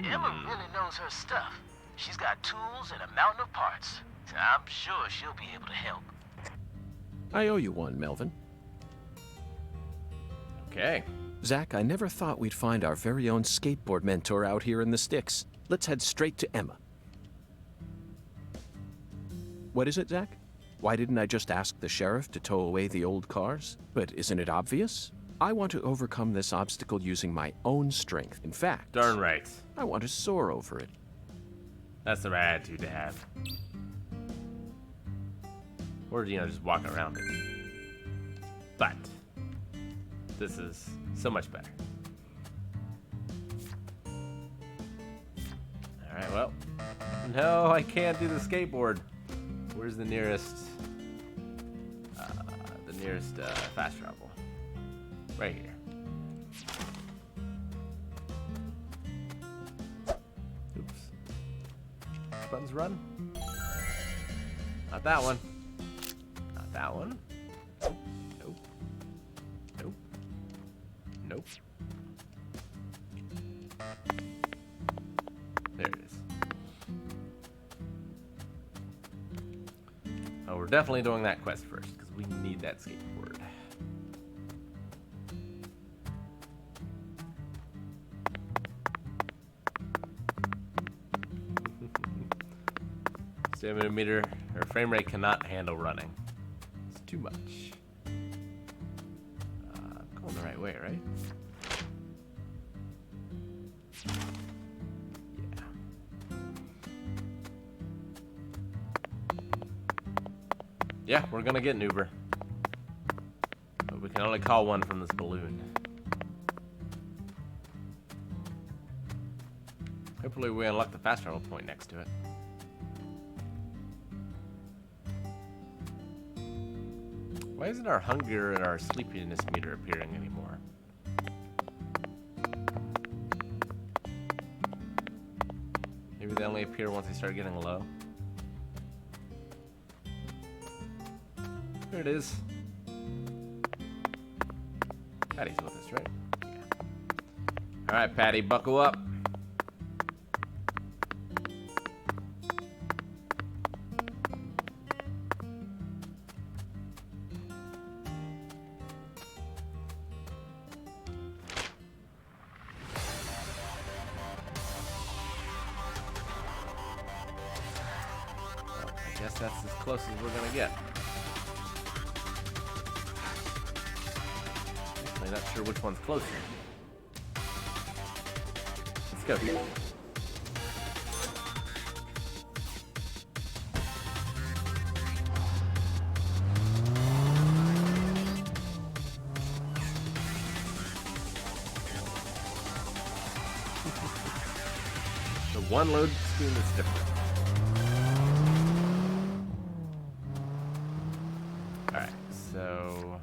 Emma really knows her stuff. She's got tools and a mountain of parts. So I'm sure she'll be able to help. I owe you one, Melvin. Okay. Zach, I never thought we'd find our very own skateboard mentor out here in the sticks. Let's head straight to Emma. What is it, Zach? Why didn't I just ask the sheriff to tow away the old cars? But isn't it obvious? I want to overcome this obstacle using my own strength. In fact... Darn right. I want to soar over it. That's the right attitude to have. Or, just walk around it. But this is so much better. Alright, well. No, I can't do the skateboard. Where's the nearest fast travel? Right here. Oops. Which buttons run? Not that one. Not that one. Nope. Nope. Nope. There it is. Oh, we're definitely doing that quest first, because we need that skateboard. Stamina meter, or frame rate cannot handle running. It's too much. I'm going the right way, right? Yeah, we're gonna get an Uber. But we can only call one from this balloon. Hopefully we unlock the fast travel point next to it. Why isn't our hunger and our sleepiness meter appearing anymore? Maybe they only appear once they start getting low. Here it is. Patty's with us, right? Yeah. Alright, Patty, buckle up. I guess that's as close as we're gonna get. I'm not sure which one's closer. Let's go. The one load screen is different. Alright, so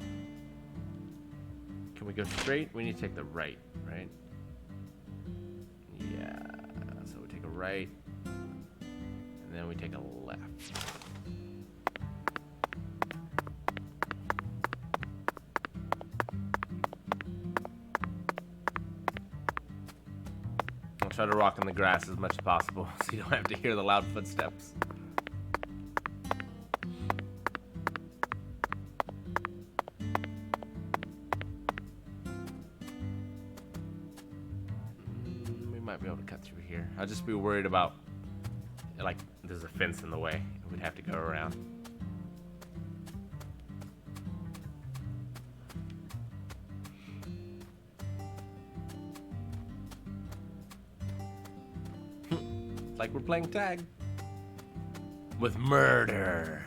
can we go straight? We need to take the right, right? Yeah, so we take a right, and then we take a left. I'll try to rock in the grass as much as possible so you don't have to hear the loud footsteps. We might be able to cut through here. I'll just be worried about, like, there's a fence in the way. We'd have to go around. Like we're playing tag with murder.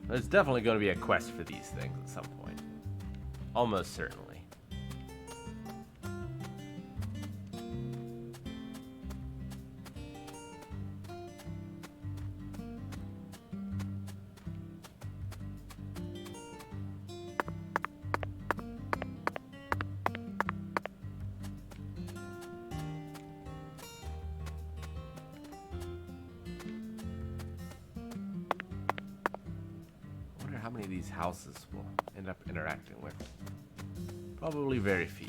There's definitely going to be a quest for these things at some point. Almost certainly. How many of these houses will end up interacting with? Probably very few.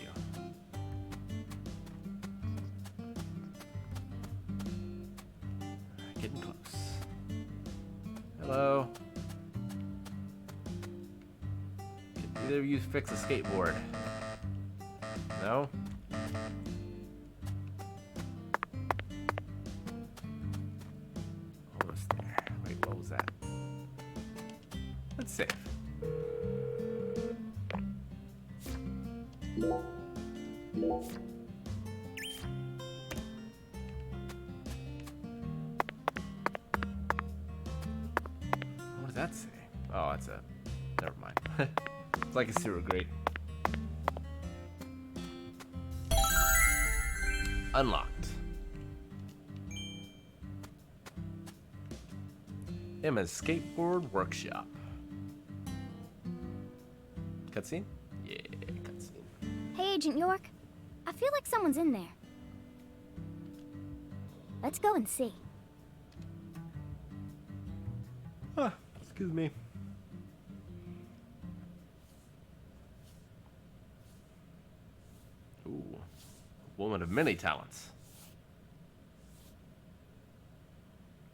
Getting close. Hello. Can either of you fix a skateboard? No? Almost there. Wait, what was that? Let's save. What does that say? Oh, it's a... Never mind. It's like a sewer grate. Unlocked. Emma's Skateboard Workshop. Cutscene? Yeah, cutscene. Hey, Agent York. I feel like someone's in there. Let's go and see. Ah, excuse me. Ooh, a woman of many talents.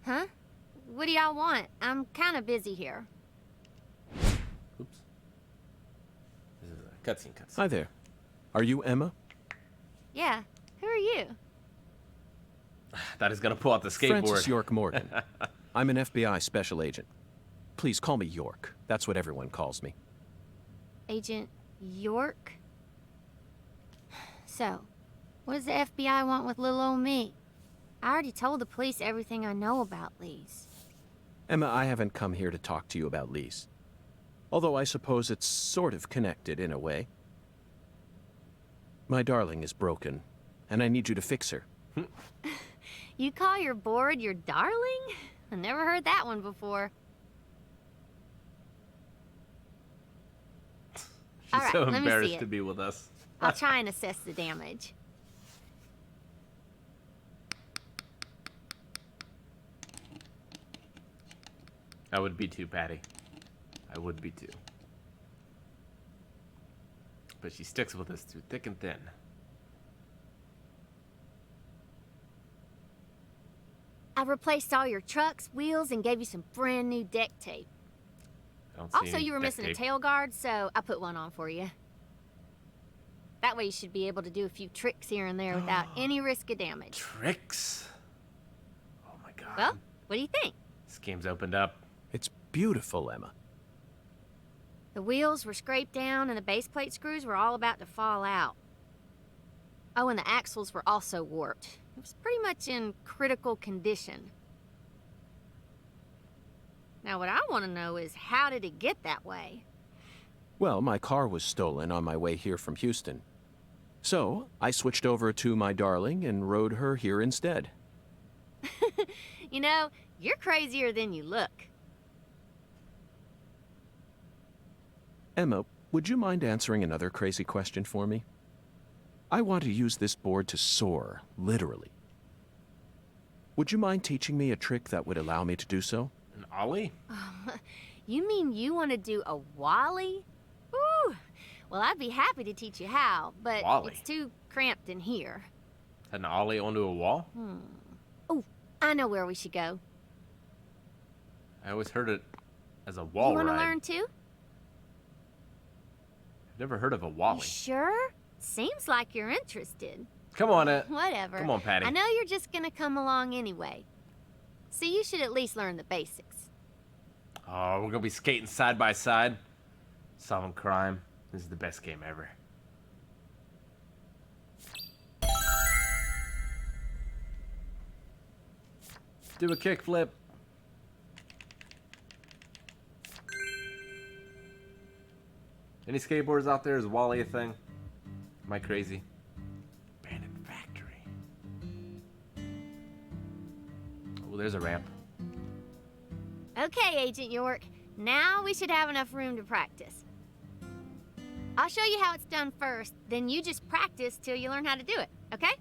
Huh? What do y'all want? I'm kind of busy here. Oops. This is a cutscene. Hi there. Are you Emma? Yeah. Who are you? That is gonna pull out the skateboard. Francis York Morgan. I'm an FBI special agent. Please call me York. That's what everyone calls me. Agent York? So, what does the FBI want with little old me? I already told the police everything I know about Lee's. Emma, I haven't come here to talk to you about Lee's. Although I suppose it's sort of connected in a way. My darling is broken, and I need you to fix her. You call your board your darling? I never heard that one before. She's All right, so let me see embarrassed it. to be with us. I'll try and assess the damage. I would be too, Patty. I would be too. But she sticks with us through thick and thin. I replaced all your trucks, wheels, and gave you some brand new deck tape. I don't see Also, any you were duct missing tape. a tail guard, so I put one on for you. That way you should be able to do a few tricks here and there without any risk of damage. Tricks? Oh my god. Well, what do you think? This game's opened up. It's beautiful, Emma. The wheels were scraped down and the base plate screws were all about to fall out. Oh, and the axles were also warped. It was pretty much in critical condition. Now, what I want to know is, how did it get that way? Well, my car was stolen on my way here from Houston. So, I switched over to my darling and rode her here instead. You know, you're crazier than you look. Emma, would you mind answering another crazy question for me? I want to use this board to soar, literally. Would you mind teaching me a trick that would allow me to do so? An ollie? You mean you want to do a wally? Ooh, well, I'd be happy to teach you how, but Wally? it's too cramped in here. An ollie onto a wall? Oh, I know where we should go. I always heard it as a wall You want to ride. learn too? I've never heard of a wally. You sure? Seems like you're interested. Come on, Whatever. Come on, Patty. I know you're just gonna come along anyway. So you should at least learn the basics. Oh, we're gonna be skating side by side, solving crime. This is the best game ever. Do a kickflip. Any skateboarders out there? Is Wally a thing? Am I crazy? Abandoned factory. Oh, there's a ramp. Okay, Agent York. Now we should have enough room to practice. I'll show you how it's done first, then you just practice till you learn how to do it, okay?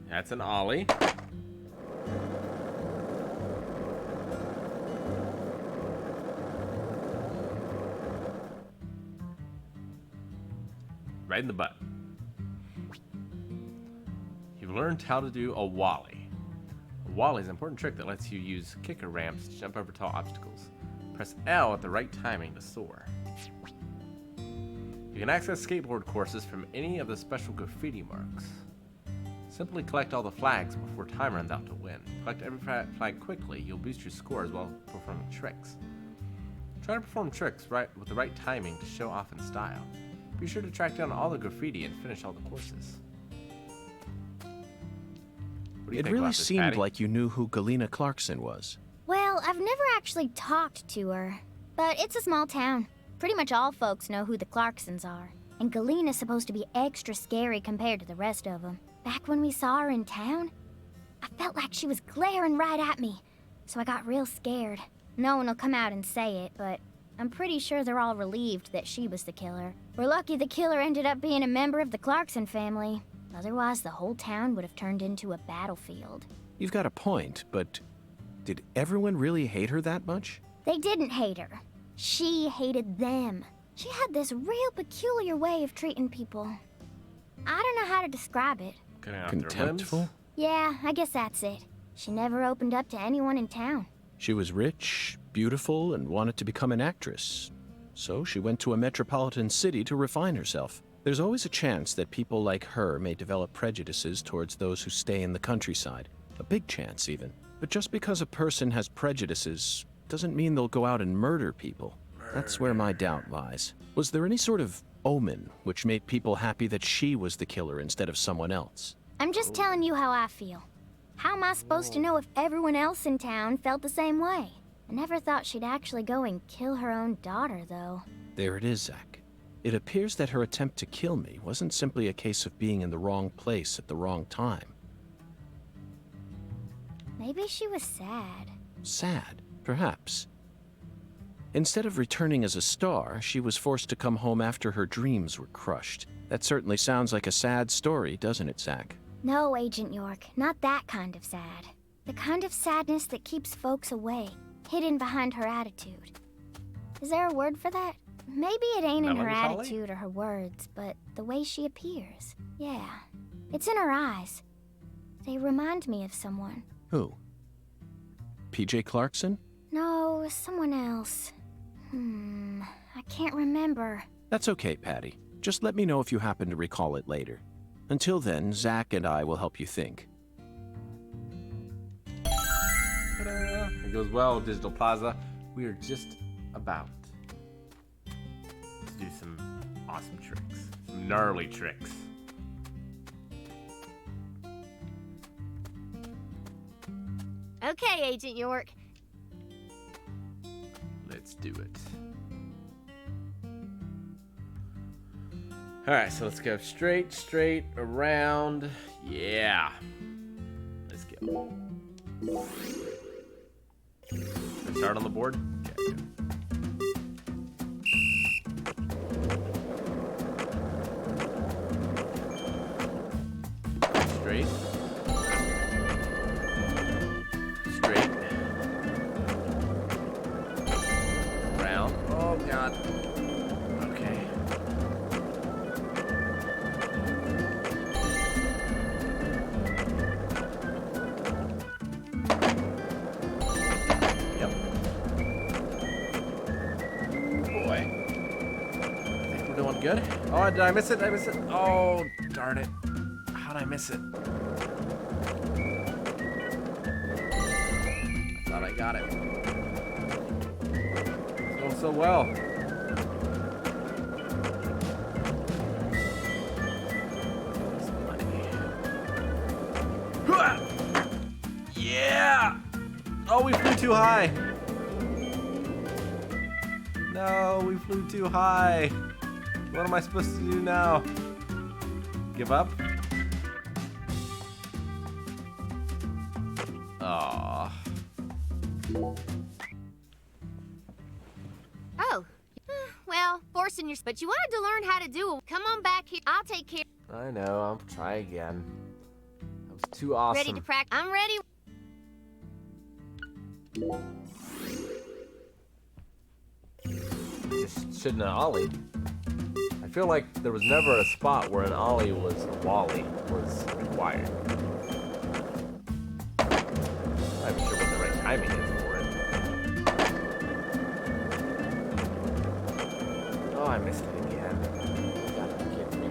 That's an ollie. Right in the butt. You've learned how to do a wally. A wally is an important trick that lets you use kicker ramps to jump over tall obstacles. Press L at the right timing to soar. You can access skateboard courses from any of the special graffiti marks. Simply collect all the flags before time runs out to win. Collect every flag quickly, you'll boost your scores while performing tricks. Try to perform tricks with the right timing to show off in style. Be sure to track down all the graffiti and finish all the courses. What do you It think really about this, seemed Patty? like you knew who Galena Clarkson was. Well, I've never actually talked to her, but it's a small town. Pretty much all folks know who the Clarksons are, and Galena's supposed to be extra scary compared to the rest of them. Back when we saw her in town, I felt like she was glaring right at me, so I got real scared. No one will come out and say it, but I'm pretty sure they're all relieved that she was the killer. We're lucky the killer ended up being a member of the Clarkson family. Otherwise, the whole town would have turned into a battlefield. You've got a point, but did everyone really hate her that much? They didn't hate her. She hated them. She had this real peculiar way of treating people. I don't know how to describe it. Cutting off their Contemptful? limbs? Yeah, I guess that's it. She never opened up to anyone in town. She was rich, beautiful, and wanted to become an actress. So she went to a metropolitan city to refine herself. There's always a chance that people like her may develop prejudices towards those who stay in the countryside. A big chance, even. But just because a person has prejudices doesn't mean they'll go out and murder people. That's where my doubt lies. Was there any sort of omen, which made people happy that she was the killer instead of someone else. I'm just telling you how I feel. How am I supposed to know if everyone else in town felt the same way? I never thought she'd actually go and kill her own daughter, though. There it is, Zach. It appears that her attempt to kill me wasn't simply a case of being in the wrong place at the wrong time. Maybe she was sad. Sad, perhaps. Instead of returning as a star, she was forced to come home after her dreams were crushed. That certainly sounds like a sad story, doesn't it, Zach? No, Agent York, not that kind of sad. The kind of sadness that keeps folks away, hidden behind her attitude. Is there a word for that? Maybe it ain't in her Melancholy? attitude or her words, but the way she appears. Yeah, it's in her eyes. They remind me of someone. Who? PJ Clarkson? No, someone else. I can't remember. That's okay, Patty. Just let me know if you happen to recall it later. Until then, Zach and I will help you think. Ta-da! It goes well, Digital Plaza. We are just about to do some awesome tricks. Some gnarly tricks. Okay, Agent York. Let's do it. Alright, so let's go straight around. Yeah. Let's go. Let's start on the board. Okay, good. Straight. Straight. Round. Oh, God. Okay. Yep. Boy. I think we're doing good. Oh, did I miss it? Did I miss it? Oh, darn it. How'd I miss it? I thought I got it. It's going so well. Yeah! Oh, we flew too high. No, we flew too high. What am I supposed to do now? Give up? Aww. Oh. Well, forcing your... But you wanted to learn how to do it. Come on back here. I'll take care. I know, I'll try again. That was too awesome. Ready to practice? I'm ready. Just shouldn't have ollied. I feel like there was never a spot where an ollie was a wally was required. I'm not sure what the right timing is for it. Oh, I missed it again. You gotta be kidding me.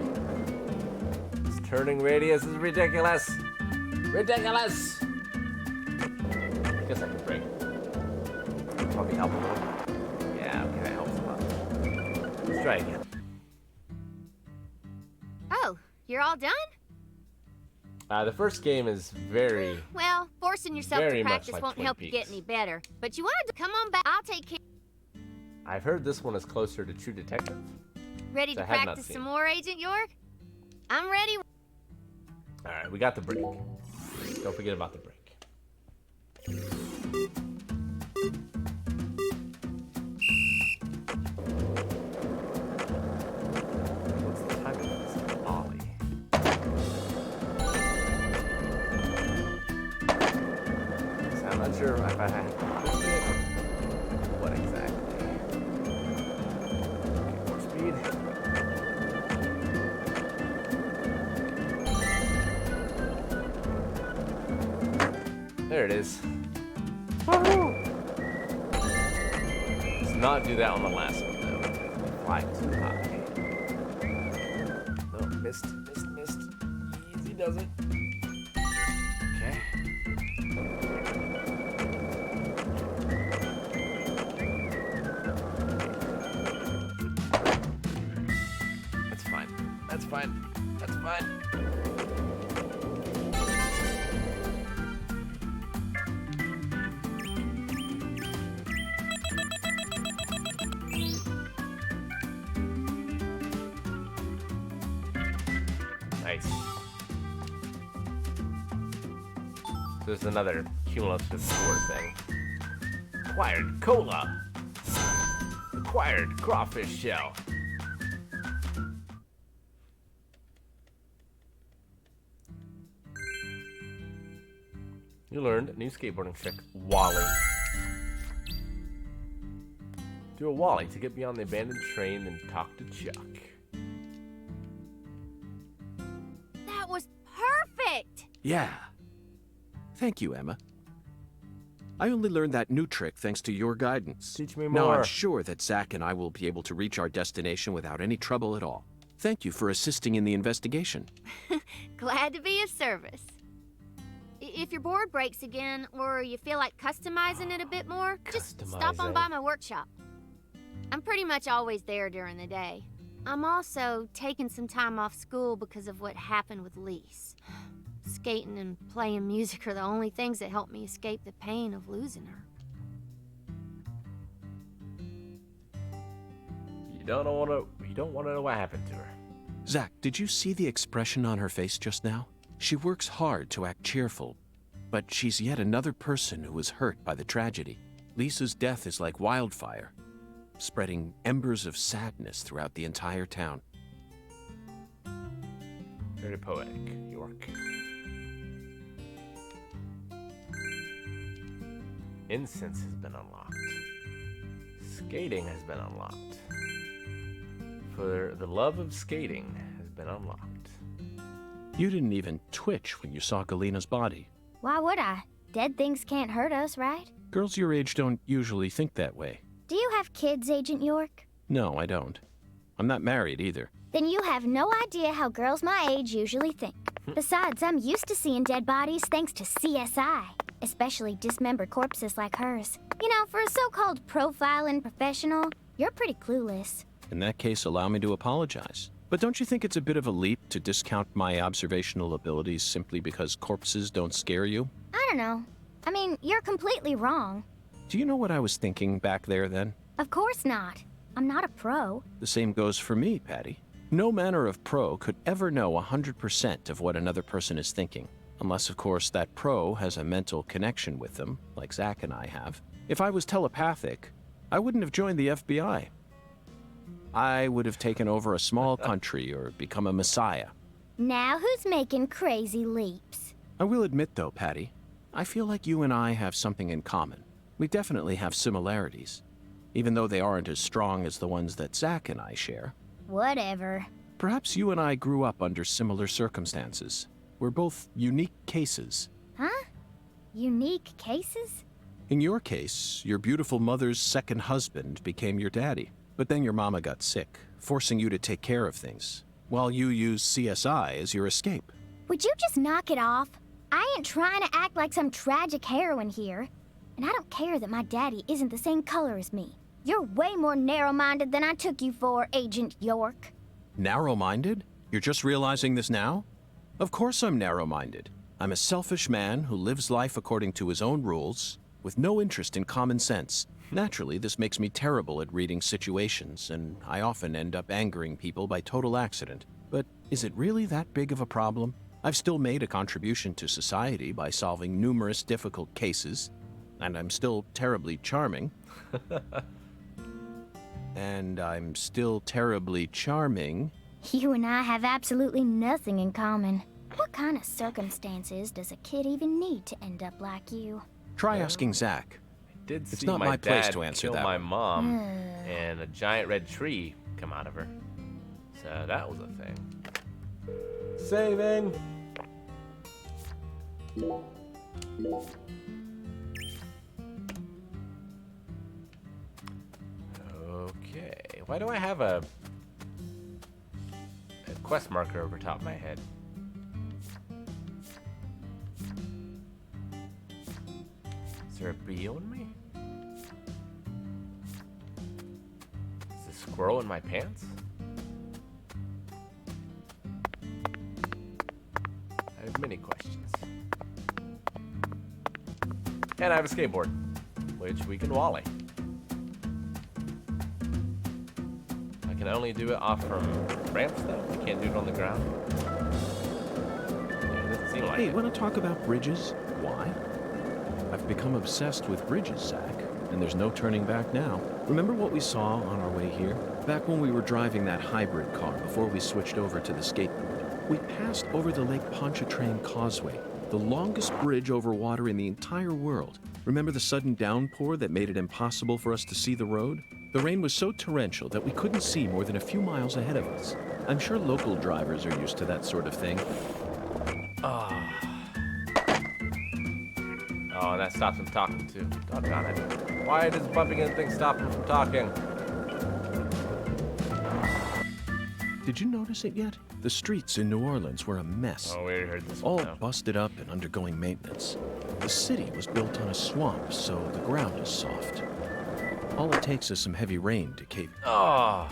This turning radius is ridiculous. Ridiculous! I guess I can break. Probably helpful. Yeah, okay, that helps a lot. Let's try again. Oh, you're all done? The first game is very... Well, forcing yourself very to much practice like won't Twin help you get Peaks. any better. But you wanted to come on back. I'll take care. I've heard this one is closer to True Detective. Ready which to I have not practice seen. some more, Agent York? I'm ready. Alright, we got the break. Don't forget about the break. What's the timing of this ollie? So I'm not sure if I have to twist it or what exactly. Okay, more speed. There it is. Woohoo! Let's not do that on the last one, though. Fly too high. No, missed. Easy does it. Okay. fine. That's fine. Nice. There's another cumulative score thing. Acquired cola. Acquired crawfish shell. You learned a new skateboarding trick, Wally. Do a Wally to get beyond the abandoned train, then talk to Chuck. That was perfect! Yeah. Thank you, Emma. I only learned that new trick thanks to your guidance. Teach me Now more. I'm sure that Zach and I will be able to reach our destination without any trouble at all. Thank you for assisting in the investigation. Glad to be of service. If your board breaks again, or you feel like customizing it a bit more, just stop on by my workshop. I'm pretty much always there during the day. I'm also taking some time off school because of what happened with Lise. Skating and playing music are the only things that help me escape the pain of losing her. You don't want to know what happened to her. Zach, did you see the expression on her face just now? She works hard to act cheerful, but she's yet another person who was hurt by the tragedy. Lisa's death is like wildfire, spreading embers of sadness throughout the entire town. Very poetic, York. Incense has been unlocked. Skating has been unlocked. For the love of skating has been unlocked. You didn't even twitch when you saw Galina's body. Why would I? Dead things can't hurt us, right? Girls your age don't usually think that way. Do you have kids, Agent York? No, I don't. I'm not married either. Then you have no idea how girls my age usually think. Besides, I'm used to seeing dead bodies thanks to CSI, especially dismembered corpses like hers. You know, for a so-called profiling professional, you're pretty clueless. In that case, allow me to apologize. But don't you think it's a bit of a leap to discount my observational abilities simply because corpses don't scare you? I don't know. I mean, you're completely wrong. Do you know what I was thinking back there then? Of course not. I'm not a pro. The same goes for me, Patty. No manner of pro could ever know 100% of what another person is thinking. Unless, of course, that pro has a mental connection with them, like Zach and I have. If I was telepathic, I wouldn't have joined the FBI. I would have taken over a small country or become a messiah. Now who's making crazy leaps? I will admit, though, Patty, I feel like you and I have something in common. We definitely have similarities, even though they aren't as strong as the ones that Zach and I share. Whatever. Perhaps you and I grew up under similar circumstances. We're both unique cases. Huh? Unique cases? In your case, your beautiful mother's second husband became your daddy. But then your mama got sick, forcing you to take care of things, while you used CSI as your escape. Would you just knock it off? I ain't trying to act like some tragic heroine here. And I don't care that my daddy isn't the same color as me. You're way more narrow-minded than I took you for, Agent York. Narrow-minded? You're just realizing this now? Of course I'm narrow-minded. I'm a selfish man who lives life according to his own rules, with no interest in common sense. Naturally, this makes me terrible at reading situations, and I often end up angering people by total accident. But is it really that big of a problem? I've still made a contribution to society by solving numerous difficult cases, and I'm still terribly charming. And I'm still terribly charming. You and I have absolutely nothing in common. What kind of circumstances does a kid even need to end up like you? Try asking Zach. Did It's see not my place dad to answer kill that my one. mom and a giant red tree come out of her. So that was a thing. Saving. Okay. Why do I have a quest marker over top of my head? Is there a bee on me? Is a squirrel in my pants? I have many questions. And I have a skateboard, which we can wally. I can only do it off from ramps, though. I can't do it on the ground. Yeah, it doesn't seem like Hey, it. want to talk about bridges? Why? I've become obsessed with bridges, Zach, and there's no turning back now. Remember what we saw on our way here? Back when we were driving that hybrid car before we switched over to the skateboard. We passed over the Lake Pontchartrain Causeway, the longest bridge over water in the entire world. Remember the sudden downpour that made it impossible for us to see the road? The rain was so torrential that we couldn't see more than a few miles ahead of us. I'm sure local drivers are used to that sort of thing. Oh, and that stops him talking too. Doggone it. Why does bumping into things stop him from talking? Did you notice it yet? The streets in New Orleans were a mess. Oh, we already heard this All one now. busted up and undergoing maintenance. The city was built on a swamp, so the ground is soft. All it takes is some heavy rain to cave. Oh.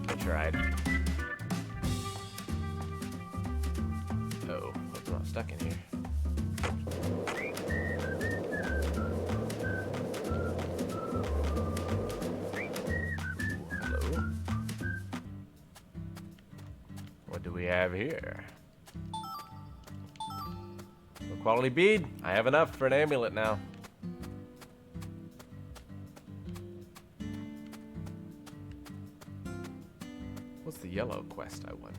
I tried. Oh, hope I'm not stuck in here. Hello. What do we have here? Low quality bead. I have enough for an amulet now. What's the yellow quest, I wonder?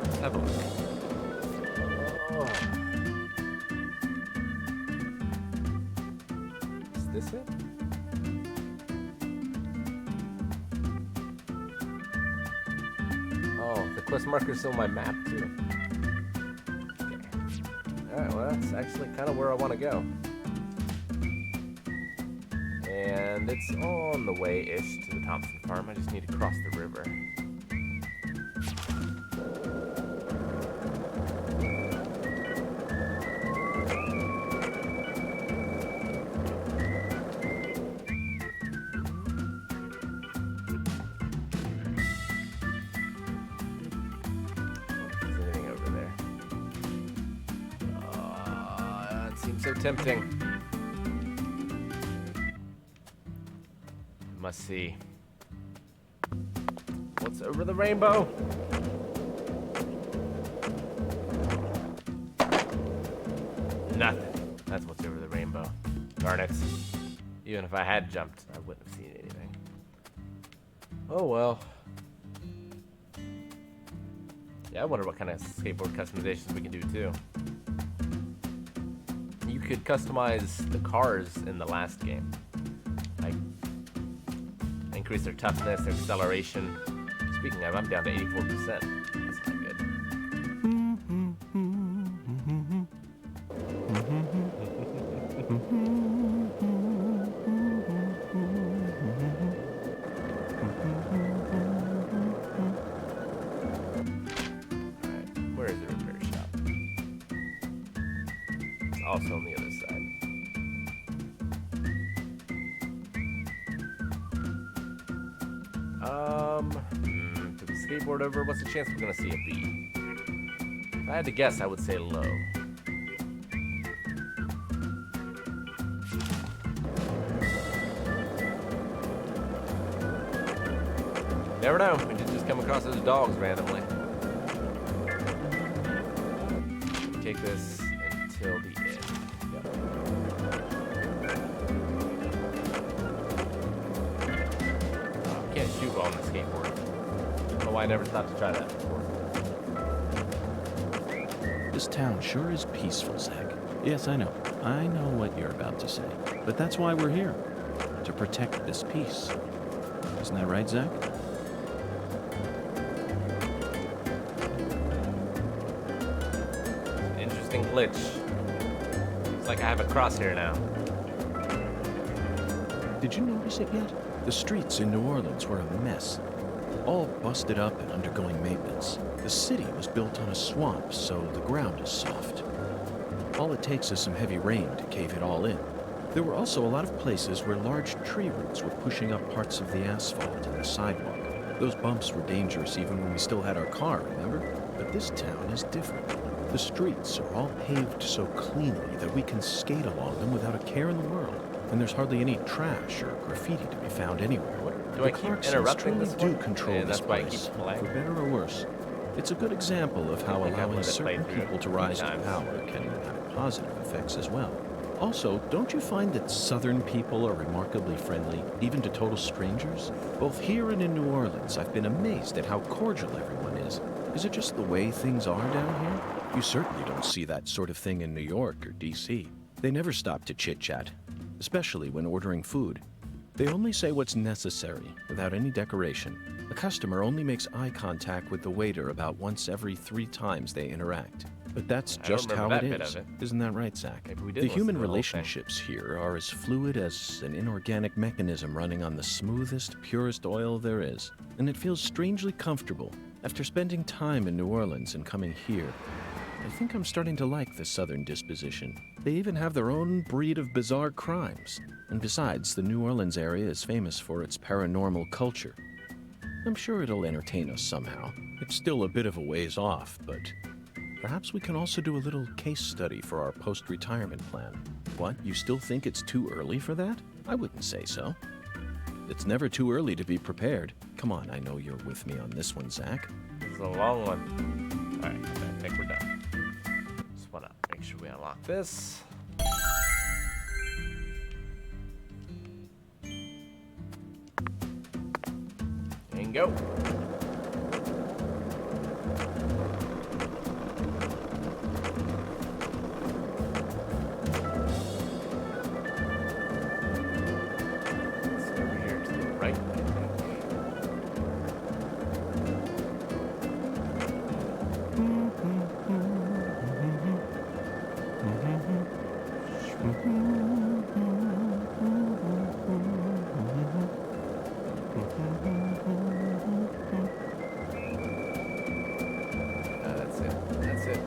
Let's have a look. Oh. Is this it? Oh, the quest marker's on my map too. Okay. Alright, well that's actually kind of where I want to go. And it's on the way-ish to the Thompson farm. I just need to cross the river. So tempting. Must see. What's over the rainbow? Nothing. That's what's over the rainbow. Darn it. Even if I had jumped, I wouldn't have seen anything. Oh well. Yeah, I wonder what kind of skateboard customizations we can do too. You could customize the cars in the last game. Like, increase their toughness, their acceleration. Speaking of, I'm down to 84%. That's not good. Alright, where is the repair shop? It's also on the other side. To the skateboard over, what's the chance we're gonna see a B? If I had to guess, I would say low. Never know, we could just come across those dogs randomly. Take this until the end. Can't shoot well on the skateboard. I don't know why I never thought to try that before. This town sure is peaceful, Zach. Yes, I know. I know what you're about to say. But that's why we're here. To protect this peace. Isn't that right, Zach? Interesting glitch. It's like I have a crosshair now. Did you notice it yet? The streets in New Orleans were a mess. all busted up and undergoing maintenance. The city was built on a swamp, so the ground is soft. All it takes is some heavy rain to cave it all in. There were also a lot of places where large tree roots were pushing up parts of the asphalt and the sidewalk. Those bumps were dangerous even when we still had our car, remember? But this town is different. The streets are all paved so cleanly that we can skate along them without a care in the world. And there's hardly any trash or graffiti to be found anywhere. Do I keep interrupting this truly one? do control Yeah, this that's why I place, keep playing. for better or worse. It's a good example of how I think I've allowing let it play certain through people to a few rise to times. power can have positive effects as well. Also, don't you find that Southern people are remarkably friendly, even to total strangers? Both here and in New Orleans, I've been amazed at how cordial everyone is. Is it just the way things are down here? You certainly don't see that sort of thing in New York or D.C. They never stop to chit-chat, especially when ordering food. They only say what's necessary, without any decoration. A customer only makes eye contact with the waiter about once every 3 times they interact. But that's I don't just how remember it that bit is. of it. Isn't that right, Zach? Maybe we did The listen human to the whole thing. relationships here are as fluid as an inorganic mechanism running on the smoothest, purest oil there is. And it feels strangely comfortable. After spending time in New Orleans and coming here, I think I'm starting to like the Southern disposition. They even have their own breed of bizarre crimes. And besides, the New Orleans area is famous for its paranormal culture. I'm sure it'll entertain us somehow. It's still a bit of a ways off, but perhaps we can also do a little case study for our post-retirement plan. What, you still think it's too early for that? I wouldn't say so. It's never too early to be prepared. Come on, I know you're with me on this one, Zach. It's a long one. Alright, I think we're done. Just wanna make sure we unlock this. And go. It's over here to the right, I think. That's it. That's it.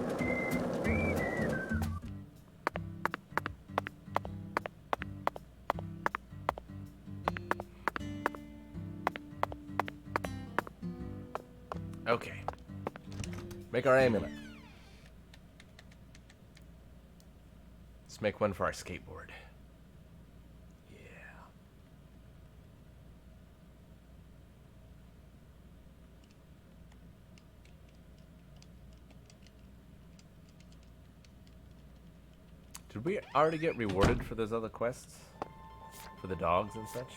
Okay. Make our amulet. Let's make one for our skateboard. Yeah. Did we already get rewarded for those other quests? For the dogs and such?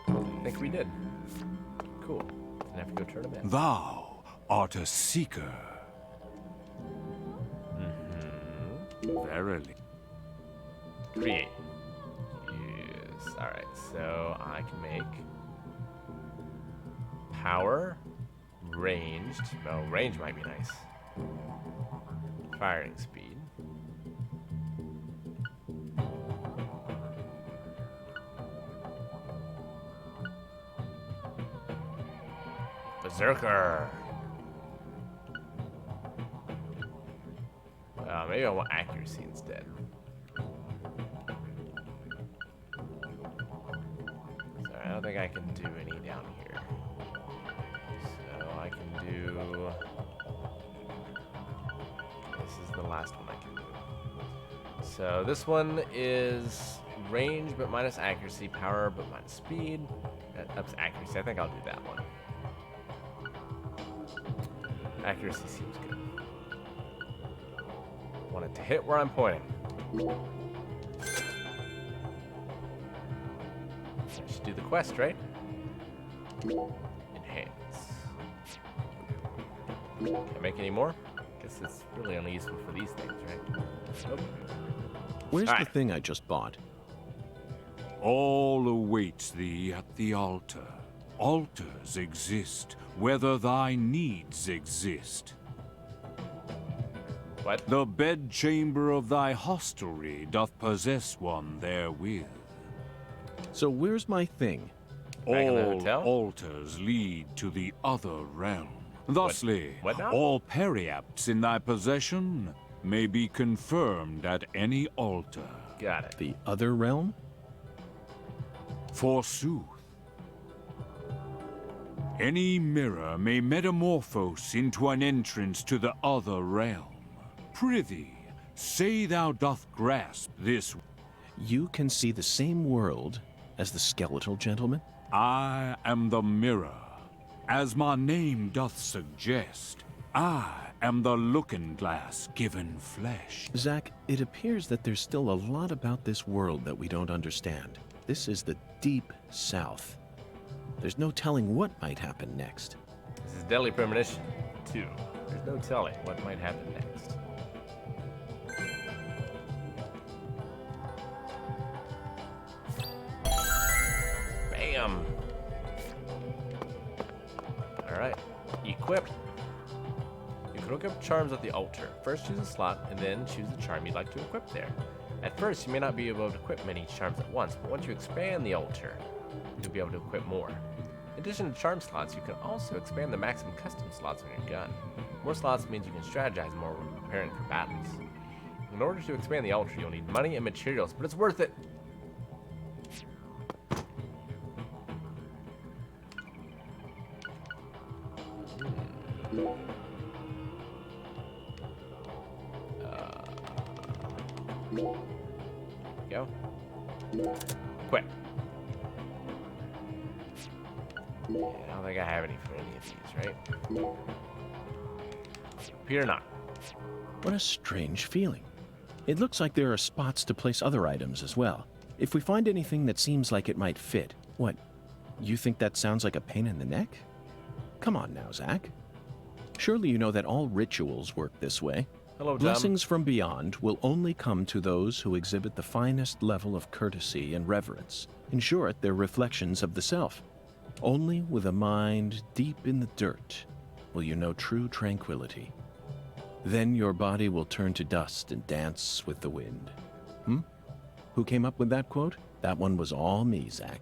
I think we did. Cool. Didn't have to go turn them in. Thou art a seeker. Verily. Create. Yes. Alright, so I can make power, ranged. No, range might be nice. Firing speed. Berserker. Maybe I want accuracy instead. Sorry, I don't think I can do any down here. So I can do... This is the last one I can do. So this one is range but minus accuracy, power but minus speed. That ups accuracy. I think I'll do that one. Accuracy seems good. Want it to hit where I'm pointing. I should do the quest, right? Enhance. Can I make any more? Guess it's really only useful for these things, right? Nope. Where's the thing I just bought? All awaits thee at the altar. Altars exist, whether thy needs exist. What? The bedchamber of thy hostelry doth possess one therewith. So where's my thing? Back in the All hotel? altars lead to the other realm. Thusly, What now? all periapts in thy possession may be confirmed at any altar. Got it. The other realm? Forsooth. Any mirror may metamorphose into an entrance to the other realm. Prithee, say thou doth grasp this. You can see the same world as the skeletal gentleman? I am the mirror. As my name doth suggest, I am the looking glass given flesh. Zack, it appears that there's still a lot about this world that we don't understand. This is the deep south. There's no telling what might happen next. This is Deadly Premonition 2. There's no telling what might happen next. Bam! Alright, equipped. You can hook up charms at the altar. First choose a slot, and then choose the charm you'd like to equip there. At first, you may not be able to equip many charms at once, but once you expand the altar, you'll be able to equip more. In addition to charm slots, you can also expand the maximum custom slots on your gun. More slots means you can strategize more when preparing for battles. In order to expand the altar, you'll need money and materials, but it's worth it. Go. Quit. Yeah, I don't think I have any for any of these, right? Appear not. What a strange feeling. It looks like there are spots to place other items as well. If we find anything that seems like it might fit, what? You think that sounds like a pain in the neck? Come on now, Zack. Surely you know that all rituals work this way. Hello, Tom. Blessings from beyond will only come to those who exhibit the finest level of courtesy and reverence. In short, they're reflections of the self. Only with a mind deep in the dirt will you know true tranquility. Then your body will turn to dust and dance with the wind. Who came up with that quote? That one was all me, Zack.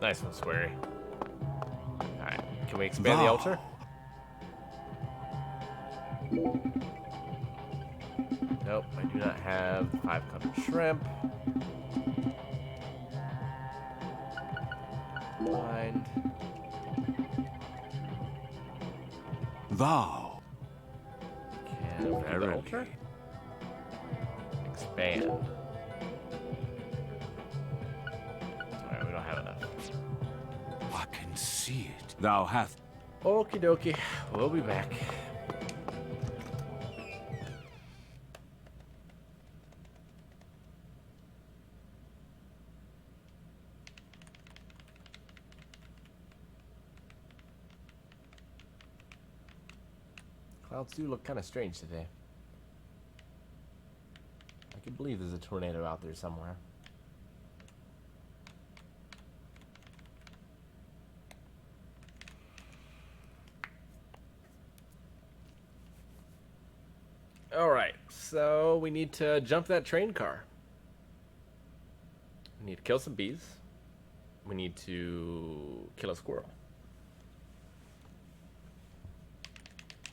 Nice one, Sweary. Alright, can we expand the altar? Nope, I do not have the 5-colored shrimp. Mind. Thou. Can I find the altar? Expand. Alright, we don't have enough. I can see it. Thou hast. Okie dokie, we'll be back. Clouds do look kind of strange today. I can believe there's a tornado out there somewhere. Alright, so we need to jump that train car. We need to kill some bees. We need to kill a squirrel.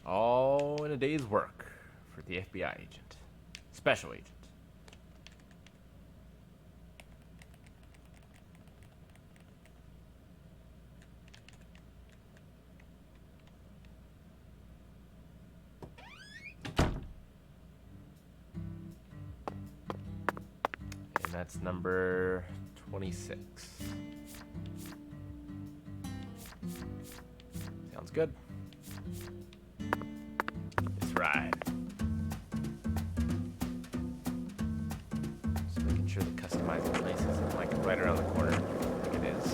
All in a day's work for the FBI agent. Special agent. And that's number 26. Sounds good. Right. Just making sure the customizing place isn't like right around the corner. I think it is.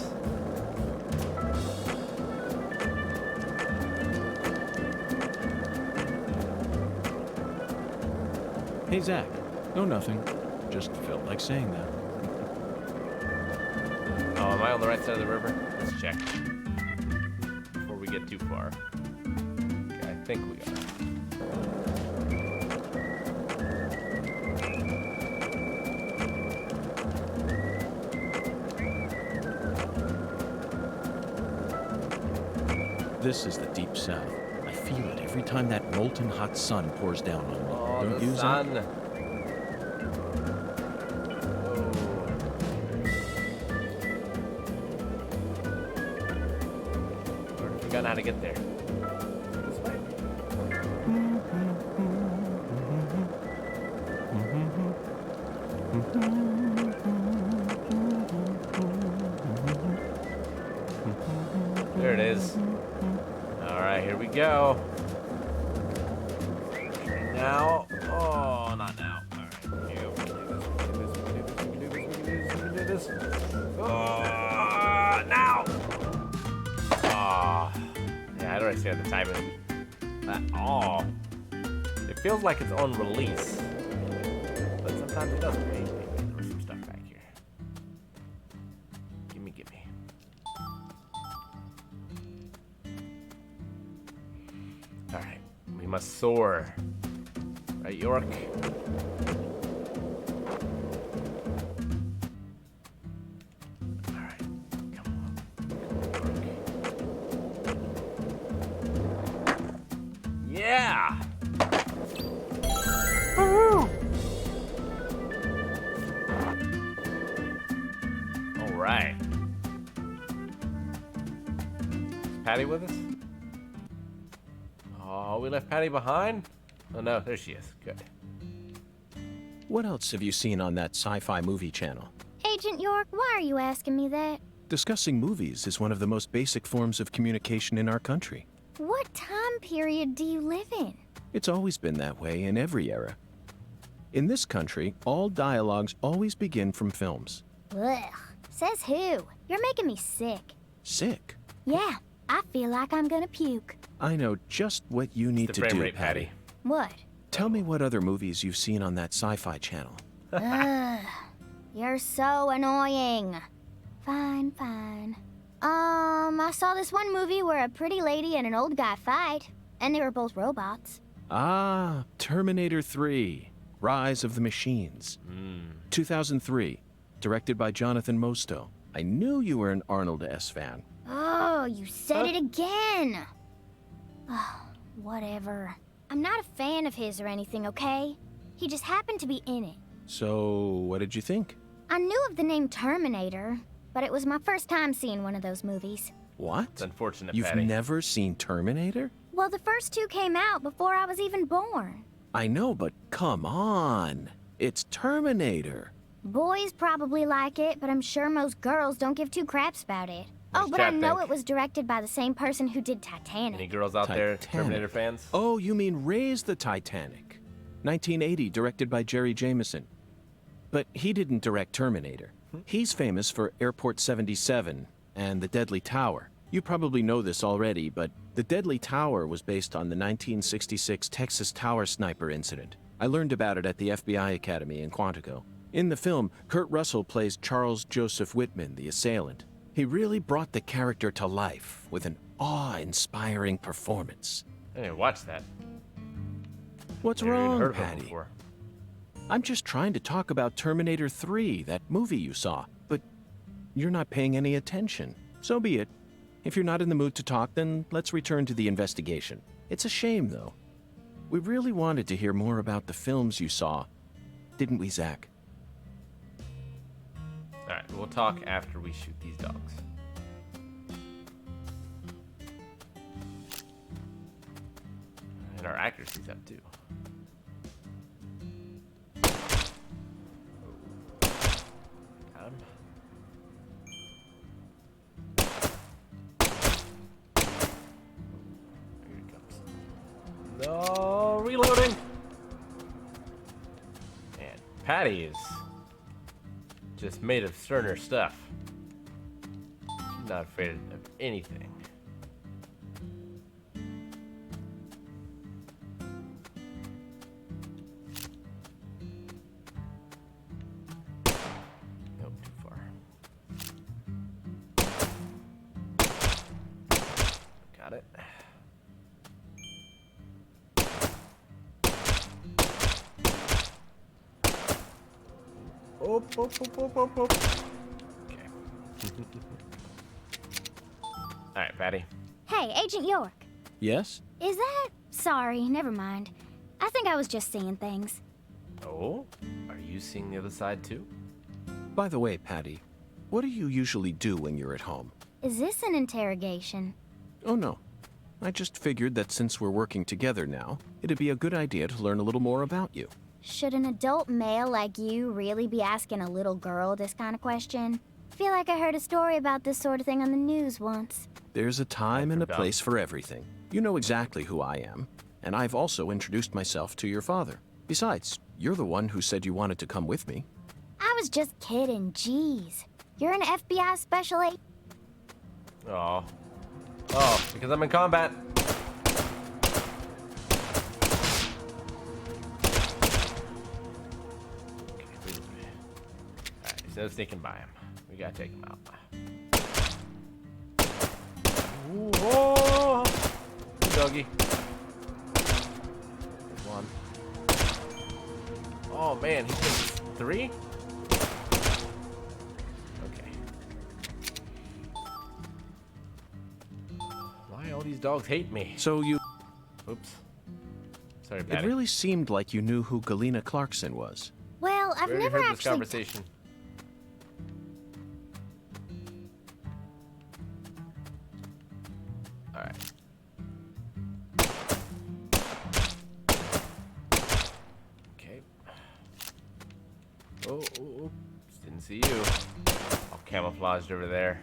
Hey, Zack. No, nothing. Just felt like saying that. Oh, am I on the right side of the river? Let's check. Before we get too far. Okay, I think we are. This is the deep south. I feel it every time that molten hot sun pours down on me. Oh, Don't the you, Zach? sun. Already forgotten how to get there. This way? There it is. All right, here we go. Now, oh, not now. All right, here we go. We can do this. Oh, now. Oh, yeah, I don't understand the timing at all. It feels like it's on release, but sometimes it doesn't. Wait, there's some stuff back here. Gimme. All right, we must soar. Right, York? All right, come on, York. Yeah! Woo! All right. Is Patty with us? Oh, we left Patty behind? Oh no, there she is. Good. What else have you seen on that sci-fi movie channel? Agent York, why are you asking me that? Discussing movies is one of the most basic forms of communication in our country. What time period do you live in? It's always been that way in every era. In this country, all dialogues always begin from films. Ugh. Says who? You're making me sick. Sick? Yeah, I feel like I'm gonna puke. I know just what you need to do, rate, Patty. What? Tell me what other movies you've seen on that sci-fi channel. Ugh. You're so annoying. Fine. I saw this one movie where a pretty lady and an old guy fight, and they were both robots. Ah, Terminator 3, Rise of the Machines. 2003, directed by Jonathan Mostow. I knew you were an Arnold S. fan. Oh, you said it again. Oh, whatever. I'm not a fan of his or anything, okay? He just happened to be in it. So, what did you think? I knew of the name Terminator, but it was my first time seeing one of those movies. What? It's unfortunate, You've Patty. never seen Terminator? Well, the first two came out before I was even born. I know, but come on. It's Terminator. Boys probably like it, but I'm sure most girls don't give two craps about it. Oh, but I know it was directed by the same person who did Titanic. Any girls out there, Terminator fans? Oh, you mean Raise the Titanic. 1980, directed by Jerry Jameson. But he didn't direct Terminator. He's famous for Airport 77 and The Deadly Tower. You probably know this already, but The Deadly Tower was based on the 1966 Texas Tower Sniper incident. I learned about it at the FBI Academy in Quantico. In the film, Kurt Russell plays Charles Joseph Whitman, the assailant. He really brought the character to life with an awe-inspiring performance. I didn't watch that. What's Never even wrong, heard of him Patty? before. I'm just trying to talk about Terminator 3, that movie you saw, but you're not paying any attention. So be it. If you're not in the mood to talk, then let's return to the investigation. It's a shame, though. We really wanted to hear more about the films you saw, didn't we, Zach? All right, we'll talk after we shoot these dogs. And our accuracy's up too. Got him. Here he comes. No, reloading. And Patty is just made of sterner stuff. She's not afraid of anything. Nope, too far. Got it. Oh. Okay. Alright, Patty. Hey, Agent York. Yes? Is that... Sorry, never mind. I think I was just seeing things. Oh? Are you seeing the other side too? By the way, Patty, what do you usually do when you're at home? Is this an interrogation? Oh, no. I just figured that since we're working together now, it'd be a good idea to learn a little more about you. Should an adult male like you really be asking a little girl this kind of question? Feel like I heard a story about this sort of thing on the news once. There's a time and a place for everything. You know exactly who I am, and I've also introduced myself to your father. Besides, you're the one who said you wanted to come with me. I was just kidding, jeez. You're an FBI special agent? Oh. Oh, because I'm in combat. Alright, there's no sneaking by him. We gotta take him out. Ooh, oh! Good doggy. There's one. Oh man, he takes 3? Okay. Why all these dogs hate me? So you... Oops. Sorry, It Patty. really seemed like you knew who Galena Clarkson was. Well, I've We already never heard this actually... conversation. Alright. Okay. Oh, didn't see you. All camouflaged over there.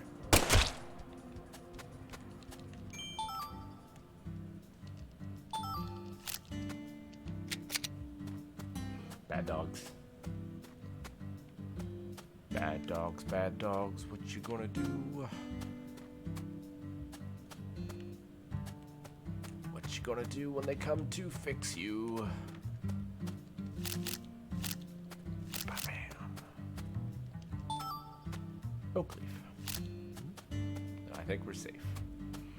Bad dogs. Bad dogs, bad dogs. What you gonna do? What you gonna do when they come to fix you? Bam. Oak leaf. I think we're safe.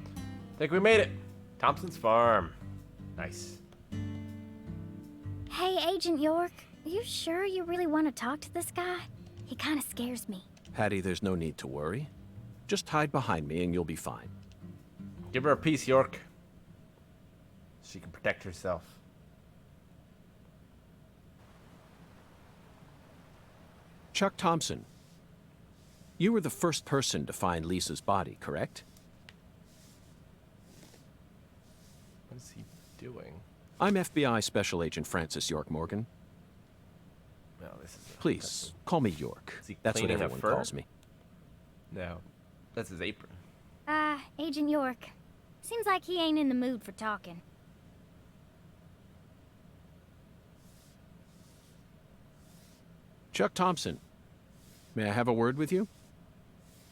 I think we made it. Thompson's farm. Nice. Hey, Agent York. Are you sure you really want to talk to this guy? He kind of scares me. Patty, there's no need to worry. Just hide behind me and you'll be fine. Give her a piece, York. She can protect herself. Chuck Thompson, you were the first person to find Lisa's body, correct? What is he doing? I'm FBI Special Agent Francis York Morgan. No, this is. Please, call me York. Is he That's what cleaning a everyone fur? calls me. No, that's his apron. Agent York. Seems like he ain't in the mood for talking. Chuck Thompson, may I have a word with you?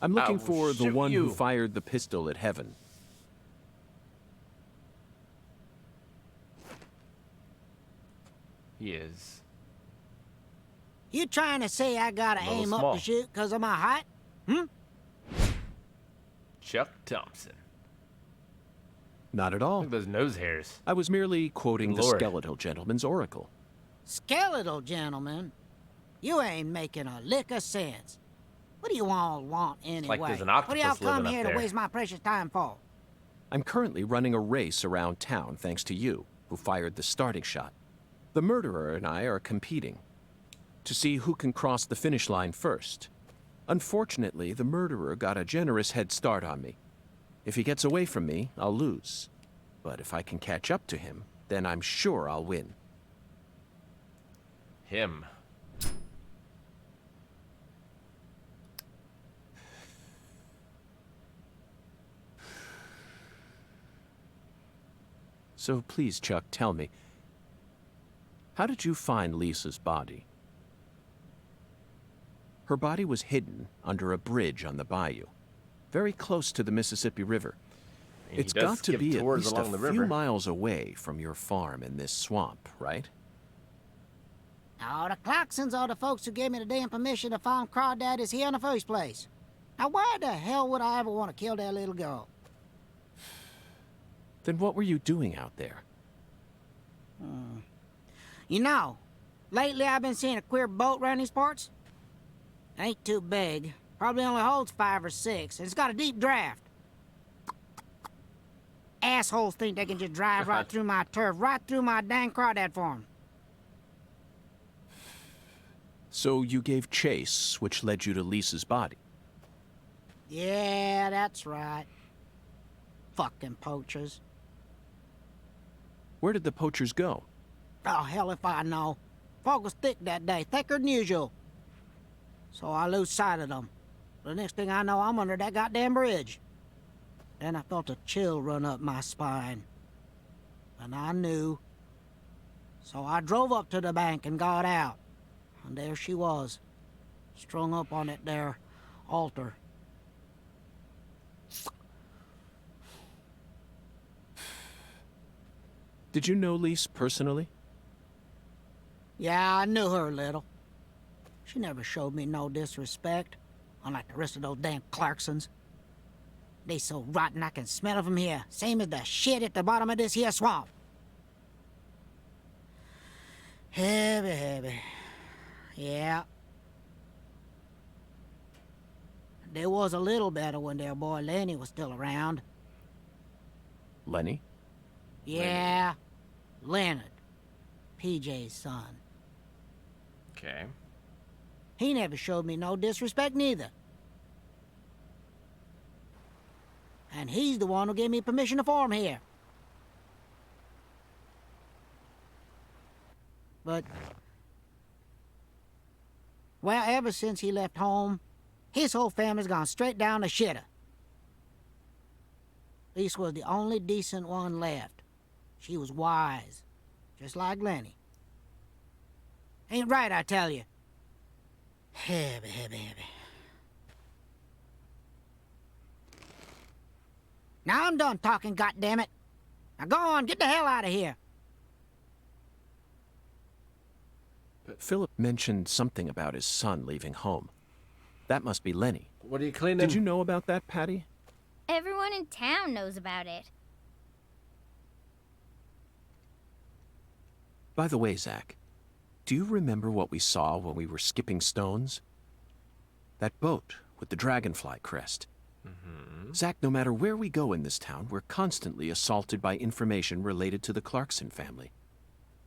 I'm looking I will for the shoot one you. who fired the pistol at Heaven. He is. You trying to say I gotta little aim small. up to shoot 'cause of my height? Chuck Thompson. Not at all. Look at those nose hairs. I was merely quoting the Lord. skeletal gentleman's oracle. Skeletal gentleman? You ain't making a lick of sense. What do you all want anyway? like there's an what do y'all octopus living come up here there. to waste my precious time for? I'm currently running a race around town thanks to you, who fired the starting shot. The murderer and I are competing to see who can cross the finish line first. Unfortunately, the murderer got a generous head start on me. If he gets away from me, I'll lose. But if I can catch up to him, then I'm sure I'll win. Him. So please, Chuck, tell me, how did you find Lisa's body? Her body was hidden under a bridge on the bayou, very close to the Mississippi River. He It's does got to skip be at tours least along a the few river. miles away from your farm in this swamp, right? Oh, the Clarksons are the folks who gave me the damn permission to farm crawdaddies here in the first place. Now why the hell would I ever want to kill that little girl? Then what were you doing out there? You know, lately I've been seeing a queer boat around these parts. Ain't too big. Probably only holds 5 or 6, and it's got a deep draft. assholes think they can just drive right through my turf, right through my dang crawdad farm. So you gave chase, which led you to Lisa's body. Yeah, that's right. Fucking poachers. Where did the poachers go? Oh, hell if I know. Fog was thick that day, thicker than usual. So I lose sight of them. The next thing I know, I'm under that goddamn bridge. Then I felt a chill run up my spine. And I knew. So I drove up to the bank and got out. And there she was, strung up on it there altar. Did you know Lise personally? Yeah, I knew her a little. She never showed me no disrespect, unlike the rest of those damn Clarksons. They so rotten I can smell it from here, same as the shit at the bottom of this here swamp. Heavy, heavy. Yeah. There was a little better when their boy Lenny was still around. Lenny? Yeah, Leonard. PJ's son. Okay. He never showed me no disrespect neither. And he's the one who gave me permission to farm here. But, well, ever since he left home, his whole family's gone straight down the shitter. Lisa was the only decent one left. She was wise, just like Lenny. Ain't right, I tell you. Heavy, heavy, heavy. Now I'm done talking, goddammit. Now go on, get the hell out of here. Philip mentioned something about his son leaving home. That must be Lenny. What are you cleaning? Did you know about that, Patty? Everyone in town knows about it. By the way, Zach, do you remember what we saw when we were skipping stones? That boat with the dragonfly crest. Mm-hmm. Zach, no matter where we go in this town, we're constantly assaulted by information related to the Clarkson family.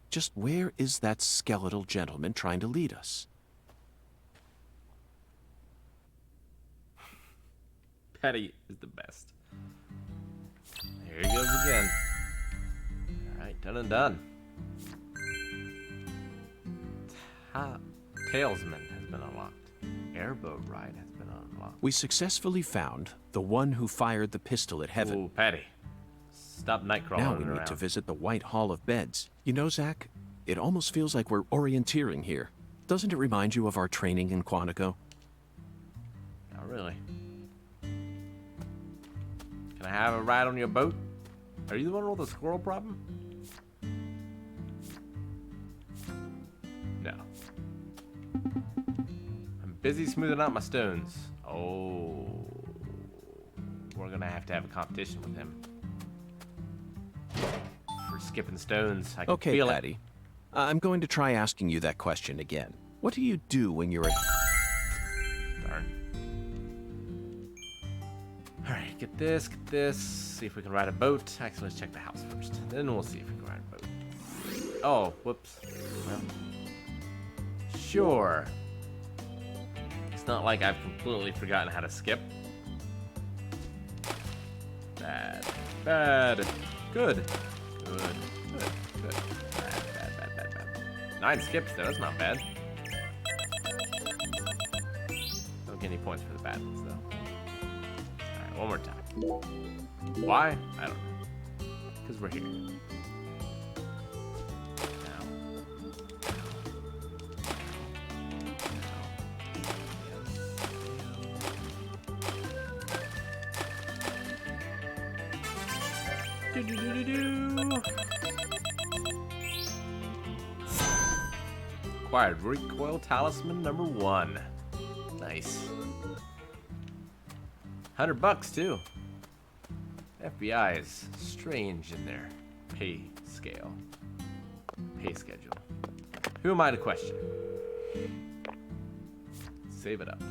Just where is that skeletal gentleman trying to lead us? Patty is the best. Here he goes again. Alright, done and done. Talesman has been unlocked. Airboat ride has been unlocked. We successfully found the one who fired the pistol at Heaven. Ooh, Patty. Stop nightcrawling Now we around. need to visit the White Hall of Beds. You know, Zach, it almost feels like we're orienteering here. Doesn't it remind you of our training in Quantico? Not really. Can I have a ride on your boat? Are you the one with the squirrel problem? No. I'm busy smoothing out my stones. Oh. We're gonna have to have a competition with him. For skipping stones. I can Okay, feel Patty. I'm going to try asking you that question again. What do you do when you're at... Darn. Alright, get this, see if we can ride a boat. Actually, let's check the house first. Then we'll see if we can ride a boat. Oh, whoops. Well, sure. It's not like I've completely forgotten how to skip. Bad. Bad. Good. Good. Good. Good. Bad, bad, bad, bad, bad. 9 skips there, that's not bad. Don't get any points for the bad ones, though. Alright, one more time. Why? I don't know. Because we're here. Acquired recoil talisman number 1. Nice. $100 too. FBI is strange in their pay scale. Pay schedule. Who am I to question? Save it up.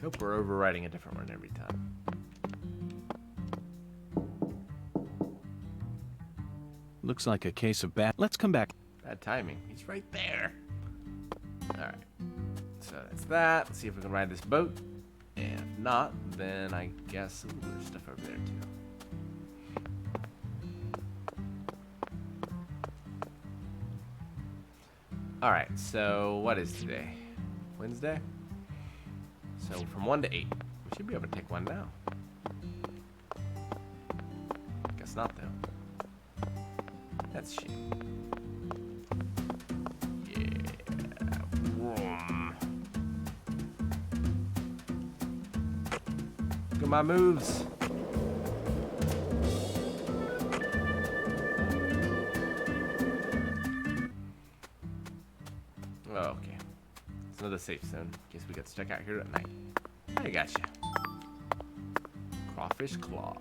Nope, we're overwriting a different one every time. Looks like a case of bad. Let's come back. Bad timing. He's right there. Alright. So that's that. Let's see if we can ride this boat. And if not, then I guess ooh, there's stuff over there too. Alright, so what is today? Wednesday? So from 1 to 8. We should be able to take one now. Guess not though. That's shit. Yeah. Vroom. Look at my moves. Oh, okay. It's another safe zone. Guess we got stuck out here at night. I gotcha. Crawfish claw.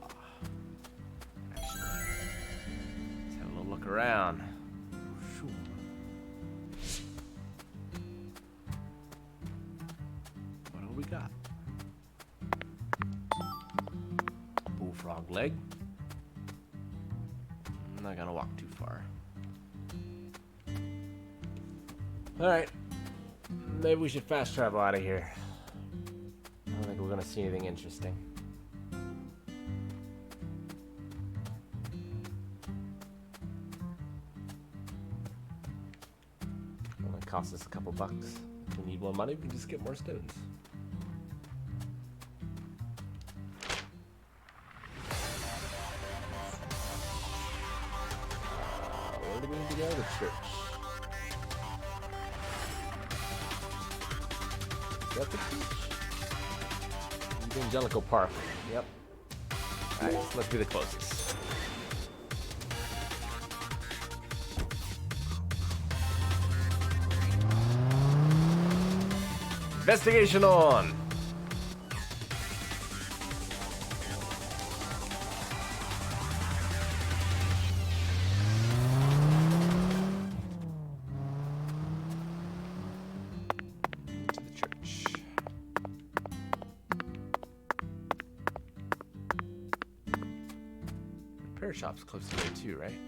Actually, let's have a little look around. Sure. What do we got? Bullfrog leg. I'm not gonna walk too far. Alright. Maybe we should fast travel out of here. I don't think we're gonna see anything interesting. Only cost us a couple bucks. If we need more money, we can just get more stones. Where do we need to go? The church. Is that the church? Evangelical Park. Yep. Alright, this must be the closest. Investigation on! To the church. Repair shop's close to there too, right?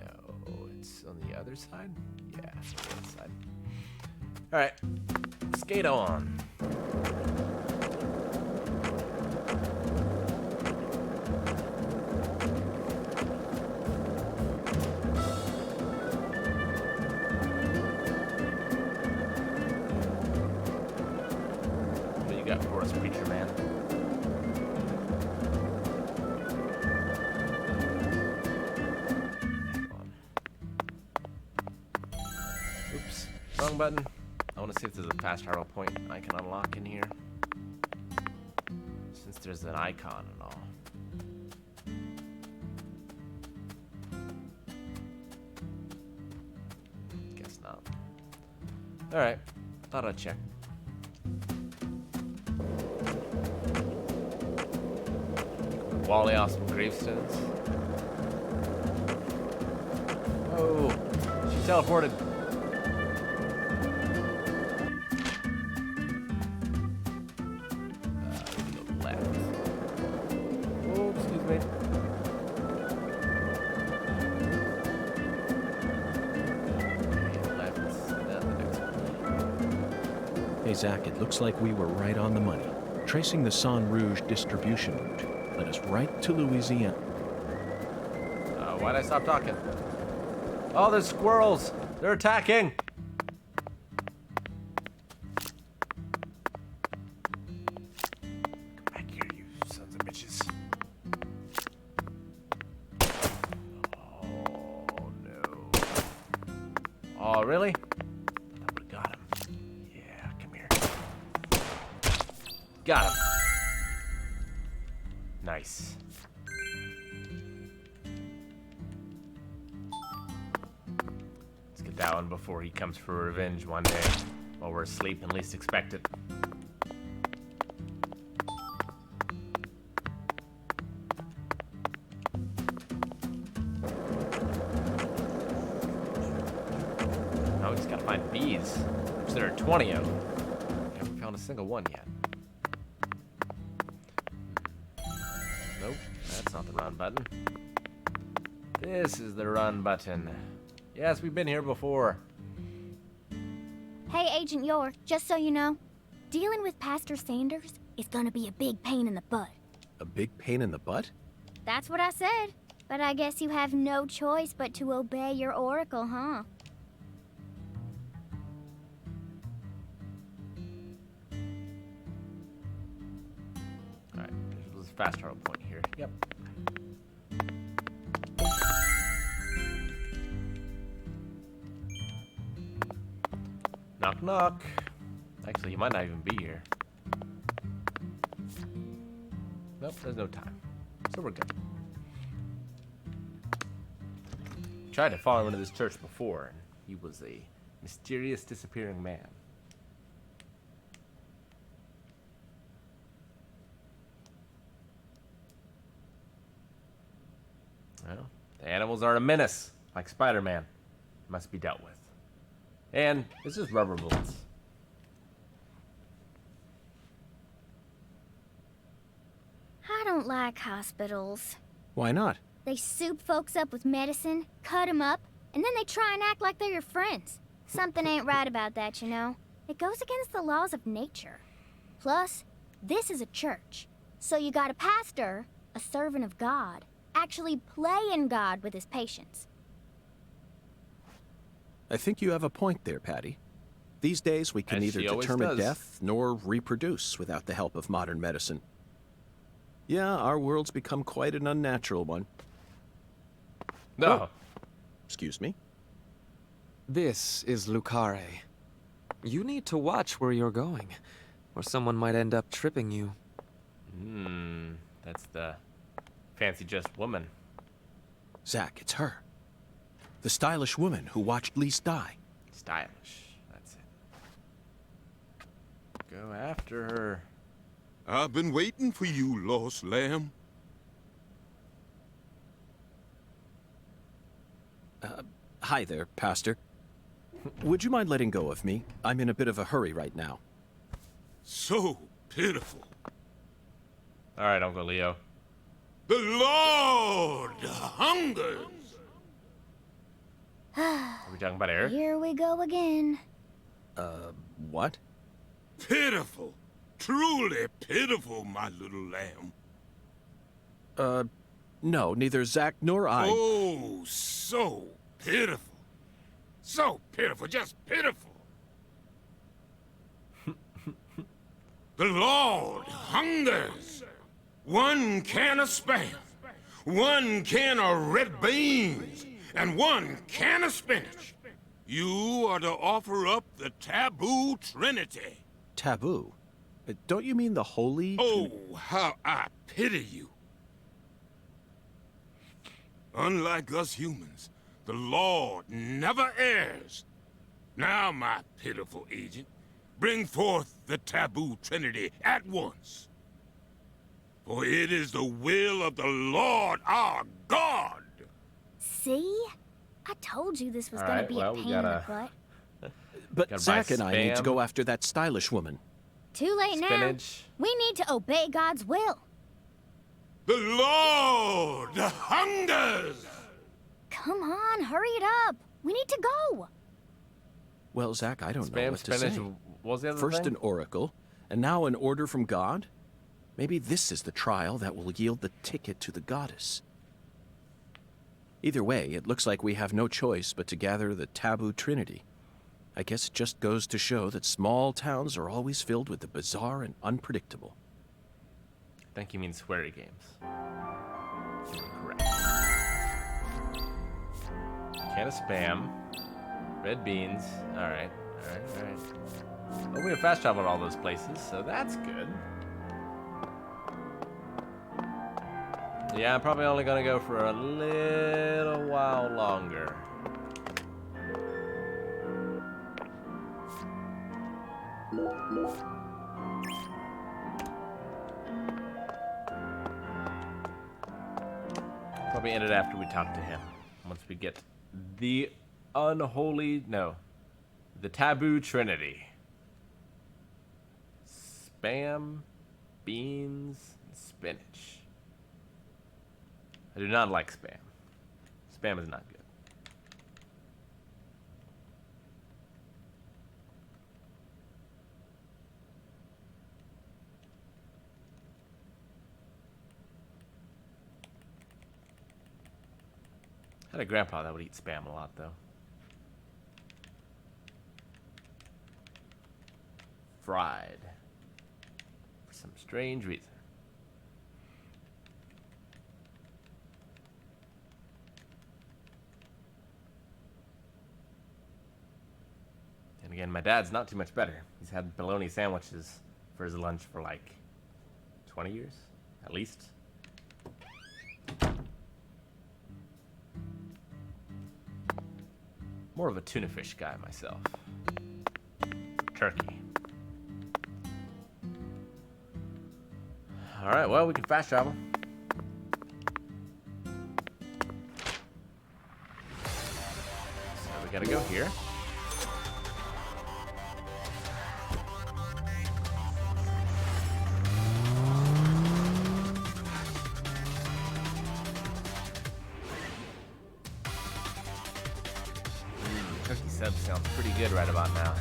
No, it's on the other side? Yeah, it's on the other side. Alright, skate on. What do you got for us, preacher man? Oops, wrong button. I want to see if there's a fast travel point I can unlock in here. Since there's an icon and all. Guess not. Alright, thought I'd check. Wally off some gravestones. Oh, she teleported. Zach, it looks like we were right on the money. Tracing the San Rouge distribution route led us right to Louisiana. Why'd I stop talking? Oh, there's squirrels! They're attacking! Come back here, you sons of bitches. Oh, no. Oh, really? Got him. Nice. Let's get that one before he comes for revenge one day. While we're asleep and least expect it. Oh, we just gotta find bees. Which there are 20 of them. found a single one yet. Nope, that's not the run button. This is the run button. Yes, we've been here before. Hey, Agent York, just so you know, dealing with Pastor Sanders is gonna be a big pain in the butt. A big pain in the butt? That's what I said. But I guess you have no choice but to obey your oracle, huh? Alright, there's a fast travel point here. Yep. Knock, knock. Actually, he might not even be here. Nope, there's no time. So we're good. Tried to follow into this church before, and he was a mysterious disappearing man. Well, the animals are a menace, like Spider-Man. Must be dealt with. And it's just rubber bullets. I don't like hospitals. Why not? They soup folks up with medicine, cut 'em up, and then they try and act like they're your friends. Something ain't right about that, you know. It goes against the laws of nature. Plus, this is a church. So you got a pastor, a servant of God, actually playing God with his patients. I think you have a point there, Patty. These days, we can As neither she always determine does. death nor reproduce without the help of modern medicine. Yeah, our world's become quite an unnatural one. No. Oh. Excuse me? This is Lucare. You need to watch where you're going, or someone might end up tripping you. That's the fancy dressed woman. Zach, it's her. The stylish woman who watched Lise die. Stylish. That's it. Go after her. I've been waiting for you, lost lamb. Hi there, Pastor. Would you mind letting go of me? I'm in a bit of a hurry right now. So pitiful. All right, Uncle Leo. The Lord hungers. Are we talking about Eric? Here we go again. What? Pitiful. Truly pitiful, my little lamb. No, neither Zach nor I. Oh, so pitiful. So pitiful, just pitiful. The Lord hungers. 1 can of Spam, 1 can of red beans, and 1 can of spinach. You are to offer up the taboo trinity. Taboo? Don't you mean the holy? Oh, how I pity you. Unlike us humans, the Lord never errs. Now, my pitiful agent, bring forth the taboo trinity at once. For it is the will of the Lord our God. See? I told you this was All gonna right, be well, a we pain in the gotta- butt. But Gotta Zach buy and I need to Spam. go after that stylish woman. Too late Spinach. now. We need to obey God's will. The Lord hungers. Come on, hurry it up. We need to go. Well, Zach, I don't know Spam, what to spinach, say. and what was the other First thing? an oracle, and now an order from God? Maybe this is the trial that will yield the ticket to the goddess. Either way, it looks like we have no choice but to gather the taboo trinity. I guess it just goes to show that small towns are always filled with the bizarre and unpredictable. I think you mean sweary games. Correct. Can of Spam. Red beans. Alright, alright, alright. Oh, we have fast travel to all those places, so that's good. Yeah, I'm probably only gonna go for a little while longer. Probably end it after we talk to him. Once we get the the taboo trinity. spam, beans, and spinach. I do not like spam. Spam is not good. I had a grandpa that would eat spam a lot, though. Fried. For some strange reason. And again, my dad's not too much better. He's had bologna sandwiches for his lunch for like 20 years, at least. More of a tuna fish guy myself. Turkey. Alright, well, we can fast travel. So we gotta go here. Cookie sub sounds pretty good right about now.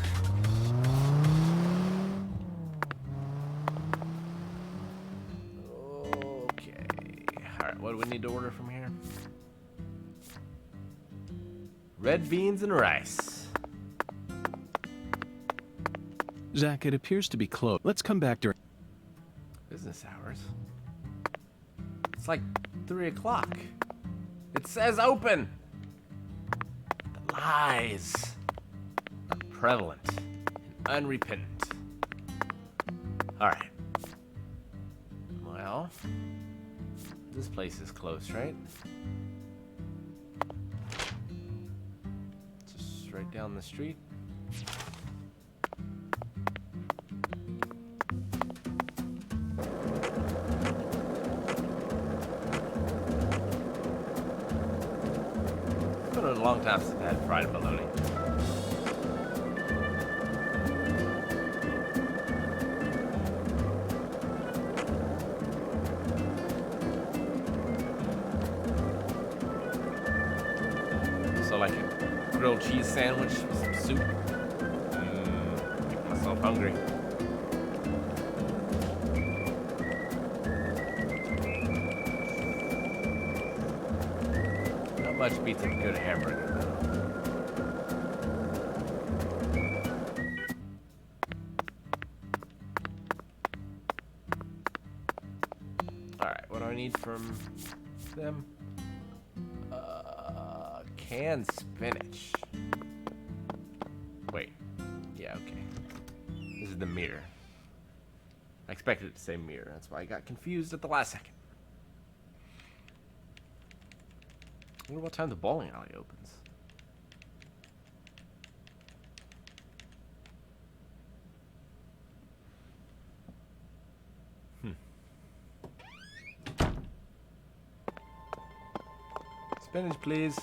Okay. Alright, what do we need to order from here? Red beans and rice. Zach, it appears to be closed. Let's come back during Business hours. It's like 3 o'clock. It says open. The lies are prevalent and unrepentant. Alright. Well, this place is closed, right? Just right down the street. It's been a long time since I had fried bologna. So like a grilled cheese sandwich with some soup. Making myself hungry. Not much beats a good hamburger though. Alright, what do I need from them? Canned spinach. Wait. Yeah, okay. This is the mirror. I expected it to say mirror. That's why I got confused at the last second. I wonder what time the bowling alley opens. Spinach, please.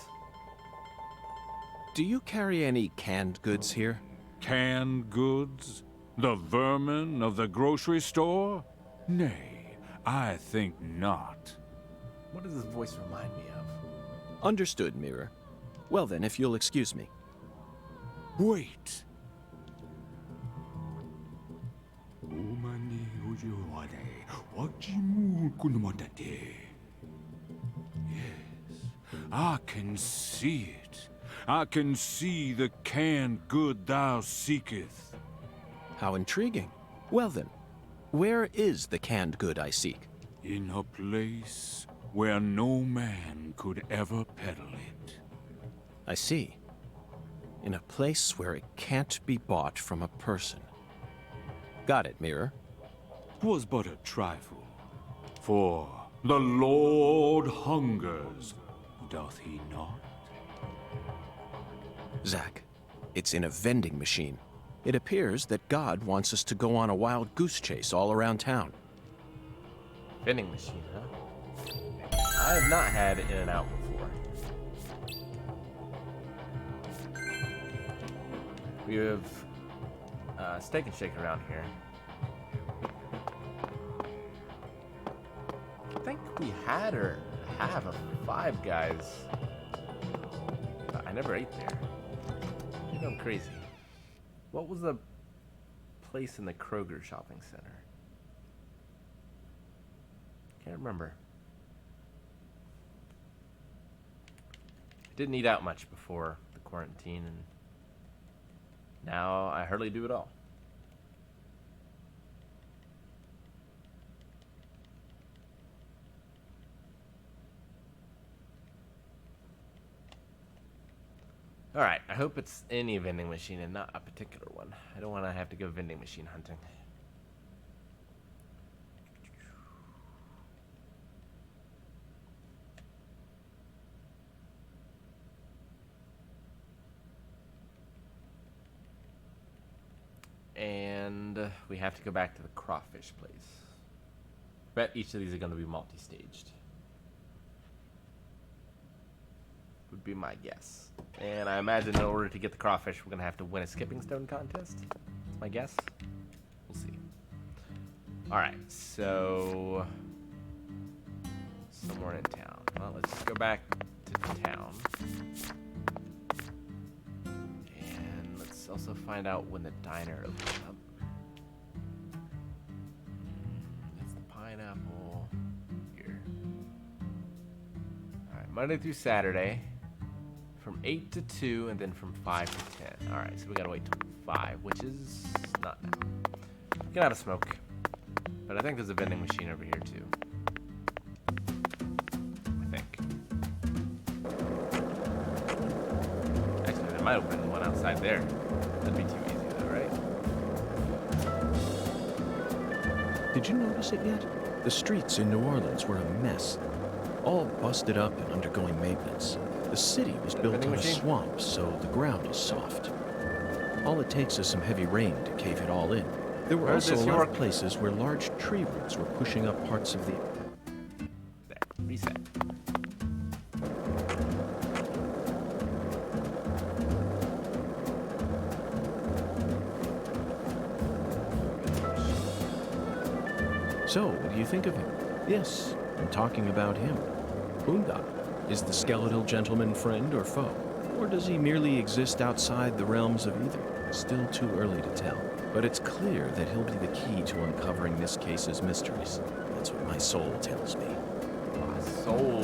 Do you carry any canned goods here? Canned goods? The vermin of the grocery store? Nay, I think not. What does this voice remind me of? Understood, Mirror. Well then, if you'll excuse me. Wait. Yes, I can see it. I can see the canned good thou seeketh. How intriguing. Well then, where is the canned good I seek? In a place where no man could ever peddle it. I see. In a place where it can't be bought from a person. Got it, Mirror. 'Twas but a trifle. For the Lord hungers, doth he not? Zach, it's in a vending machine. It appears that God wants us to go on a wild goose chase all around town. Vending machine, huh? I have not had In-N-Out before. We have Steak and Shake around here. I think we had or have a Five Guys. But I never ate there. Maybe I'm crazy. What was the place in the Kroger shopping center? Can't remember. I didn't eat out much before the quarantine, and now I hardly do at all. Alright, I hope it's any vending machine and not a particular one. I don't want to have to go vending machine hunting. And we have to go back to the crawfish place. Bet each of these are going to be multi-staged. Would be my guess. And I imagine in order to get the crawfish, we're going to have to win a skipping stone contest. That's my guess. We'll see. Alright, so... somewhere in town. Well, let's just go back to town. And let's also find out when the diner opens up. That's the pineapple here. Alright, Monday through Saturday. From 8 to 2, and then from 5 to 10. Alright, so we gotta wait till 5, which is not now. Get out of smoke. But I think there's a vending machine over here, too. I think. Actually, there might have been one outside there. That'd be too easy, though, right? Did you notice it yet? The streets in New Orleans were a mess. All busted up and undergoing maintenance. The city was built on a swamp, so the ground is soft. All it takes is some heavy rain to cave it all in. There were also a lot of places where large tree roots were pushing up parts of the... There, reset. So, what do you think of him? Yes, I'm talking about him. Untitled. Is the skeletal gentleman friend or foe? Or does he merely exist outside the realms of either? Still too early to tell. But it's clear that he'll be the key to uncovering this case's mysteries. That's what my soul tells me. My soul.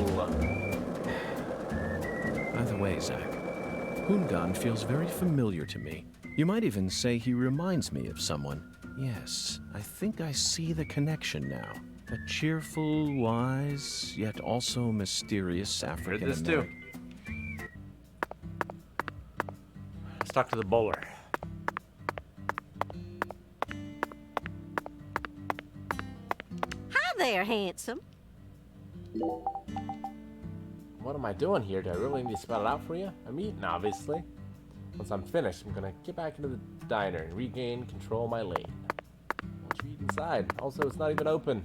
By the way, Zach, Untitled feels very familiar to me. You might even say he reminds me of someone. Yes, I think I see the connection now. A cheerful, wise, yet also mysterious African American. Heard this too. Let's talk to the bowler. Hi there, handsome. What am I doing here? Do I really need to spell it out for you? I'm eating, obviously. Once I'm finished, I'm gonna get back into the diner and regain control of my lane. Won't you eat inside? Also, it's not even open.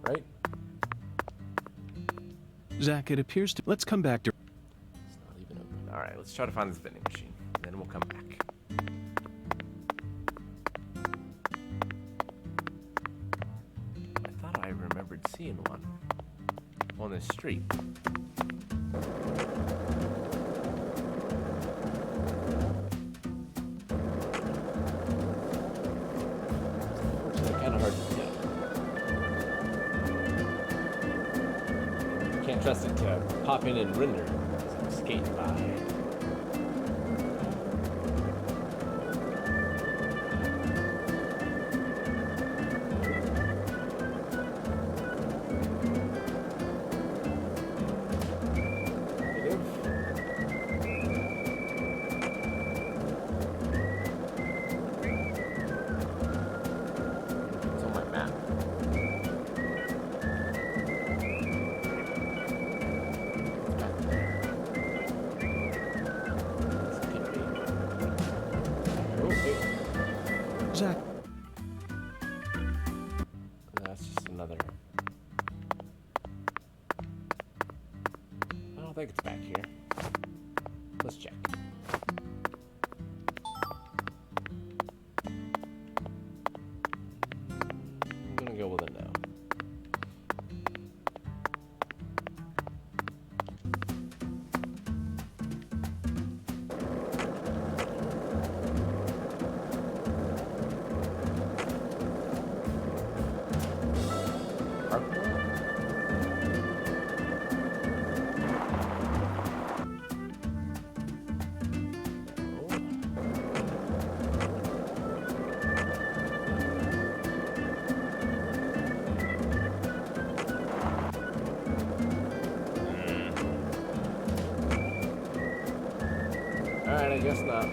Right? Zach, it appears to... Let's come back to... It's not even open. Alright, let's try to find this vending machine. And then we'll come back. I thought I remembered seeing one on the street. It's kind of hard to tell. Can't trust it to pop in and render as I'm skating by. It's on my map. Alright, I guess not.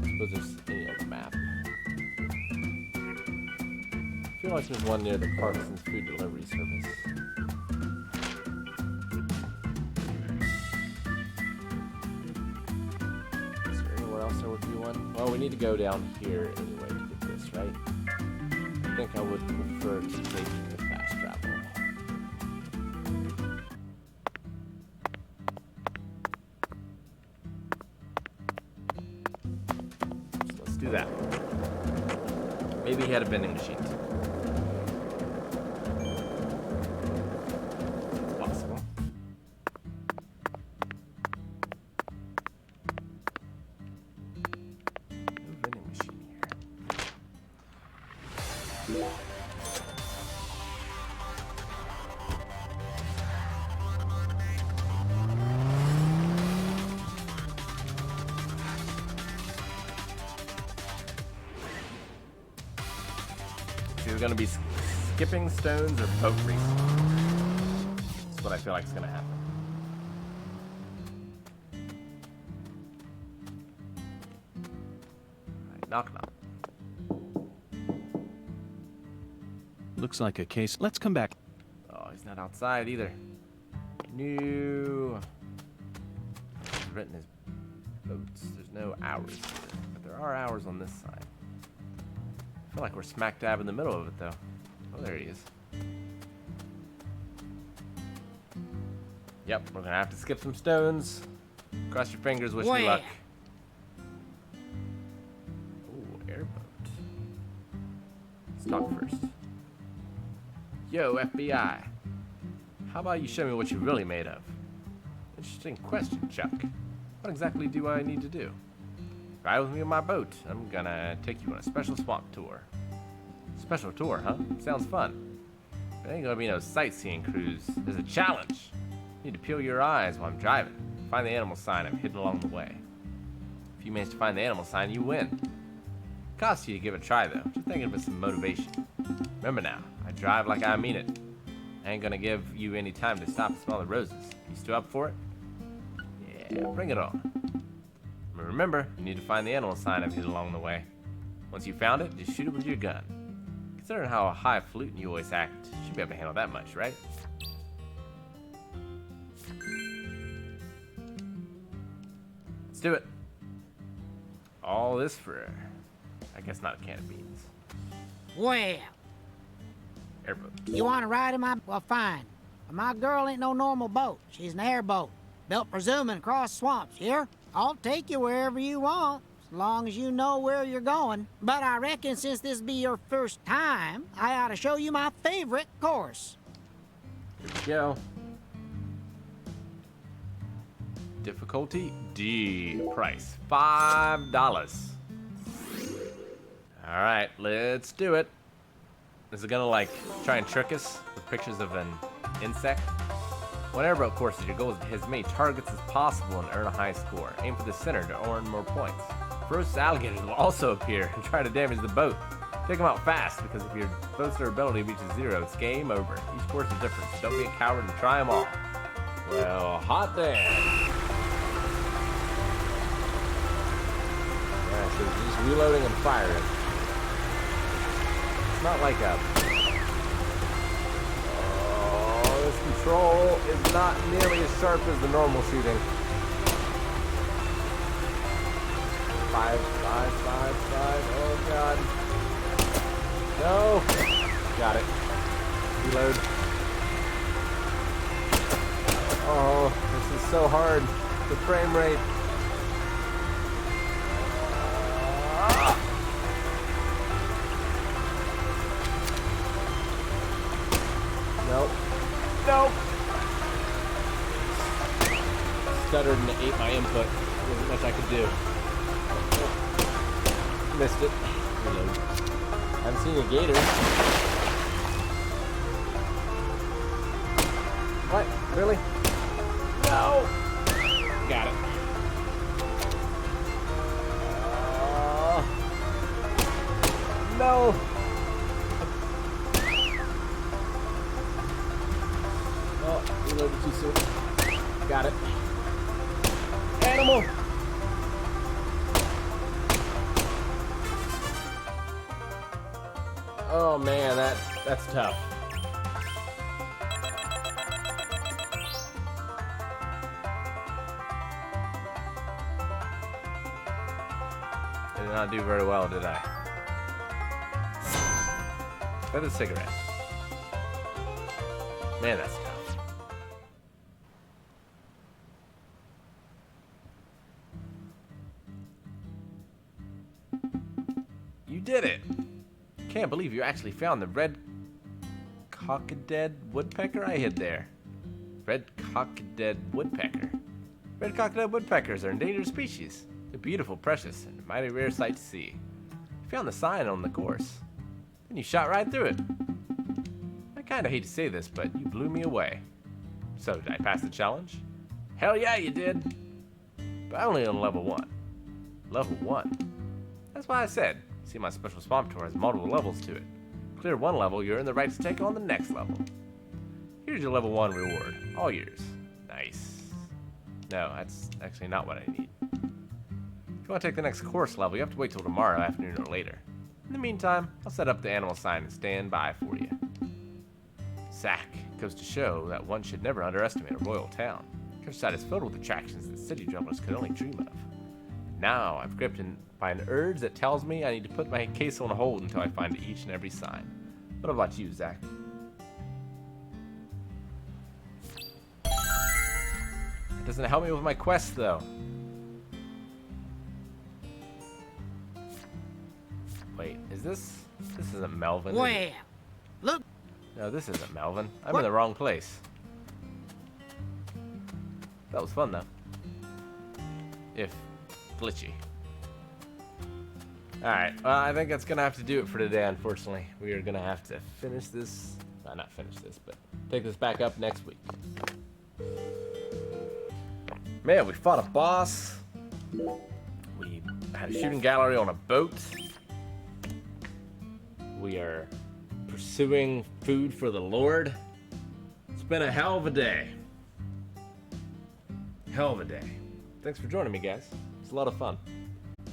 Suppose there's any other map. I feel like there's one near the Clarkson's food delivery service. Is there anywhere else there would be one? Well, we need to go down here anyway to get this, right? I think I would prefer to take the fast travel. So let's do that. Maybe he had a vending machine too. It's possible. No vending machine here. It's either gonna be skipping stones or boat racing. That's what I feel like is gonna happen. Alright, knock knock. Looks like a case. Let's come back. Oh, he's not outside either. No. He's written his boats. There's no hours here, but there are hours on this side. I feel like we're smack dab in the middle of it, though. Oh, there he is. Yep, we're gonna have to skip some stones. Cross your fingers, wish me luck. Ooh, airboat. Let's talk first. Yo, FBI. How about you show me what you're really made of? Interesting question, Chuck. What exactly do I need to do? Ride with me on my boat. I'm gonna take you on a special swamp tour. Special tour, huh? Sounds fun. But it ain't gonna be no sightseeing cruise. There's a challenge. You need to peel your eyes while I'm driving. Find the animal sign I've hidden along the way. If you manage to find the animal sign, you win. Costs you to give it a try, though. Just thinking of it some motivation. Remember now, I drive like I mean it. I ain't gonna give you any time to stop and smell the roses. You still up for it? Yeah, bring it on. But remember, you need to find the animal sign I've hidden along the way. Once you found it, just shoot it with your gun. Considering how highfalutin you always act, you should be able to handle that much, right? Let's do it. All this for, I guess not a can of beans. Well, Airboat. you want to ride in my... Well, fine. But my girl ain't no normal boat. She's an airboat. Built for zooming across swamps, here. I'll take you wherever you want, as long as you know where you're going. But I reckon since this be your first time, I ought to show you my favorite course. Here we go. Difficulty D. Price $5. Alright, let's do it. Is it gonna like try and trick us with pictures of an insect? On airboat courses, your goal is to hit as many targets as possible and earn a high score. Aim for the center to earn more points. Ferocious alligators will also appear and try to damage the boat. Take them out fast, because if your boat's durability reaches 0, it's game over. Each course is different, so don't be a coward and try them all. Well, hot damn. Yeah, so just reloading and firing. It's not like a... This control is not nearly as sharp as the normal shooting. 5, 5, 5, 5. Oh god. No. Got it. Reload. Oh, this is so hard. The frame rate. Nope. Nope. Stuttered and ate my input. There wasn't much I could do. Missed it. Reload. Haven't seen a gator. What? Really? No! Got it. No! Oh, reloaded too soon. Got it. Animal! Oh man, that's tough. I did not do very well, did I? That is a cigarette. Man, that's tough. You did it! Can't believe you actually found the red cock-a-dead woodpecker I hid there. Red cock-a-dead woodpecker. Red cock-a-dead woodpeckers are endangered species. They're beautiful, precious, and a mighty rare sight to see. You found the sign on the course. Then you shot right through it. I kinda hate to say this, but you blew me away. So, did I pass the challenge? Hell yeah, you did! But only on level 1. Level 1? That's why I said, see, my special swamp tour has multiple levels to it. Clear one level, you're in the right to take on the next level. Here's your level 1 reward. All yours. Nice. No, that's actually not what I need. If you want to take the next course level, you have to wait till tomorrow afternoon or later. In the meantime, I'll set up the animal sign and stand by for you. Zack, goes to show that one should never underestimate a royal town. Countryside is filled with attractions that city dwellers could only dream of. Now, I've gripped by an urge that tells me I need to put my case on hold until I find each and every sign. What about you, Zack? It doesn't help me with my quest, though. Wait, is this... This isn't Melvin. Well, look. No, this isn't Melvin. I'm in the wrong place. That was fun, though. If glitchy. Alright, well, I think that's gonna have to do it for today, unfortunately. We are gonna have to finish this... not finish this, but take this back up next week. Man, we fought a boss. We had a shooting gallery on a boat. We are pursuing food for the Lord. It's been a hell of a day. Hell of a day. Thanks for joining me, guys. It's a lot of fun.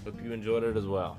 Hope you enjoyed it as well.